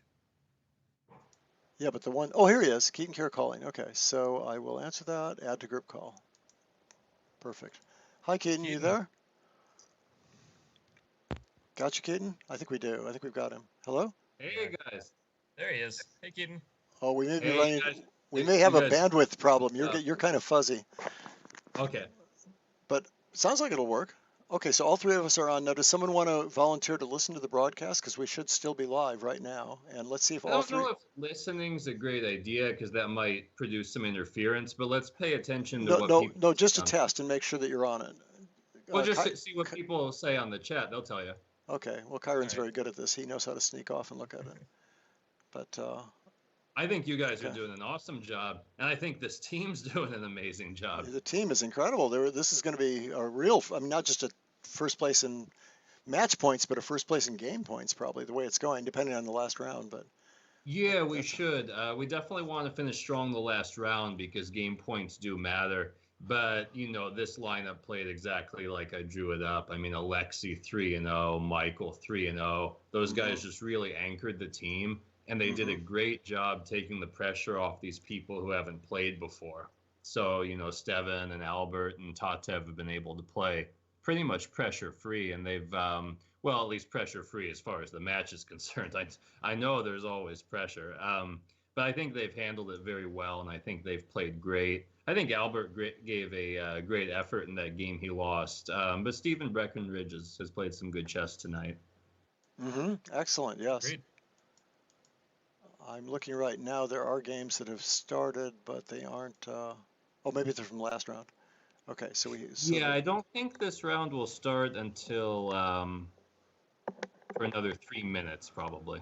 Speaker 1: Yeah, but the one, oh, here he is, Keaton Kiewra calling. Okay, so I will answer that, add to group call. Perfect. Hi, Keaton, you there? Got you, Keaton? I think we do. I think we've got him. Hello?
Speaker 3: Hey, guys.
Speaker 2: There he is. Hey, Keaton.
Speaker 1: Oh, we may be running, we may have a bandwidth problem. You're kind of fuzzy.
Speaker 3: Okay.
Speaker 1: But it sounds like it'll work. Okay, so all 3 of us are on. Now, does someone want to volunteer to listen to the broadcast? Because we should still be live right now. And let's see if all 3...
Speaker 3: I don't know if listening's a great idea because that might produce some interference, but let's pay attention to
Speaker 1: No, just to test and make sure that you're on it.
Speaker 3: We'll just see what people say on the chat. They'll tell you.
Speaker 1: Okay, well, Kyron's very good at this. He knows how to sneak off and look at it. But
Speaker 3: I think you guys are doing an awesome job, and I think this team's doing an amazing job.
Speaker 1: The team is incredible. This is going to be a real, I mean, not just a first place in match points, but a first place in game points, probably, the way it's going, depending on the last round. But
Speaker 3: yeah, we should. We definitely want to finish strong the last round because game points do matter. But, this lineup played exactly like I drew it up. I mean, Alexey 3-0, Michael 3-0. Those guys just really anchored the team, and they did a great job taking the pressure off these people who haven't played before. So, Stevan and Albert and Tatev have been able to play pretty much pressure-free, and they've, at least pressure-free as far as the match is concerned. I know there's always pressure, but I think they've handled it very well, and I think they've played great. I think Albert gave a great effort in that game he lost. But Steven Breckenridge has played some good chess tonight.
Speaker 1: Excellent, yes.
Speaker 2: Great.
Speaker 1: I'm looking right now. There are games that have started, but they aren't. Maybe they're from last round. Okay, so
Speaker 3: I don't think this round will start until for another 3 minutes, probably.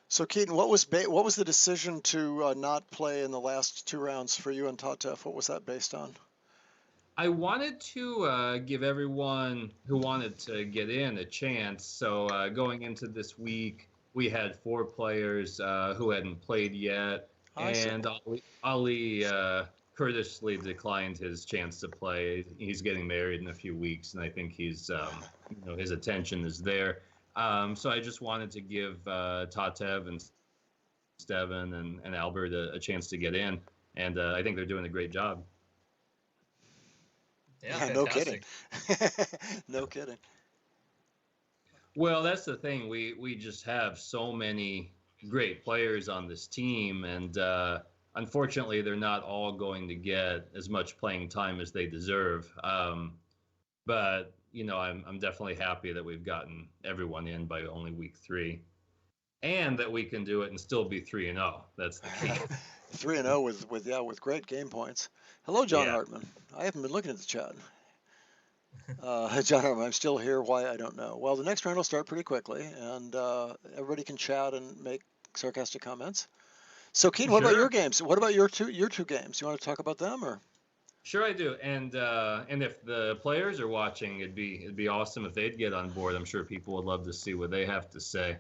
Speaker 1: So Keaton, what was the decision to not play in the last 2 rounds for you and Tatev? What was that based on?
Speaker 3: I wanted to give everyone who wanted to get in a chance. So going into this week, we had 4 players who hadn't played yet,
Speaker 1: I see.
Speaker 3: and Ali courteously declined his chance to play. He's getting married in a few weeks, and I think his attention is there. So I just wanted to give Tatev and Stevan and Albert a chance to get in, and I think they're doing a great job.
Speaker 2: Yeah,
Speaker 1: No kidding.
Speaker 2: fantastic.
Speaker 1: No kidding.
Speaker 3: Well, that's the thing. We just have so many great players on this team, and unfortunately, they're not all going to get as much playing time as they deserve. But I'm definitely happy that we've gotten everyone in by only week 3, and that we can do it and still be 3-0. That's the key.
Speaker 1: 3-0 with great game points. Hello, John
Speaker 3: Yeah.
Speaker 1: Hartman. I haven't been looking at the chat. John Hartman, I'm still here. Why, I don't know. Well, the next round will start pretty quickly, and everybody can chat and make sarcastic comments. So, Keaton, what about
Speaker 3: Sure.
Speaker 1: your games? What about your two games? You want to talk about them, or?
Speaker 3: Sure, I do. And if the players are watching, it'd be awesome if they'd get on board. I'm sure people would love to see what they have to say.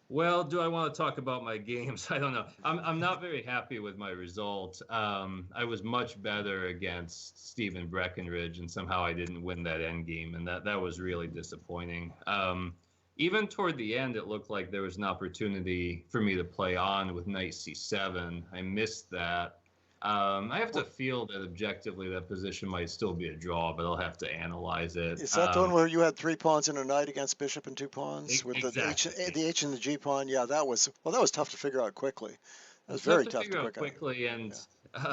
Speaker 3: Well, do I want to talk about my games? I don't know. I'm not very happy with my result. I was much better against Steven Breckenridge, and somehow I didn't win that end game, and that was really disappointing. Even toward the end, it looked like there was an opportunity for me to play on with knight c7. I missed that. I have to feel that objectively that position might still be a draw, but I'll have to analyze it.
Speaker 1: Is that the one where you had 3 pawns and a knight against bishop and 2 pawns with
Speaker 3: exactly.
Speaker 1: the H and the G pawn? Yeah, that was tough to figure out quickly. It was
Speaker 3: It's
Speaker 1: very
Speaker 3: tough
Speaker 1: tough
Speaker 3: to figure
Speaker 1: to
Speaker 3: out
Speaker 1: pick out.
Speaker 3: quickly, and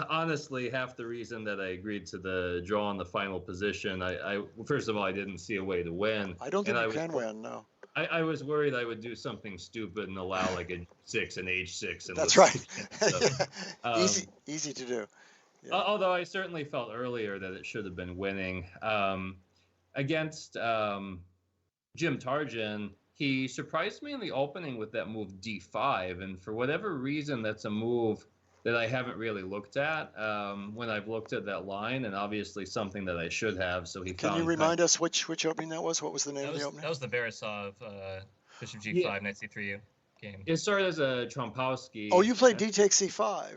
Speaker 3: honestly, half the reason that I agreed to the draw in the final position, I first of all, I didn't see a way to win.
Speaker 1: I don't think
Speaker 3: and
Speaker 1: you can win, no.
Speaker 3: I was worried I would do something stupid and allow like a 6 and h6. And
Speaker 1: That's right.
Speaker 3: So,
Speaker 1: easy to do. Yeah.
Speaker 3: Although I certainly felt earlier that it should have been winning. Against Jim Tarjan, he surprised me in the opening with that move d5, and for whatever reason, that's a move that I haven't really looked at when I've looked at that line, and obviously something that I should have. So
Speaker 1: Can you remind us which opening that was? What was the name of the opening?
Speaker 2: That was the Borisov bishop g5 knight c3 game.
Speaker 3: It started as a Trompowsky.
Speaker 1: Oh, you played d takes c5,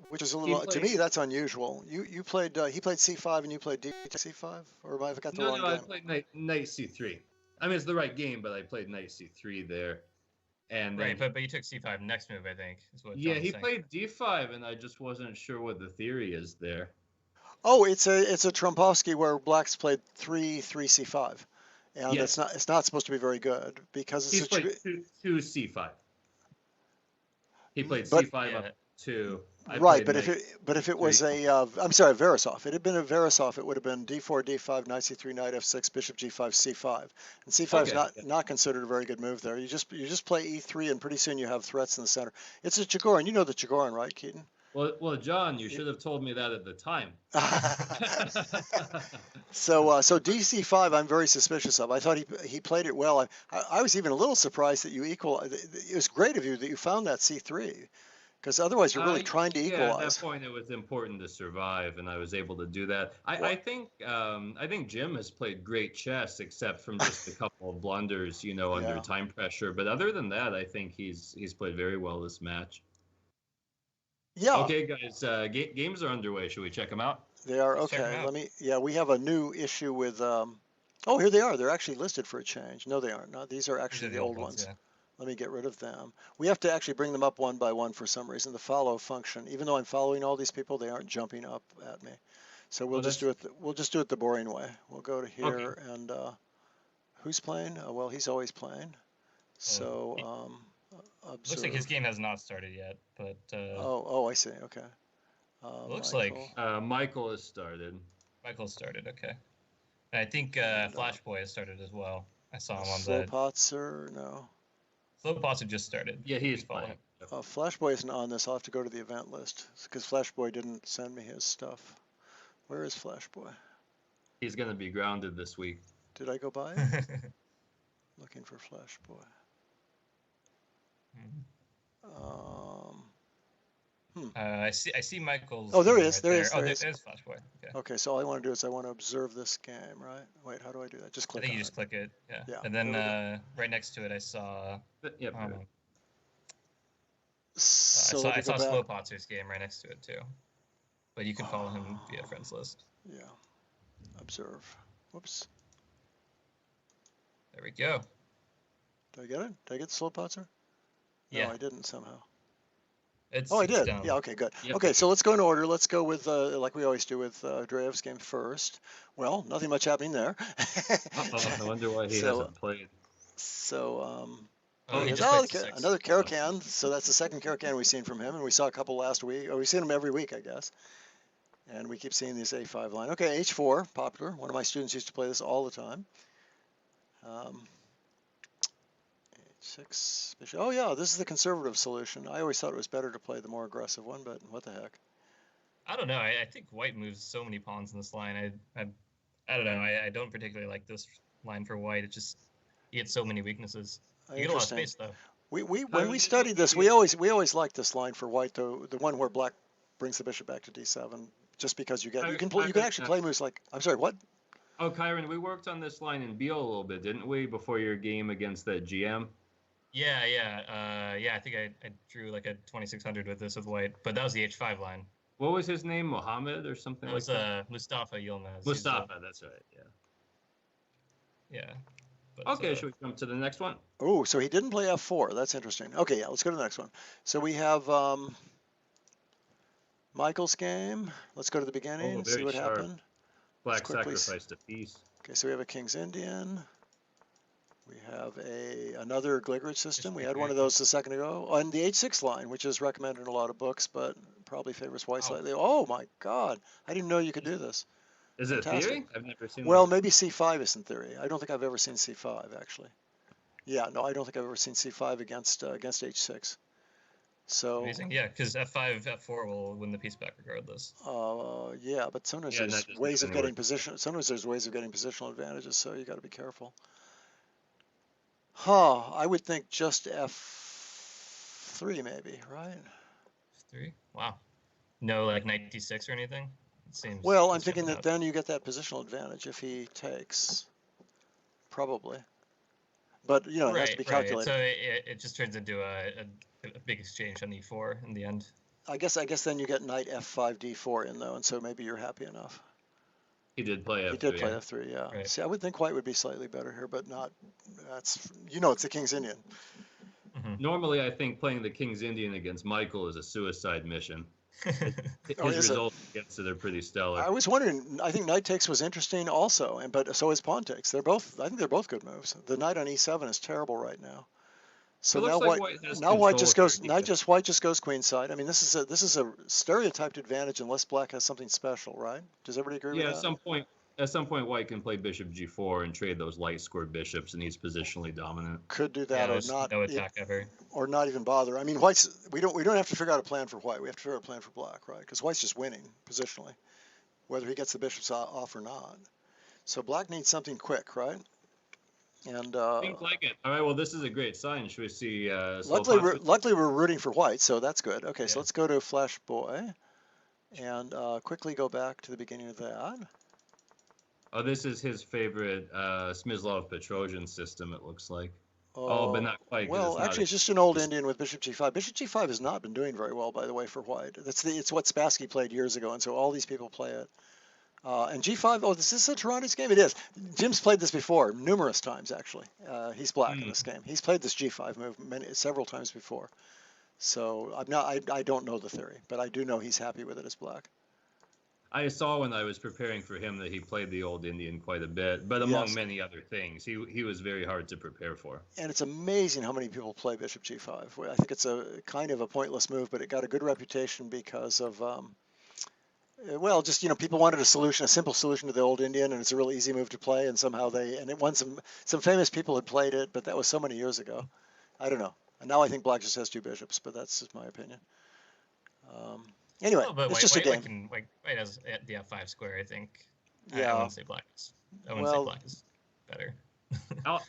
Speaker 1: which is a little to me that's unusual. He played c5 and you played d takes c5, or have I got the wrong game?
Speaker 3: No, I played knight c3. I mean, it's the right game, but I played knight c3 there. And
Speaker 2: right, but you took c5 next move, I think. Is what
Speaker 3: yeah, he played d5, and I just wasn't sure what the theory is there.
Speaker 1: Oh, it's a Trompowsky where Black's played 3c5, and
Speaker 3: yes.
Speaker 1: it's not supposed to be very good because it's
Speaker 3: played 2 c5. He played c5 up 2.
Speaker 1: Right, but if it was I'm sorry, Verisov. If it had been a Verisov, it would have been d4, d5, knight c3, knight f6, bishop g5, c5. And c5 is not considered a very good move there. You just play e3, and pretty soon you have threats in the center. It's a Djordjevic. You know the Djordjevic, right, Keaton?
Speaker 3: Well, John, you should have told me that at the time.
Speaker 1: So dc5, I'm very suspicious of. I thought he played it well. I was even a little surprised that you equal. It was great of you that you found that c3. Because otherwise, you're really trying to equalize.
Speaker 3: Yeah, at that point, it was important to survive, and I was able to do that. I think Jim has played great chess, except from just a couple of blunders, under time pressure. But other than that, I think he's played very well this match.
Speaker 1: Yeah.
Speaker 3: Okay, guys, games are underway. Should we check them out?
Speaker 1: They are. Okay. We have a new issue with. Oh, here they are. They're actually listed for a change. No, they aren't. No, these are actually the old ones. Yeah. Let me get rid of them. We have to actually bring them up one by one for some reason. The follow function, even though I'm following all these people, they aren't jumping up at me. So we'll just do it. We'll just do it the boring way. We'll go to here and who's playing? Well, he's always playing. So
Speaker 2: looks like his game has not started yet, but.
Speaker 1: I see. Okay.
Speaker 2: Looks
Speaker 1: Michael.
Speaker 2: like
Speaker 3: Michael has started.
Speaker 2: Michael started. Okay. And I think Flashboy has started as well. I saw him on
Speaker 1: Slowpotzer, no.
Speaker 2: Slowpotzer just started.
Speaker 3: Yeah, he's playing.
Speaker 1: Flashboy isn't on this. I'll have to go to the event list because Flashboy didn't send me his stuff. Where is Flashboy?
Speaker 3: He's going to be grounded this week.
Speaker 1: Did I go by it? Looking for Flashboy.
Speaker 2: I see Michael's.
Speaker 1: Oh, there he is.
Speaker 2: Right
Speaker 1: there
Speaker 2: there.
Speaker 1: is.
Speaker 2: There's Flashboy.
Speaker 1: Okay, so all I want to do is I want to observe this game, right? Wait, how do I do that? Just
Speaker 2: I
Speaker 1: click
Speaker 2: think
Speaker 1: on
Speaker 2: you
Speaker 1: it.
Speaker 2: just click it. Yeah.
Speaker 1: Yeah,
Speaker 2: And then
Speaker 1: there
Speaker 2: right next to it, I saw.
Speaker 3: Yep.
Speaker 1: So let
Speaker 2: I
Speaker 1: me go
Speaker 2: saw
Speaker 1: back.
Speaker 2: Slowpotzer's game right next to it too. But you can follow him via friends list.
Speaker 1: Yeah, observe. Whoops.
Speaker 2: There we go.
Speaker 1: Did I get it? Did I get the slow potzer? No,
Speaker 2: Yeah.
Speaker 1: I didn't somehow.
Speaker 2: It's
Speaker 1: Oh, I did.
Speaker 2: down.
Speaker 1: Yeah, okay, good.
Speaker 3: Yep,
Speaker 1: Okay,
Speaker 3: yep,
Speaker 1: so
Speaker 3: yep.
Speaker 1: let's go in order. Let's go with, like we always do with Dreev's game first. Well, nothing much happening there.
Speaker 3: I wonder why he
Speaker 1: So-
Speaker 3: hasn't played.
Speaker 1: So,
Speaker 2: Oh, he
Speaker 1: here's-
Speaker 2: just played six.
Speaker 1: another Caracan. So that's the second Caracan we've seen from him, and we saw a couple last week. Oh, we've seen him every week, I guess. And we keep seeing this A5 line. Okay, H4, popular. One of my students used to play this all the time. H6, bishop. Oh yeah, this is the conservative solution. I always thought it was better to play the more aggressive one, but what the heck.
Speaker 2: I don't know. I think white moves so many pawns in this line. I don't know. I don't particularly like this line for white. It just you get so many weaknesses. You get a lot of
Speaker 1: Interesting.
Speaker 2: space though.
Speaker 1: When we studied this, we always liked this line for white, though, the one where black brings the bishop back to D7, just because you can actually play moves like, I'm sorry, what?
Speaker 3: Oh, Kyron, we worked on this line in Beal a little bit, didn't we, before your game against that GM?
Speaker 2: Yeah. I think I drew like a 2600 with this with white, but that was the H5 line.
Speaker 3: What was his name? Mohammed or something
Speaker 2: That
Speaker 3: like
Speaker 2: was
Speaker 3: that?
Speaker 2: Mustafa Yilmaz.
Speaker 3: Mustafa, that's right, yeah.
Speaker 2: Yeah. But,
Speaker 3: Okay, should we jump to the next one?
Speaker 1: Oh, so he didn't play F4. That's interesting. Okay, yeah, let's go to the next one. So we have Michael's game. Let's go to the beginning, see
Speaker 3: very
Speaker 1: what
Speaker 3: sharp.
Speaker 1: happened.
Speaker 3: Black
Speaker 1: quickly
Speaker 3: sacrificed a piece.
Speaker 1: Okay, so we have a King's Indian. We have another Gligorich system. We had one of those a second ago. On the H6 line, which is recommended in a lot of books, but probably favors white slightly. Oh my God, I didn't know you could do this.
Speaker 3: Is it
Speaker 1: Fantastic.
Speaker 3: theory? I've never seen
Speaker 1: Well,
Speaker 3: that.
Speaker 1: maybe C5 isn't theory. I don't think I've ever seen C5, actually. Yeah, no, I don't think I've ever seen C5 against H6. So,
Speaker 2: amazing. Yeah, because F5, F4 will win the piece back regardless.
Speaker 1: yeah, but sometimes
Speaker 3: Yeah,
Speaker 1: there's
Speaker 3: that doesn't
Speaker 1: ways of
Speaker 3: really
Speaker 1: getting
Speaker 3: work.
Speaker 1: position. Sometimes there's ways of getting positional advantages, so you got to be careful. I would think just F3 maybe, right?
Speaker 2: 3. Wow. No, like knight D6 or anything. It seems.
Speaker 1: Well, I'm
Speaker 2: it's
Speaker 1: thinking
Speaker 2: jumping
Speaker 1: that
Speaker 2: out.
Speaker 1: then you get that positional advantage if he takes, probably. But you know, it has to be calculated.
Speaker 2: So it just turns into a big exchange on E4 in the end.
Speaker 1: I guess then you get knight F5 D4 in though, and so maybe you're happy enough.
Speaker 3: He did play F3.
Speaker 1: He did play F3, yeah.
Speaker 2: Right.
Speaker 1: See, I would think white would be slightly better here, but not. That's it's the King's Indian.
Speaker 3: Normally, I think playing the King's Indian against Michael is a suicide mission. His
Speaker 1: Oh, is it?
Speaker 3: results against it are pretty stellar.
Speaker 1: I was wondering. I think knight takes was interesting also, but so is pawn takes. I think they're both good moves. The knight on E7 is terrible right now. So
Speaker 3: It looks
Speaker 1: now
Speaker 3: like
Speaker 1: white
Speaker 3: white has
Speaker 1: white just
Speaker 3: control
Speaker 1: goes
Speaker 3: here.
Speaker 1: white just goes queenside. I mean, this is a stereotyped advantage unless black has something special, right? Does everybody agree
Speaker 3: Yeah,
Speaker 1: with that?
Speaker 3: at some point, white can play bishop G4 and trade those light scored bishops, and he's positionally dominant.
Speaker 1: Could do
Speaker 2: Yeah,
Speaker 1: that or
Speaker 2: there's
Speaker 1: not,
Speaker 2: no attack ever.
Speaker 1: or not even bother. I mean, white's we don't have to figure out a plan for white. We have to figure out a plan for black, right? Because white's just winning positionally, whether he gets the bishops off or not. So black needs something quick, right? And
Speaker 3: Seems like it. All right, well, this is a great sign. Should we see?
Speaker 1: luckily we're rooting for white, so that's good. Okay, so
Speaker 2: Yeah.
Speaker 1: let's go to Flash Boy, and quickly go back to the beginning of that.
Speaker 3: Oh, this is his favorite Smyslov-Petrosian system, it looks like. But not quite. 'Cause
Speaker 1: Well,
Speaker 3: it's not
Speaker 1: actually, it's just an old Indian with Bishop G5. Bishop G5 has not been doing very well, by the way, for white. It's what Spassky played years ago, and so all these people play it. And G5, is this a Toronto's game? It is. Jim's played this before, numerous times, actually. He's black in this game. He's played this G5 move several times before. So I don't know the theory, but I do know he's happy with it as black.
Speaker 3: I saw when I was preparing for him that he played the old Indian quite a bit, but among
Speaker 1: Yes.
Speaker 3: many other things, he was very hard to prepare for.
Speaker 1: And it's amazing how many people play Bishop G5. I think it's a kind of a pointless move, but it got a good reputation because of, just people wanted a simple solution to the old Indian, and it's a really easy move to play. And somehow it won some famous people had played it, but that was so many years ago. I don't know. And now I think black just has two bishops, but that's just my opinion. Anyway,
Speaker 2: But
Speaker 1: it's just a game.
Speaker 2: White has the F5 square, I think.
Speaker 1: Yeah.
Speaker 2: I wouldn't say black is. I wouldn't say black is better.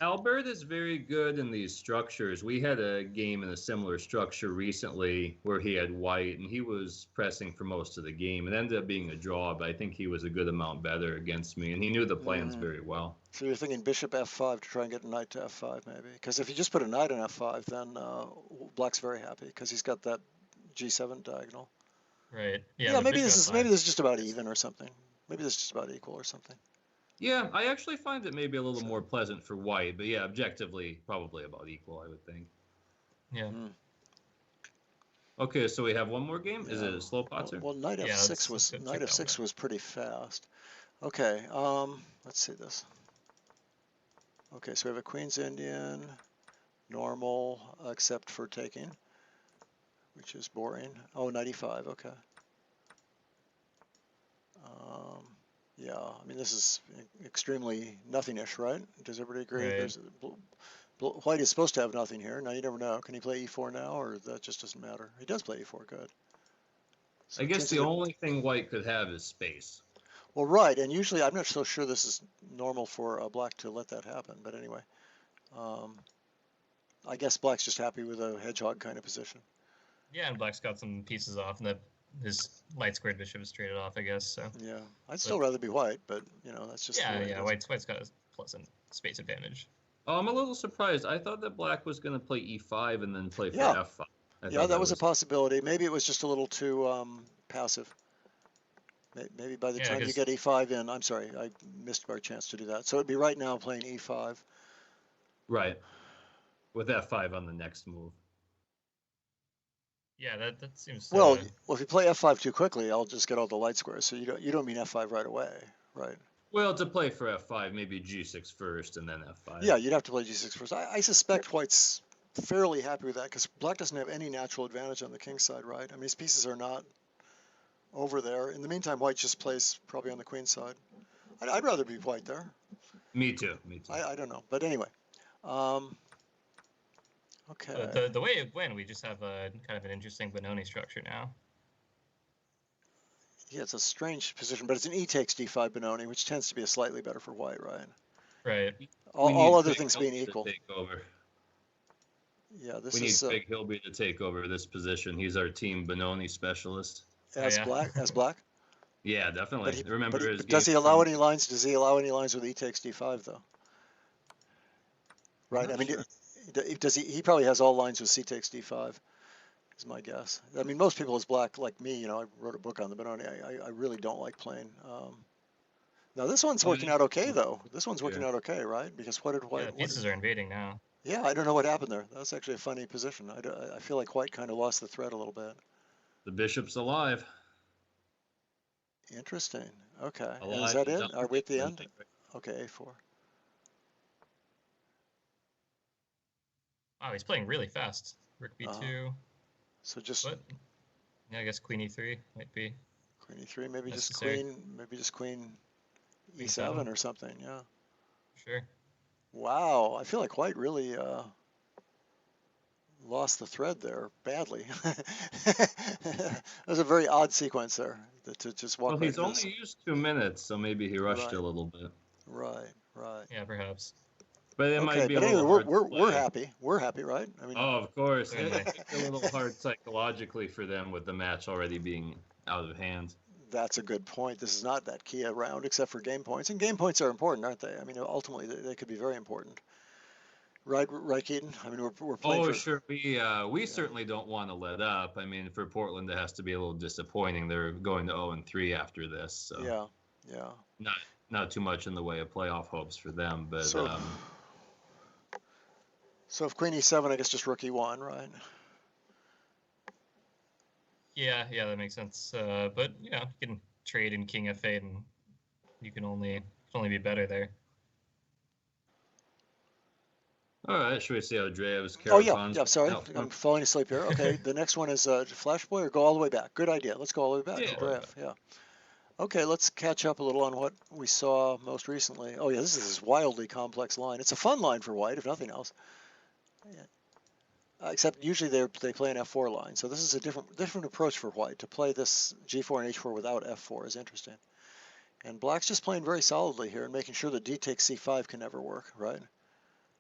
Speaker 3: Albert is very good in these structures. We had a game in a similar structure recently where he had white and he was pressing for most of the game. It ended up being a draw, but I think he was a good amount better against me, and he knew the plans
Speaker 1: Mm.
Speaker 3: very well.
Speaker 1: So you're thinking bishop f5 to try and get a knight to f5 maybe? Because if you just put a knight on f5, then black's very happy because he's got that g7 diagonal.
Speaker 2: Right. Yeah,
Speaker 1: Yeah,
Speaker 2: but bishop f5.
Speaker 1: maybe this is just about even or something. Maybe this is just about equal or something.
Speaker 3: Yeah, I actually find it maybe a little
Speaker 1: So-
Speaker 3: more pleasant for white, but yeah, objectively, probably about equal, I would think.
Speaker 2: Yeah.
Speaker 1: Mm.
Speaker 3: Okay, so we have one more game. Is it a slow potzer?
Speaker 1: Well, knight
Speaker 2: Yeah,
Speaker 1: f6
Speaker 2: let's go
Speaker 1: knight
Speaker 2: check that one
Speaker 1: f6
Speaker 2: out.
Speaker 1: was pretty fast. Okay, let's see this. Okay, so we have a Queen's Indian, normal, except for taking, which is boring. Oh, 95, okay. Yeah, I mean, this is extremely nothingish, right? Does everybody agree?
Speaker 2: Right.
Speaker 1: White is supposed to have nothing here. Now you never know. Can he play e4 now, or that just doesn't matter? He does play e4, good. So
Speaker 3: I
Speaker 1: it
Speaker 3: guess
Speaker 1: seems
Speaker 3: the
Speaker 1: like
Speaker 3: only thing white could have is space.
Speaker 1: well, right, and usually I'm not so sure this is normal for black to let that happen, but anyway. I guess black's just happy with a hedgehog kind of position.
Speaker 2: Yeah, and black's got some pieces off, and that his light squared bishop is traded off, I guess. So.
Speaker 1: Yeah, I'd still rather be white, but that's just the
Speaker 2: Yeah,
Speaker 1: way it
Speaker 2: yeah.
Speaker 1: is.
Speaker 2: White's got a pleasant space advantage.
Speaker 3: Oh, I'm a little surprised. I thought that black was going to play e5 and then play for
Speaker 1: Yeah.
Speaker 3: f5.
Speaker 1: Yeah, that was a possibility. Maybe it was just a little too passive. Maybe by the time you get e5 in, I'm sorry, I missed our chance to do that. So it'd be right now playing e5.
Speaker 3: Right. With f5 on the next move.
Speaker 2: Yeah, that seems.
Speaker 1: Well, if you play f5 too quickly, I'll just get all the light squares. So you don't mean f5 right away, right?
Speaker 3: Well, to play for f5, maybe g6 first and then f5.
Speaker 1: Yeah, you'd have to play g6 first. I suspect white's fairly happy with that because black doesn't have any natural advantage on the king side, right? I mean, his pieces are not over there. In the meantime, white just plays probably on the queen side. I'd rather be white there.
Speaker 3: Me too.
Speaker 1: I don't know, but anyway. Okay.
Speaker 2: The way it went, we just have a kind of an interesting Benoni structure now.
Speaker 1: Yeah, it's a strange position, but it's an e takes d5 Benoni, which tends to be a slightly better for white, right?
Speaker 2: Right.
Speaker 1: All other things being equal.
Speaker 3: Take over.
Speaker 1: Yeah,
Speaker 3: we need Big Hilby to take over this position. He's our team Benoni specialist.
Speaker 1: As black.
Speaker 3: Yeah, definitely.
Speaker 1: But does he allow any lines? Does he allow any lines with e takes d5 though? Right. I mean,
Speaker 3: sure.
Speaker 1: does he? He probably has all lines with c takes d5. Is my guess. I mean, most people as black, like me, I wrote a book on the Benoni. I really don't like playing. Now this one's working out okay though. This one's working out okay, right? Because what did white?
Speaker 2: Yeah, pieces are invading now.
Speaker 1: Yeah, I don't know what happened there. That's actually a funny position. I feel like white kind of lost the thread a little bit.
Speaker 3: The bishop's alive.
Speaker 1: Interesting. Okay.
Speaker 3: Alive,
Speaker 1: and is that it? Are we at the end? Okay, a4.
Speaker 2: Wow, he's playing really fast. Rook b2.
Speaker 1: So just.
Speaker 2: What? Yeah, I guess queen e3 might be.
Speaker 1: Queen e3, maybe
Speaker 2: necessary.
Speaker 1: just queen e7 or something. Yeah.
Speaker 2: Sure.
Speaker 1: Wow, I feel like white really lost the thread there badly. That was a very odd sequence there to just walk.
Speaker 3: Well, he's only used 2 minutes, so maybe he rushed a little bit.
Speaker 1: Right.
Speaker 2: Yeah, perhaps.
Speaker 3: But it might be
Speaker 1: but
Speaker 3: a
Speaker 1: anyway,
Speaker 3: little
Speaker 1: we're happy. We're happy, right? I mean.
Speaker 3: Oh, of course. It's a little hard psychologically for them with the match already being out of hand.
Speaker 1: That's a good point. This is not that key a round except for game points, and game points are important, aren't they? I mean, ultimately they could be very important. Right, Keaton. I mean, we're playing.
Speaker 3: Oh, sure. We certainly don't want to let up. I mean, for Portland, it has to be a little disappointing. They're going to 0-3 after this. So
Speaker 1: yeah.
Speaker 3: Not too much in the way of playoff hopes for them, but.
Speaker 1: So if queen e7, I guess just rook e1, right?
Speaker 2: Yeah, that makes sense. But you can trade in king f8, and you can only be better there.
Speaker 3: All right, should we see how Dreev's
Speaker 1: yeah. Sorry, I'm falling asleep here. Okay, the next one is Flash Boy, or go all the way back. Good idea. Let's go all the way back to Dreev. Yeah. Okay, let's catch up a little on what we saw most recently. Oh yeah, this is this wildly complex line. It's a fun line for white, if nothing else. Yeah. Except usually they play an f4 line, so this is a different approach for white. To play this g4 and h4 without f4 is interesting. And black's just playing very solidly here and making sure that d takes c5 can never work, right?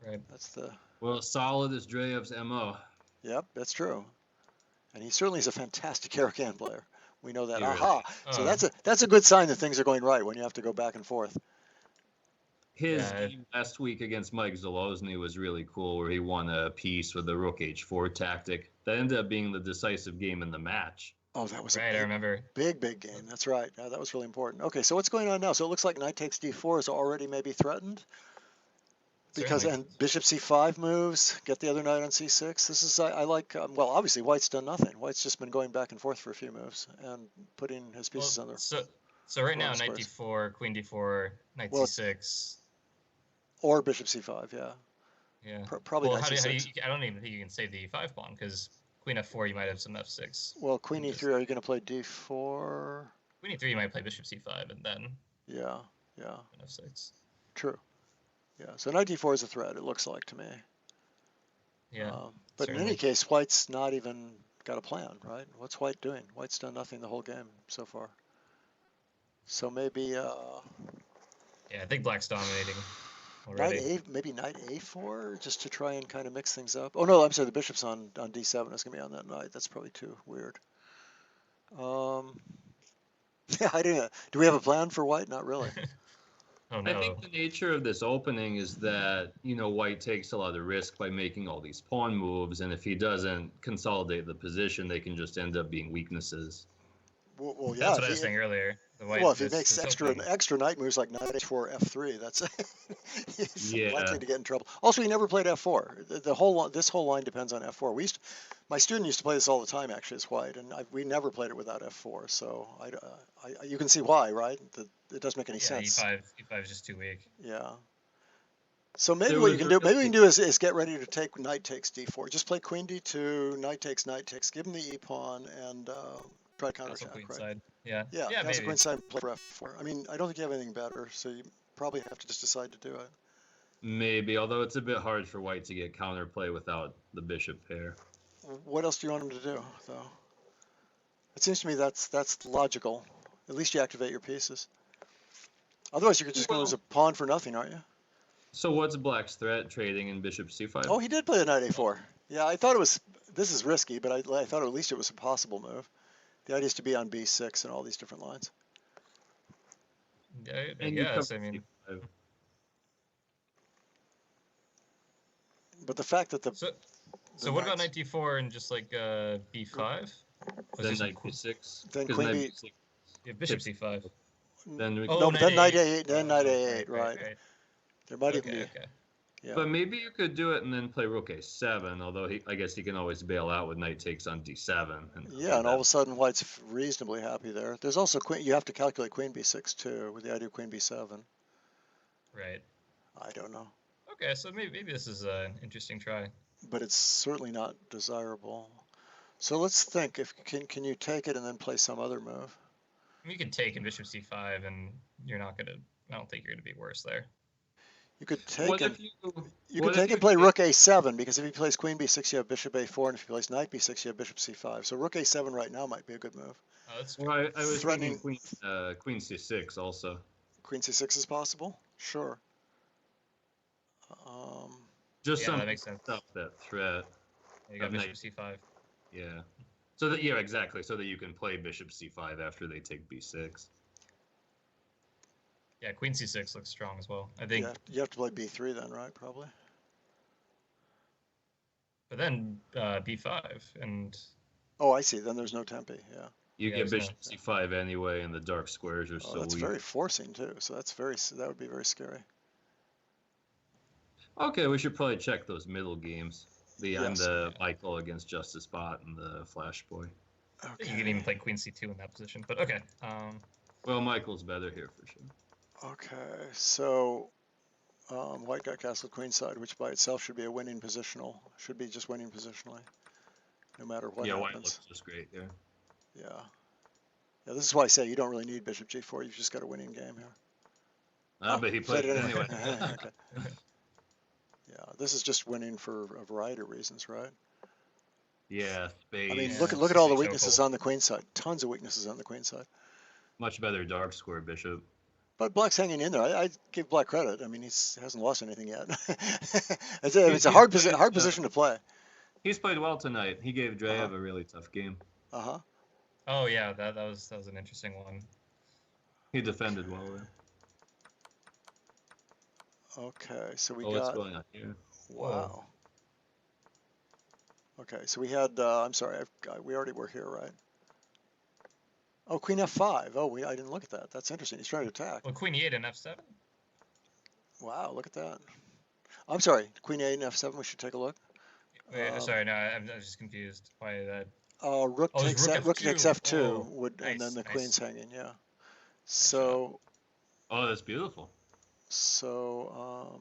Speaker 2: Right.
Speaker 1: That's the...
Speaker 3: Well, solid is Dreev's MO.
Speaker 1: Yep, that's true. And he certainly is a fantastic Arakan player. We know that.
Speaker 3: He really
Speaker 1: Aha!
Speaker 3: is.
Speaker 1: So
Speaker 2: Oh,
Speaker 1: that's a good sign that things are going right when you have to go back and forth.
Speaker 3: His
Speaker 2: Yeah.
Speaker 3: game last week against Mike Zalozny was really cool, where he won a piece with the rook h4 tactic. That ended up being the decisive game in the match.
Speaker 1: Oh, that was a
Speaker 2: right. I remember.
Speaker 1: big game. That's right. Yeah, that was really important. Okay, so what's going on now? So it looks like knight takes d4 is already maybe threatened. Because
Speaker 2: Certainly.
Speaker 1: and bishop c5 moves, get the other knight on c6. This is I like. Well, obviously white's done nothing. White's just been going back and forth for a few moves and putting his
Speaker 2: Well,
Speaker 1: pieces on there.
Speaker 2: so right now,
Speaker 1: Wrong
Speaker 2: knight
Speaker 1: squares.
Speaker 2: d4, queen d4, knight
Speaker 1: Well,
Speaker 2: c6.
Speaker 1: Or bishop c5. Yeah,
Speaker 2: Yeah.
Speaker 1: probably
Speaker 2: Well,
Speaker 1: knight
Speaker 2: how do
Speaker 1: c6.
Speaker 2: you? I don't even think you can save the e5 pawn because queen f4, you might have some f6.
Speaker 1: Well, queen
Speaker 2: and
Speaker 1: e3.
Speaker 2: just-
Speaker 1: Are you going to play d4?
Speaker 2: Queen e3, you might play bishop c5 and then
Speaker 1: Yeah,
Speaker 2: f6.
Speaker 1: true. Yeah, so knight d4 is a threat. It looks like to me.
Speaker 2: Yeah.
Speaker 1: But in
Speaker 2: certainly.
Speaker 1: any case, white's not even got a plan, right? What's white doing? White's done nothing the whole game so far. So maybe
Speaker 2: Yeah, I think black's dominating
Speaker 1: knight
Speaker 2: already.
Speaker 1: maybe knight a4 just to try and kind of mix things up. Oh no, I'm sorry, the bishop's on d7. It's gonna be on that knight. That's probably too weird. Yeah, I don't know. Do we have a plan for white? Not really.
Speaker 2: Oh
Speaker 3: I
Speaker 2: no.
Speaker 3: think the nature of this opening is that, white takes a lot of risk by making all these pawn moves, and if he doesn't consolidate the position, they can just end up being weaknesses.
Speaker 1: Well, yeah.
Speaker 2: That's what I was saying earlier. The white.
Speaker 1: Well, if he
Speaker 2: this-
Speaker 1: makes
Speaker 2: this
Speaker 1: extra
Speaker 2: opening-
Speaker 1: knight moves like knight h4, f3, that's he's
Speaker 3: Yeah.
Speaker 1: likely to get in trouble. Also, he never played f4. The whole this whole line depends on f4. My student used to play this all the time actually as white, and we never played it without f4. So you can see why, right? It doesn't make any
Speaker 2: Yeah,
Speaker 1: sense.
Speaker 2: e5 is just too weak.
Speaker 1: Yeah. So maybe
Speaker 3: There
Speaker 1: what you
Speaker 3: was
Speaker 1: can
Speaker 3: a
Speaker 1: do, maybe we
Speaker 3: really-
Speaker 1: can do is get ready to take knight takes d4. Just play queen d2, knight takes, give him the e pawn, and try to
Speaker 2: Castle
Speaker 1: counterattack,
Speaker 2: queen
Speaker 1: right?
Speaker 2: side. Yeah.
Speaker 1: Yeah, castle
Speaker 2: maybe.
Speaker 1: queen side, play for f4. I mean, I don't think you have anything better, so you probably have to just decide to do it.
Speaker 3: Maybe, although it's a bit hard for white to get counterplay without the bishop pair.
Speaker 1: What else do you want him to do, though? It seems to me that's logical. At least you activate your pieces. Otherwise, you're just going to lose a pawn for nothing, aren't you?
Speaker 3: So what's black's threat? Trading in bishop c5?
Speaker 1: Oh, he did play a knight a4. Yeah, I thought it was. This is risky, but I thought at least it was a possible move. The idea is to be on b6 and all these different lines.
Speaker 2: Yeah, I
Speaker 3: And you
Speaker 2: guess.
Speaker 3: come
Speaker 2: I mean,
Speaker 3: c5.
Speaker 1: But the fact that
Speaker 2: so what about knight d4 and just like b5?
Speaker 3: Then knight b6.
Speaker 1: Then
Speaker 3: 'cause
Speaker 1: queen
Speaker 3: knight
Speaker 1: b-
Speaker 3: b6.
Speaker 2: Yeah, bishop c5.
Speaker 3: Then we
Speaker 1: no, but then knight a8, then
Speaker 2: Oh,
Speaker 1: knight a8, right?
Speaker 2: right.
Speaker 1: There might even
Speaker 2: Okay,
Speaker 1: be.
Speaker 2: okay.
Speaker 1: Yeah.
Speaker 3: But maybe you could do it and then play rook a7, although I guess he can always bail out with knight takes on d7.
Speaker 1: Yeah, and all of a sudden white's reasonably happy there. There's also queen. You have to calculate queen b6 too, with the idea of queen b7.
Speaker 2: Right.
Speaker 1: I don't know,
Speaker 2: Okay, so maybe this is an interesting try.
Speaker 1: but it's certainly not desirable. So let's think. If can you take it and then play some other move?
Speaker 2: I mean, you could take in bishop c5, and you're not gonna. I don't think you're gonna be worse there.
Speaker 1: You could take
Speaker 3: What
Speaker 1: and
Speaker 3: if you
Speaker 1: you
Speaker 3: what
Speaker 1: could
Speaker 3: if
Speaker 1: take
Speaker 3: you
Speaker 1: and play
Speaker 3: take-
Speaker 1: rook a7 because if he plays queen b6, you have bishop a4, and if he plays knight b6, you have bishop c5. So rook a7 right now might be a good move.
Speaker 2: Oh, that's
Speaker 3: Well, I was
Speaker 1: Threatening-
Speaker 3: thinking queen c6 also.
Speaker 1: Queen c6 is possible. Sure. Um,
Speaker 3: Just
Speaker 2: Yeah,
Speaker 3: some
Speaker 2: that makes sense.
Speaker 3: stuff that threat.
Speaker 2: You got
Speaker 3: Of
Speaker 2: bishop
Speaker 3: knight.
Speaker 2: c5.
Speaker 3: Yeah. So that exactly. So that you can play bishop c5 after they take b6.
Speaker 2: Yeah, queen c6 looks strong as well. I think.
Speaker 1: yeah, you have to play b3 then, right? Probably.
Speaker 2: But then b5 and
Speaker 1: Oh, I see. Then there's no tempi. Yeah.
Speaker 3: You
Speaker 2: Yeah,
Speaker 3: get
Speaker 2: there's no-
Speaker 3: bishop c5 anyway, and the dark squares are
Speaker 1: Oh,
Speaker 3: so
Speaker 1: that's
Speaker 3: weak.
Speaker 1: very forcing too. So that would be very scary.
Speaker 3: Okay, we should probably check those middle games. I'm
Speaker 1: Yes.
Speaker 3: the Michael against Justice Bot and the Flash Boy.
Speaker 2: I think you can even play queen c2 in that position. But okay.
Speaker 3: Well, Michael's better here for sure.
Speaker 1: Okay, so white got castle queenside, which by itself should be a winning positional. Should be just winning positionally, no matter what
Speaker 3: yeah, white
Speaker 1: happens.
Speaker 3: looks just great there.
Speaker 1: Yeah. Yeah, this is why I say you don't really need bishop g4. You've just got a winning game here.
Speaker 3: But he played it anyway.
Speaker 1: Okay. Yeah, this is just winning for a variety of reasons, right?
Speaker 3: Yeah, spades.
Speaker 1: I mean,
Speaker 2: Yeah,
Speaker 1: look
Speaker 2: it's
Speaker 1: at all the
Speaker 2: just a
Speaker 1: weaknesses
Speaker 2: chokehold.
Speaker 1: on the queen side. Tons of weaknesses on the queen side.
Speaker 3: Much better dark square bishop.
Speaker 1: But Black's hanging in there. I give Black credit. I mean, he hasn't lost anything yet. It's a hard position to play.
Speaker 3: He's played well tonight. He gave Dreev
Speaker 1: Uh-huh.
Speaker 3: a really tough game.
Speaker 1: Uh-huh.
Speaker 2: Oh yeah, that was an interesting one.
Speaker 3: He defended well there.
Speaker 1: Okay, so we
Speaker 3: What's
Speaker 1: got.
Speaker 3: going on here?
Speaker 1: Wow. Okay, so we had. I'm sorry, we already were here, right? Oh, Queen F5. Oh, I didn't look at that. That's interesting. He's trying to attack.
Speaker 2: Well, Queen E8 and F7.
Speaker 1: Wow, look at that. I'm sorry, Queen A and F7. We should take a look.
Speaker 2: Wait, sorry, no, I was just confused. Why that?
Speaker 1: Rook
Speaker 2: Oh,
Speaker 1: takes
Speaker 2: it's
Speaker 1: rook
Speaker 2: F2.
Speaker 1: takes F2
Speaker 2: Oh,
Speaker 1: would, and then
Speaker 2: nice,
Speaker 1: the
Speaker 2: nice.
Speaker 1: queen's hanging. Yeah. So.
Speaker 3: Oh, that's beautiful.
Speaker 1: So.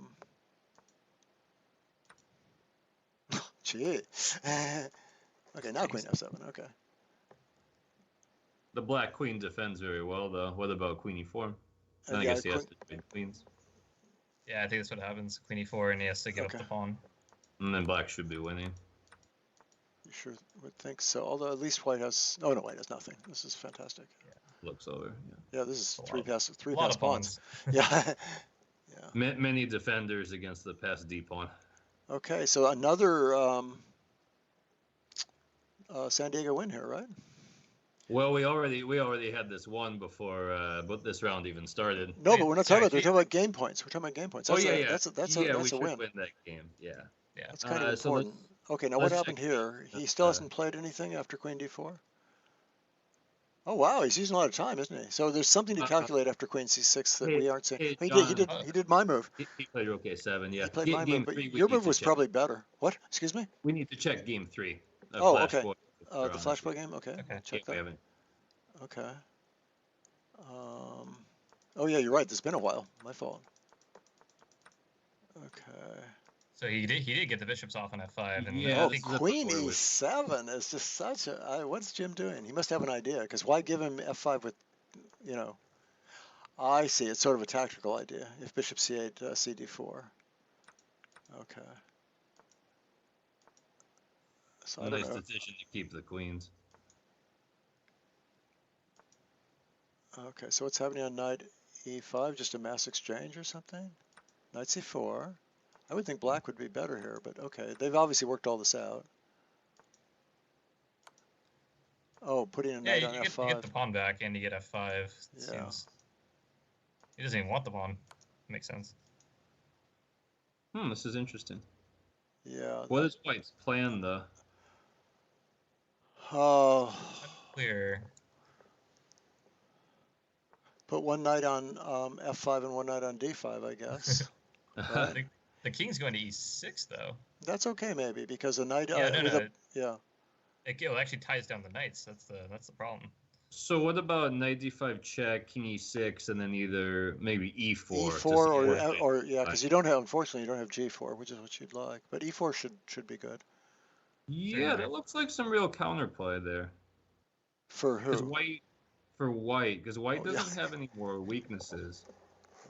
Speaker 1: Gee. Okay, now Queen F7. Okay.
Speaker 3: The Black Queen defends very well, though. What about Queen E4? Then I
Speaker 1: yeah,
Speaker 3: guess he has to trade queens.
Speaker 2: Yeah, I think that's what happens. Queen E4, and he has to give up the pawn.
Speaker 3: And then Black should be winning.
Speaker 1: You sure would think so. Although at least White has. Oh no, White has nothing. This is fantastic.
Speaker 3: Yeah, looks over.
Speaker 1: Yeah, this is three pass
Speaker 2: pawns.
Speaker 1: Yeah. Yeah.
Speaker 3: Many defenders against the pass D pawn.
Speaker 1: Okay, so another San Diego win here, right?
Speaker 3: Well, we already had this one before but this round even started.
Speaker 1: No, but we're not talking about. We're talking about game points. We're talking about game points. That's
Speaker 3: yeah.
Speaker 1: That's
Speaker 3: we
Speaker 1: a
Speaker 3: should
Speaker 1: win.
Speaker 3: win that game. Yeah.
Speaker 1: That's kind of
Speaker 3: So
Speaker 1: important. Okay, now what happened here? He still hasn't played anything after Queen D4. Oh wow, he's using a lot of time, isn't he? So there's something to calculate after Queen C6 that we aren't seeing. He did my move.
Speaker 3: He played Rook A7. Yeah.
Speaker 1: He played my move, but
Speaker 3: three,
Speaker 1: your move was probably better. What? Excuse me?
Speaker 3: We need to check game 3.
Speaker 1: Oh, okay. The flashback game. Okay. Check that. Okay. Oh yeah, you're right. It's been a while. My fault. Okay.
Speaker 2: So he did get the bishops off on F5, and
Speaker 3: yeah,
Speaker 1: oh, Queen E7 is just such a. What's Jim doing? He must have an idea. Because why give him F5 with, you know? I see. It's sort of a tactical idea. If Bishop C8, CD4. Okay. So I don't know.
Speaker 3: Decision to keep the queens.
Speaker 1: Okay, so what's happening on knight E5? Just a mass exchange or something? Knight C4. I would think Black would be better here, but okay. They've obviously worked all this out. Oh, putting a knight on F5.
Speaker 2: You get the pawn back, and you get F5.
Speaker 1: Yeah.
Speaker 2: He doesn't even want the pawn. Makes sense.
Speaker 3: This is interesting.
Speaker 1: Yeah.
Speaker 3: What is White's plan, though?
Speaker 1: Oh.
Speaker 2: Clear.
Speaker 1: Put one knight on F5 and one knight on D5, I guess. Right.
Speaker 2: The king's going to E6 though.
Speaker 1: That's okay, maybe, because a knight.
Speaker 2: It actually ties down the knights. That's the problem.
Speaker 3: So what about knight D5 check, king E6, and then either maybe E4?
Speaker 1: E4 or yeah, because unfortunately you don't have G4, which is what you'd like. But E4 should be good.
Speaker 3: Yeah, that looks like some real counterplay there.
Speaker 1: For who?
Speaker 3: Because White doesn't have any more weaknesses.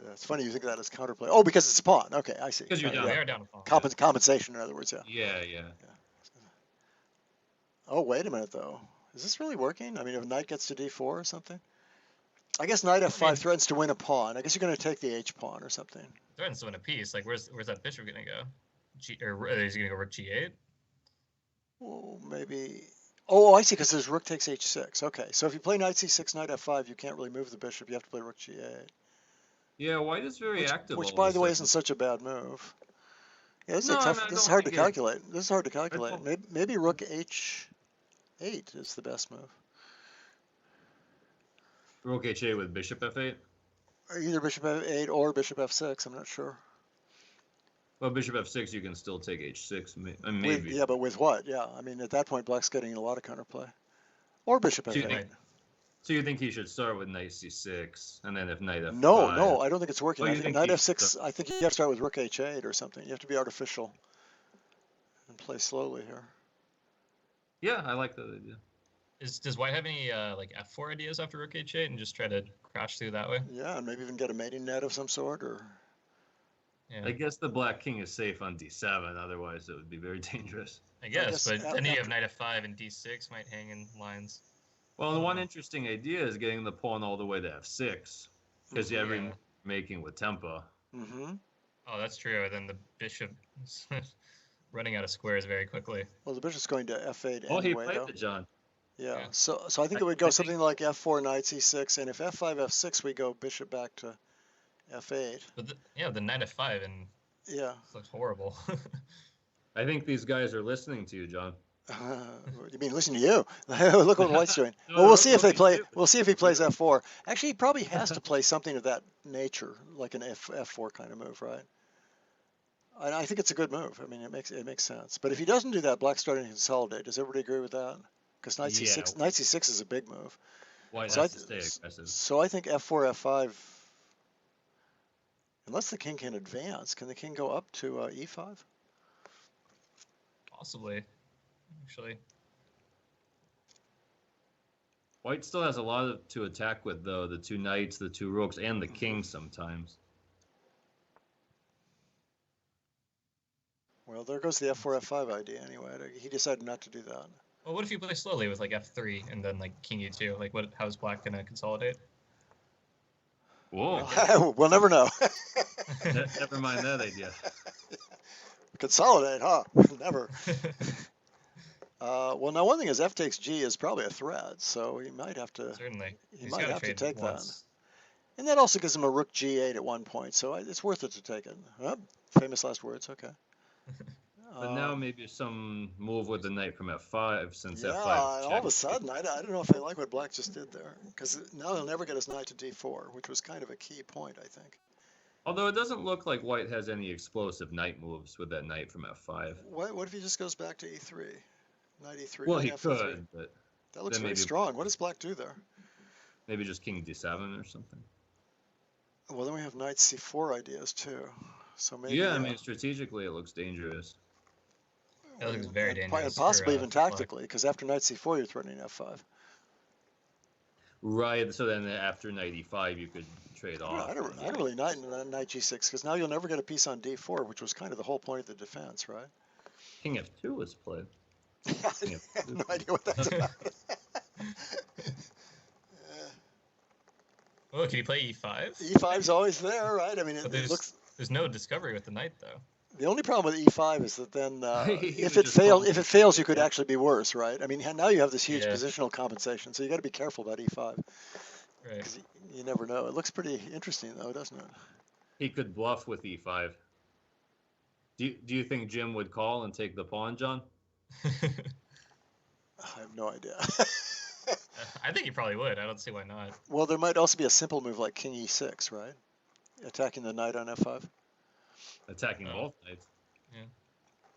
Speaker 1: Yeah, it's funny you think of that as counterplay. Oh, because it's a pawn. Okay, I see.
Speaker 3: Because you're down.
Speaker 2: They are down a pawn.
Speaker 1: Compensation, in other words, yeah.
Speaker 3: Yeah.
Speaker 1: Oh, wait a minute, though. Is this really working? I mean, if knight gets to D4 or something? I guess knight F5 threatens to win a pawn. I guess you're going to take the H pawn or something.
Speaker 2: Threatens to win a piece. Like, where's that bishop going to go? Or is he going to go rook G8?
Speaker 1: Well, maybe. Oh, I see, because there's rook takes H6. Okay, so if you play knight C6, knight F5, you can't really move the bishop. You have to play rook G8.
Speaker 3: Yeah, White is very active.
Speaker 1: Which, by the way, isn't such a bad move. Yeah, this is hard to calculate. This is hard to calculate. Maybe rook H8 is the best move.
Speaker 3: Rook H8 with bishop F8?
Speaker 1: Or either bishop F8 or bishop F6, I'm not sure.
Speaker 3: Well, bishop F6, you can still take H6, maybe.
Speaker 1: Yeah, but with what? Yeah, I mean, at that point, Black's getting a lot of counterplay. Or bishop F8.
Speaker 3: So you think he should start with knight C6, and then if knight F5...
Speaker 1: No, I don't think it's working.
Speaker 3: Oh,
Speaker 1: I think knight F6, I think you have to start with rook H8 or something. You have to be artificial and play slowly here.
Speaker 3: Yeah, I like that idea.
Speaker 2: Does White have any like F4 ideas after rook H8 and just try to crash through that way?
Speaker 1: Yeah, and maybe even get a mating net of some sort, or...
Speaker 2: Yeah.
Speaker 3: I guess the black king is safe on D7, otherwise it would be very dangerous.
Speaker 2: I guess but then you have knight F5 and D6 might hang in lines.
Speaker 3: Well, the one interesting idea is getting the pawn all the way to F6. because
Speaker 1: Mhm.
Speaker 3: every
Speaker 2: Yeah.
Speaker 3: making with tempo.
Speaker 1: Mm-hmm.
Speaker 2: Oh, that's true. Then the bishop is running out of squares very quickly.
Speaker 1: Well, the bishop's going to f8
Speaker 3: Oh, he
Speaker 1: anyway,
Speaker 3: played
Speaker 1: though.
Speaker 3: it, John.
Speaker 1: Yeah.
Speaker 2: Yeah.
Speaker 1: So I think
Speaker 3: I,
Speaker 1: it would go
Speaker 3: I think
Speaker 1: something like f4, knight c6, and if f5, f6, we go bishop back to f8.
Speaker 2: But the knight f5 and
Speaker 1: Yeah.
Speaker 2: this looks horrible.
Speaker 3: I think these guys are listening to you, John.
Speaker 1: You mean listen to you? Look what White's doing.
Speaker 3: No,
Speaker 1: Well, we'll see if they
Speaker 3: looking
Speaker 1: play.
Speaker 3: too.
Speaker 1: We'll see if he plays f4. Actually, he probably has to play something of that nature, like an f4 kind of move, right? I think it's a good move. I mean, it makes sense. But if he doesn't do that, Black's starting to consolidate. Does everybody agree with that? Because knight
Speaker 3: Yeah,
Speaker 1: c6 is a big move.
Speaker 3: White
Speaker 1: So
Speaker 3: has to stay aggressive.
Speaker 1: so I think f4, f5. Unless the king can advance, can the king go up to e5?
Speaker 2: Possibly, actually.
Speaker 3: White still has a lot to attack with, though. The two knights, the two rooks, and the king sometimes.
Speaker 1: Well, there goes the f4, f5 idea anyway. He decided not to do that.
Speaker 2: Well, what if you play slowly with like f3 and then like king e2? Like, how's Black gonna consolidate?
Speaker 3: Whoa.
Speaker 1: We'll never know.
Speaker 3: Never mind that idea.
Speaker 1: Consolidate, huh? Never. Well, now one thing is f takes g is probably a threat, so he might have to.
Speaker 2: Certainly.
Speaker 1: He
Speaker 2: He's
Speaker 1: might
Speaker 2: gotta
Speaker 1: have to
Speaker 2: trade
Speaker 1: take
Speaker 2: once.
Speaker 1: that, and that also gives him a rook g8 at one point, so it's worth it to take it. Oh, famous last words. Okay.
Speaker 3: But now maybe some move with the knight from f5, since
Speaker 1: Yeah,
Speaker 3: f5
Speaker 1: all of a sudden, I don't know if I like what Black just did there, because now he'll never get his knight to d4, which was kind of a key point, I think.
Speaker 3: Although it doesn't look like White has any explosive knight moves with that knight from f5.
Speaker 1: What if he just goes back to e3? Knight e3.
Speaker 3: Well,
Speaker 1: knight
Speaker 3: he
Speaker 1: f3.
Speaker 3: could, but
Speaker 1: That looks
Speaker 3: then
Speaker 1: very
Speaker 3: maybe
Speaker 1: strong. What does Black do there?
Speaker 3: maybe just king d7 or something.
Speaker 1: Well, then we have knight c4 ideas too. So maybe.
Speaker 3: Yeah, I mean, strategically it looks dangerous.
Speaker 2: That looks very dangerous.
Speaker 1: And possibly
Speaker 2: for,
Speaker 1: even
Speaker 2: Black.
Speaker 1: tactically, because after knight c4, you're threatening f5.
Speaker 3: Right, so then after knight e5, you could trade off.
Speaker 1: I don't really knight g6, because now you'll never get a piece on d4, which was kind of the whole point of the defense, right?
Speaker 3: King f2 was played.
Speaker 1: I have no idea what that's about.
Speaker 2: Oh, can you play e5?
Speaker 1: E5's always there, right? I mean,
Speaker 2: But
Speaker 1: it looks.
Speaker 2: there's no discovery with the knight though.
Speaker 1: The only problem with e5 is that then
Speaker 3: He
Speaker 1: if
Speaker 3: would
Speaker 1: it
Speaker 3: just
Speaker 1: fails, you could actually be worse, right? I mean, now you have this huge
Speaker 2: Yeah.
Speaker 1: positional compensation, so you got to be careful about e5,
Speaker 2: Right.
Speaker 1: because you never know. It looks pretty interesting though, doesn't it?
Speaker 3: He could bluff with e5. Do you think Jim would call and take the pawn, John?
Speaker 1: I have no idea.
Speaker 2: I think he probably would. I don't see why not.
Speaker 1: Well, there might also be a simple move like king e6, right? Attacking the knight on f5.
Speaker 3: Attacking
Speaker 2: Oh.
Speaker 3: both knights.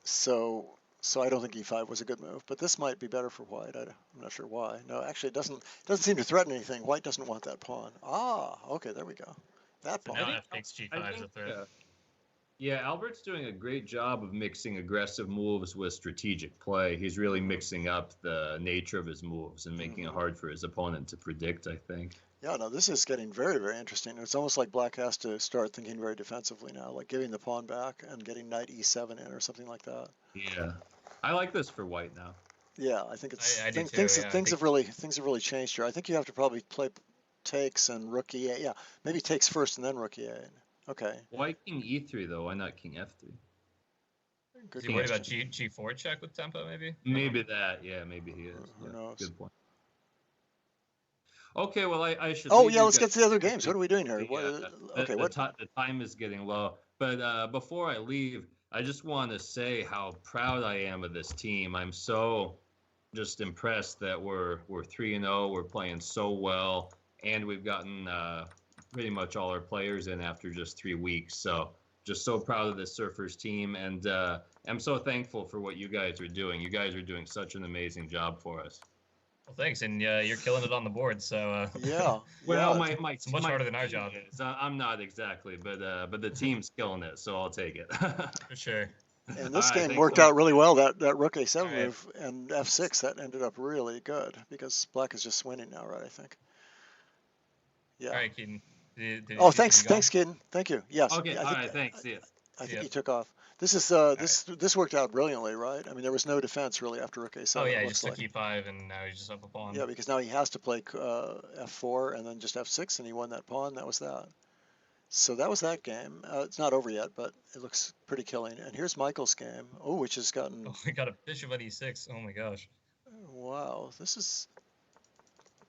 Speaker 1: So I don't think e5 was a good move, but this might be better for white. I'm not sure why. No, actually, it doesn't seem to threaten anything. White doesn't want that pawn. Ah, okay, there we go. That
Speaker 2: So
Speaker 1: pawn.
Speaker 2: now f takes g5 is a threat.
Speaker 3: Yeah, Albert's doing a great job of mixing aggressive moves with strategic play. He's really mixing up the nature of his moves and making it hard for his opponent to predict, I think.
Speaker 1: Yeah, no, this is getting very, very interesting. It's almost like Black has to start thinking very defensively now, like giving the pawn back and getting knight e7 in or something like that.
Speaker 3: Yeah. I like this for White now.
Speaker 1: Yeah, I think it's
Speaker 2: I do too,
Speaker 1: things
Speaker 2: yeah, I
Speaker 1: things
Speaker 2: think-
Speaker 1: have really changed here. I think you have to probably play takes and rook e8. Yeah, maybe takes first and then rook e8. Okay.
Speaker 3: Why king e3, though? Why not king f3?
Speaker 2: Is he worried about g4 check with tempo, maybe?
Speaker 3: Maybe that. Yeah, maybe he is.
Speaker 1: Who
Speaker 3: Yeah,
Speaker 1: knows?
Speaker 3: good point. Okay, well, I should.
Speaker 1: Oh
Speaker 3: leave
Speaker 1: yeah,
Speaker 3: you
Speaker 1: let's
Speaker 3: guys-
Speaker 1: get to the other games. What are we doing here?
Speaker 3: The time is getting low. But before I leave, I just want to say how proud I am of this team. I'm so just impressed that we're 3-0. We're playing so well, and we've gotten pretty much all our players in after just 3 weeks. So just so proud of this Surfers team, and I'm so thankful for what you guys are doing. You guys are doing such an amazing job for us.
Speaker 2: Well, thanks, and you're killing it on the board. So
Speaker 1: Yeah.
Speaker 3: Well,
Speaker 1: yeah.
Speaker 3: my
Speaker 2: it's much harder than our job.
Speaker 3: I'm not exactly, but the team's killing it, so I'll take it.
Speaker 2: for sure.
Speaker 1: And this
Speaker 3: All right,
Speaker 1: game
Speaker 3: thanks,
Speaker 1: worked
Speaker 3: Mike.
Speaker 1: out really well. That rook a7
Speaker 2: All right.
Speaker 1: move and f6 that ended up really good because Black is just winning now, right? I think. Yeah.
Speaker 2: All right, Keaton. Did
Speaker 1: Oh,
Speaker 2: you-
Speaker 1: thanks,
Speaker 2: did you go?
Speaker 1: Keaton. Thank you. Yes.
Speaker 3: Okay,
Speaker 1: I
Speaker 3: all
Speaker 1: think,
Speaker 3: right, thanks. See ya.
Speaker 1: I think
Speaker 2: Yeah.
Speaker 1: he took off. This is this worked out brilliantly, right? I mean, there was no defense really after rook a7.
Speaker 2: Oh yeah,
Speaker 1: it
Speaker 2: he
Speaker 1: looks
Speaker 2: just took
Speaker 1: like.
Speaker 2: e5, and now he's just up a pawn.
Speaker 1: Yeah, because now he has to play f4 and then just f6, and he won that pawn. That was that. So that was that game. It's not over yet, but it looks pretty killing. And here's Michael's game. Oh, which has gotten.
Speaker 2: Oh, we got a bishop at e6. Oh my gosh.
Speaker 1: Wow, this has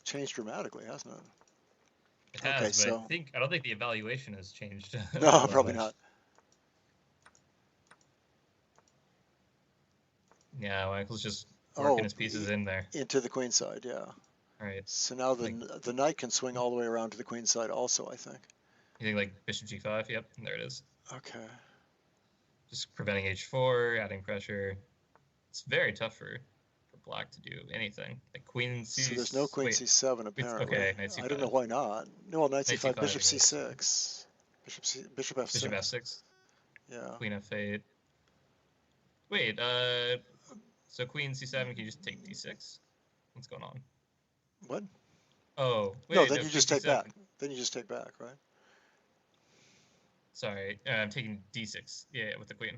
Speaker 1: changed dramatically, hasn't it?
Speaker 2: It has,
Speaker 1: Okay,
Speaker 2: but
Speaker 1: so
Speaker 2: I don't think the evaluation has changed.
Speaker 1: no,
Speaker 2: all that
Speaker 1: probably
Speaker 2: much.
Speaker 1: not.
Speaker 2: Yeah, Michael's just working his pieces in there.
Speaker 1: Into the queen side, yeah.
Speaker 2: All right.
Speaker 1: So now the knight can swing all the way around to the queen side also, I think.
Speaker 2: You think like bishop g5? Yep, there it is.
Speaker 1: Okay.
Speaker 2: Just preventing h4, adding pressure. It's very tough for black to do anything. Like queen c.
Speaker 1: So there's no queen c7 apparently.
Speaker 2: Okay, knight c5.
Speaker 1: I don't know why not. No, well, knight c5,
Speaker 2: c5,
Speaker 1: bishop c6, bishop f6.
Speaker 2: Bishop f6.
Speaker 1: Yeah.
Speaker 2: Queen f8. Wait, so queen c7, can you just take d6? What's going on?
Speaker 1: What?
Speaker 2: Oh, wait,
Speaker 1: no, then you just take
Speaker 2: c7.
Speaker 1: back. Then you just take back, right?
Speaker 2: Sorry, I'm taking d6. Yeah, with the queen.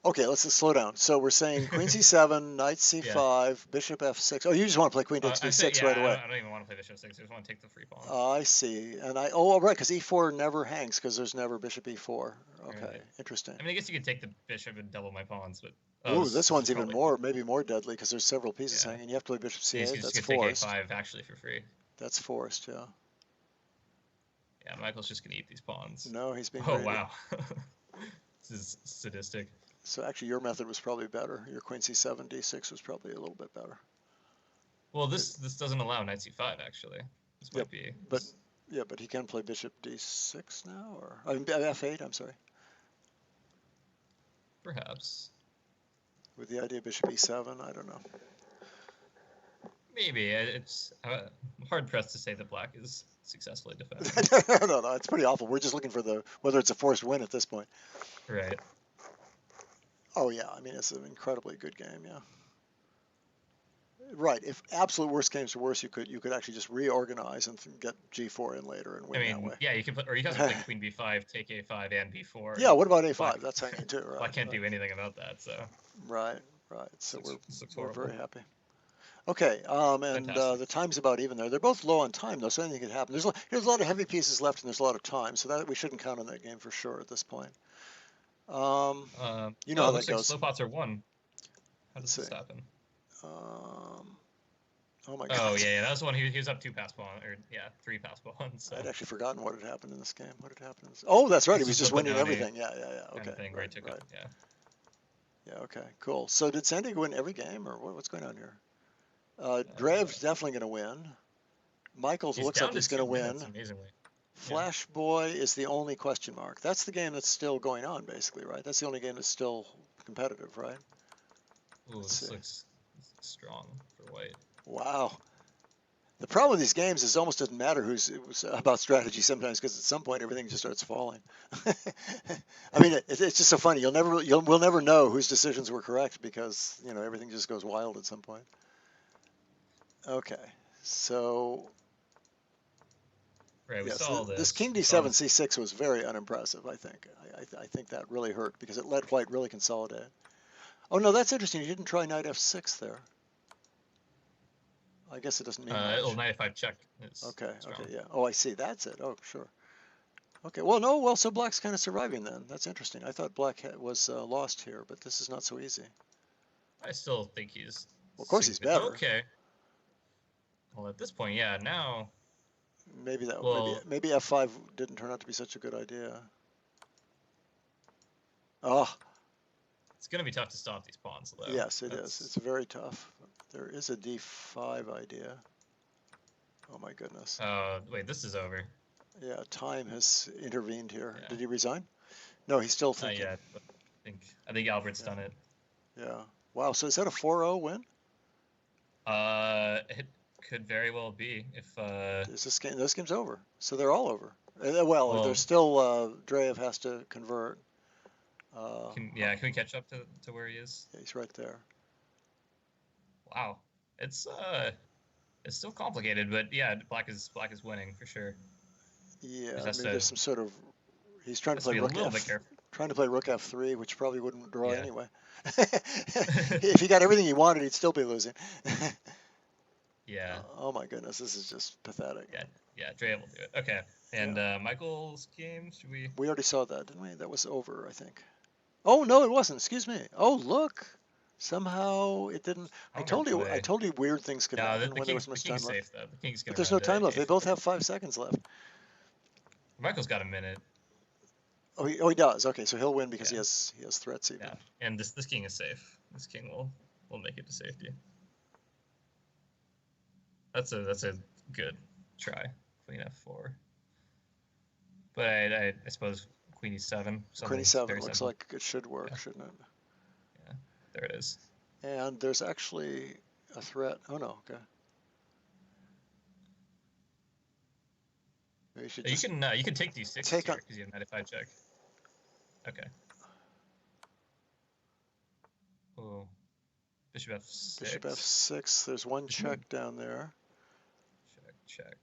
Speaker 1: Okay, let's just slow down. So we're saying queen c7, knight c5, bishop f6. Oh, you just want to play queen takes d6 right away.
Speaker 2: I don't even want to play bishop 6. I just want to take the free pawn.
Speaker 1: I see. And right, because e4 never hangs because there's never bishop e4. Okay,
Speaker 2: Right.
Speaker 1: Interesting.
Speaker 2: I mean, I guess you could take the bishop and double my pawns, but
Speaker 1: this one's even more, maybe more deadly because there's several pieces hanging. You have to play bishop c8.
Speaker 2: You
Speaker 1: That's
Speaker 2: just
Speaker 1: forced.
Speaker 2: take a5 actually for free.
Speaker 1: That's forced, yeah.
Speaker 2: Yeah, Michael's just gonna eat these pawns.
Speaker 1: No, he's being.
Speaker 2: Oh
Speaker 1: greedy.
Speaker 2: wow, this is sadistic.
Speaker 1: So actually, your method was probably better. Your queen c7, d6 was probably a little bit better.
Speaker 2: Well, this doesn't allow knight c5 actually. This might be.
Speaker 1: But he can play bishop d6 now, or I mean f8. I'm sorry.
Speaker 2: Perhaps.
Speaker 1: With the idea of bishop e7, I don't know.
Speaker 2: Maybe it's hard pressed to say that black is successfully defending.
Speaker 1: No, it's pretty awful. We're just looking for whether it's a forced win at this point.
Speaker 2: Right.
Speaker 1: Oh yeah, I mean it's an incredibly good game, yeah. Right. If absolute worst came to worst, you could actually just reorganize and get g4 in later and win that way.
Speaker 2: Yeah, you can put, or you can also play queen b5, take a5 and b4.
Speaker 1: Yeah. What about a5?
Speaker 2: Black,
Speaker 1: That's hanging too, right?
Speaker 2: Black can't do anything about that, so.
Speaker 1: Right. So we're very
Speaker 2: horrible.
Speaker 1: happy. Okay, and the time's about even there. They're both low on time though, so anything could happen. There's a lot of heavy pieces left, and there's a lot of time, so that we shouldn't count on that game for sure at this point. You know how that goes.
Speaker 2: Slow pots are won. How does this happen?
Speaker 1: Oh my God.
Speaker 2: Oh yeah, that was the one. He was up 2 pass pawn, or 3 pass pawns. So.
Speaker 1: I'd actually forgotten what had happened in this game. What had happened? Oh, that's right. He was just winning everything. Yeah. Okay.
Speaker 2: Right.
Speaker 1: Yeah. Okay. Cool. So did San Diego win every game, or what's going on here? Dreev's definitely going to win. Michaels looks like he's going to win.
Speaker 2: Amazingly.
Speaker 1: Flash Boy is the only question mark. That's the game that's still going on, basically, right? That's the only game that's still competitive, right?
Speaker 2: Ooh, this looks strong for white.
Speaker 1: Wow. The problem with these games is it almost doesn't matter who's about strategy sometimes, because at some point everything just starts falling. I mean, it's just so funny. We'll never know whose decisions were correct because everything just goes wild at some point. Okay, so
Speaker 2: right, we
Speaker 1: yes,
Speaker 2: saw
Speaker 1: this king d7 c6 was very unimpressive. I think I think that really hurt because it let white really consolidate. Oh no, that's interesting. You didn't try knight f6 there. I guess it doesn't mean much.
Speaker 2: Well, knight f5 check.
Speaker 1: Okay, yeah. Oh, I see. That's it. Oh, sure. Okay, well, so black's kind of surviving then. That's interesting. I thought black was lost here, but this is not so easy.
Speaker 2: I still think he's...
Speaker 1: Well, of course he's better.
Speaker 2: Okay. Well, at this point, yeah, now...
Speaker 1: Maybe maybe f5 didn't turn out to be such a good idea. Oh.
Speaker 2: It's going to be tough to stop these pawns, though.
Speaker 1: Yes, it is. It's very tough. There is a d5 idea. Oh my goodness.
Speaker 2: Wait, this is over.
Speaker 1: Yeah, time has intervened here.
Speaker 2: Yeah.
Speaker 1: Did he resign? No, he's still thinking.
Speaker 2: Yeah, I think Albert's done it.
Speaker 1: Yeah. Wow. So is that a 4-0 win?
Speaker 2: It could very well be if.
Speaker 1: Is this game? This game's over. So they're all over. Well, there's still Dreev has to convert.
Speaker 2: Can we catch up to where he is?
Speaker 1: Yeah, he's right there.
Speaker 2: Wow, it's still complicated, but yeah, black is winning for sure.
Speaker 1: Yeah, there's some sort of he's trying to play Trying to play rook f3, which probably wouldn't draw
Speaker 2: Yeah.
Speaker 1: anyway. If he got everything he wanted, he'd still be losing.
Speaker 2: Yeah.
Speaker 1: Oh my goodness, this is just pathetic.
Speaker 2: Yeah. Dreev will do it. Okay. And Michael's game, should we?
Speaker 1: We already saw that, didn't we? That was over, I think. Oh no, it wasn't. Excuse me. Oh look, somehow it didn't. I told you weird things could happen when there was much time left.
Speaker 2: Safe, though. The king's gonna
Speaker 1: But there's
Speaker 2: run
Speaker 1: no time
Speaker 2: to
Speaker 1: left. They both have 5 seconds left.
Speaker 2: Michael's got a minute.
Speaker 1: Oh, he does. Okay, so he'll win because he has threats even.
Speaker 2: Yeah. And this king is safe. This king will make it to safety. That's a good try. Queen f4. But I suppose queen e7.
Speaker 1: Queen e7 looks like it should work, shouldn't it?
Speaker 2: Yeah, there it is.
Speaker 1: And there's actually a threat. Oh no, okay. You should
Speaker 2: you can take d6
Speaker 1: take
Speaker 2: here because you have knight f5 check. Okay. Oh, bishop f6.
Speaker 1: Bishop f6. There's one check down there.
Speaker 2: Check.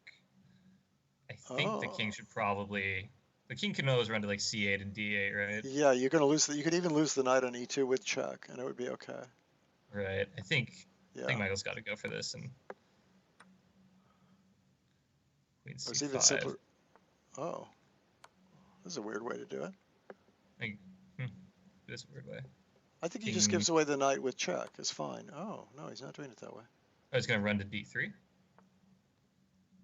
Speaker 2: I think the king should probably. The king can always run to like c8 and d8, right?
Speaker 1: Yeah, you're gonna lose. You could even lose the knight on e2 with check, and it would be okay.
Speaker 2: Right. I think Michael's got to go for this and. Queen c5.
Speaker 1: It's even simpler. Oh, this is a weird way to do it.
Speaker 2: It is a weird way.
Speaker 1: I think he just gives away the knight with check. It's fine. Oh no, he's not doing it that way.
Speaker 2: Oh, he's gonna run to d3.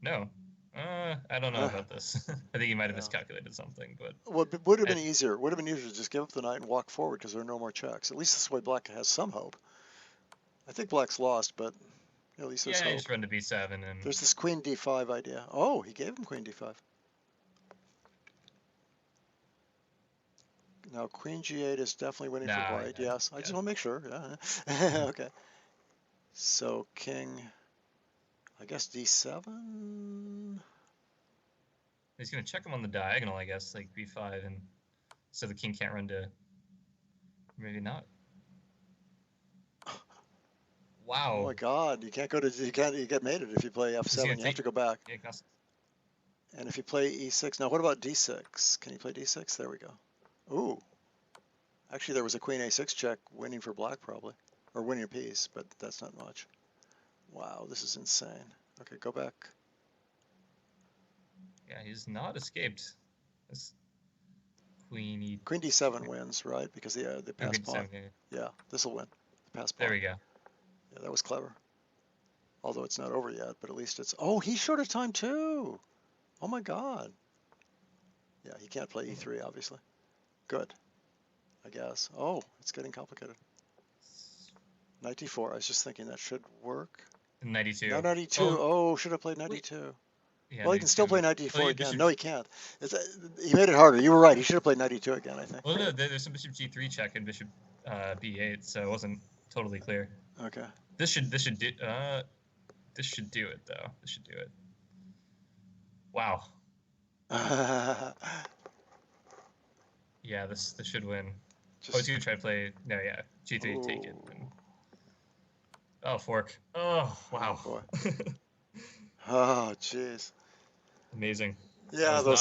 Speaker 2: No. I don't know about this. I think he might have miscalculated something, but.
Speaker 1: Well, it would have been easier. Would have been easier to just give up the knight and walk forward because there are no more checks. At least this way, Black has some hope. I think Black's lost, but at least there's hope.
Speaker 2: Just run to b7 and.
Speaker 1: There's this queen d5 idea. Oh, he gave him queen d5. Now queen g8 is definitely winning for white. Yes, I just want to make sure. Yeah. Okay. So king. I guess d7.
Speaker 2: He's gonna check him on the diagonal, I guess, like b5, and so the king can't run to. Maybe not. Wow.
Speaker 1: Oh my God! You can't go to. You get mated if you play f7. You have to go back.
Speaker 2: Yeah,
Speaker 1: and if you play e6, now what about d6? Can you play d6? There we go. Ooh. Actually, there was a queen a6 check winning for Black probably, or winning a piece, but that's not much. Wow, this is insane. Okay, go back.
Speaker 2: Yeah, he's not escaped. This queen
Speaker 1: d7 wins, right? Because the pass pawn. Yeah, this will win. The pass pawn.
Speaker 2: There we go.
Speaker 1: Yeah, that was clever. Although it's not over yet, but at least it's. Oh, he's short of time too. Oh my God. Yeah, he can't play e3 obviously. Good. I guess. Oh, it's getting complicated. Knight d4. I was just thinking that should work.
Speaker 2: Knight e2.
Speaker 1: No, knight e2. Oh, should have played knight e2.
Speaker 2: Yeah,
Speaker 1: well, he can still play knight d4 again.
Speaker 2: Bishop...
Speaker 1: No, he can't. He made it harder. You were right. He should have played knight e2 again, I think.
Speaker 2: Well, no, there's some bishop g3 check and bishop b8, so it wasn't totally clear.
Speaker 1: Okay.
Speaker 2: This should do it though. This should do it. Wow. Yeah, this should win. He's gonna try to play. No, yeah, g3
Speaker 1: Ooh.
Speaker 2: take it. And... Oh, fork. Oh, wow.
Speaker 1: Oh, boy. Oh, jeez.
Speaker 2: Amazing.
Speaker 1: Yeah, those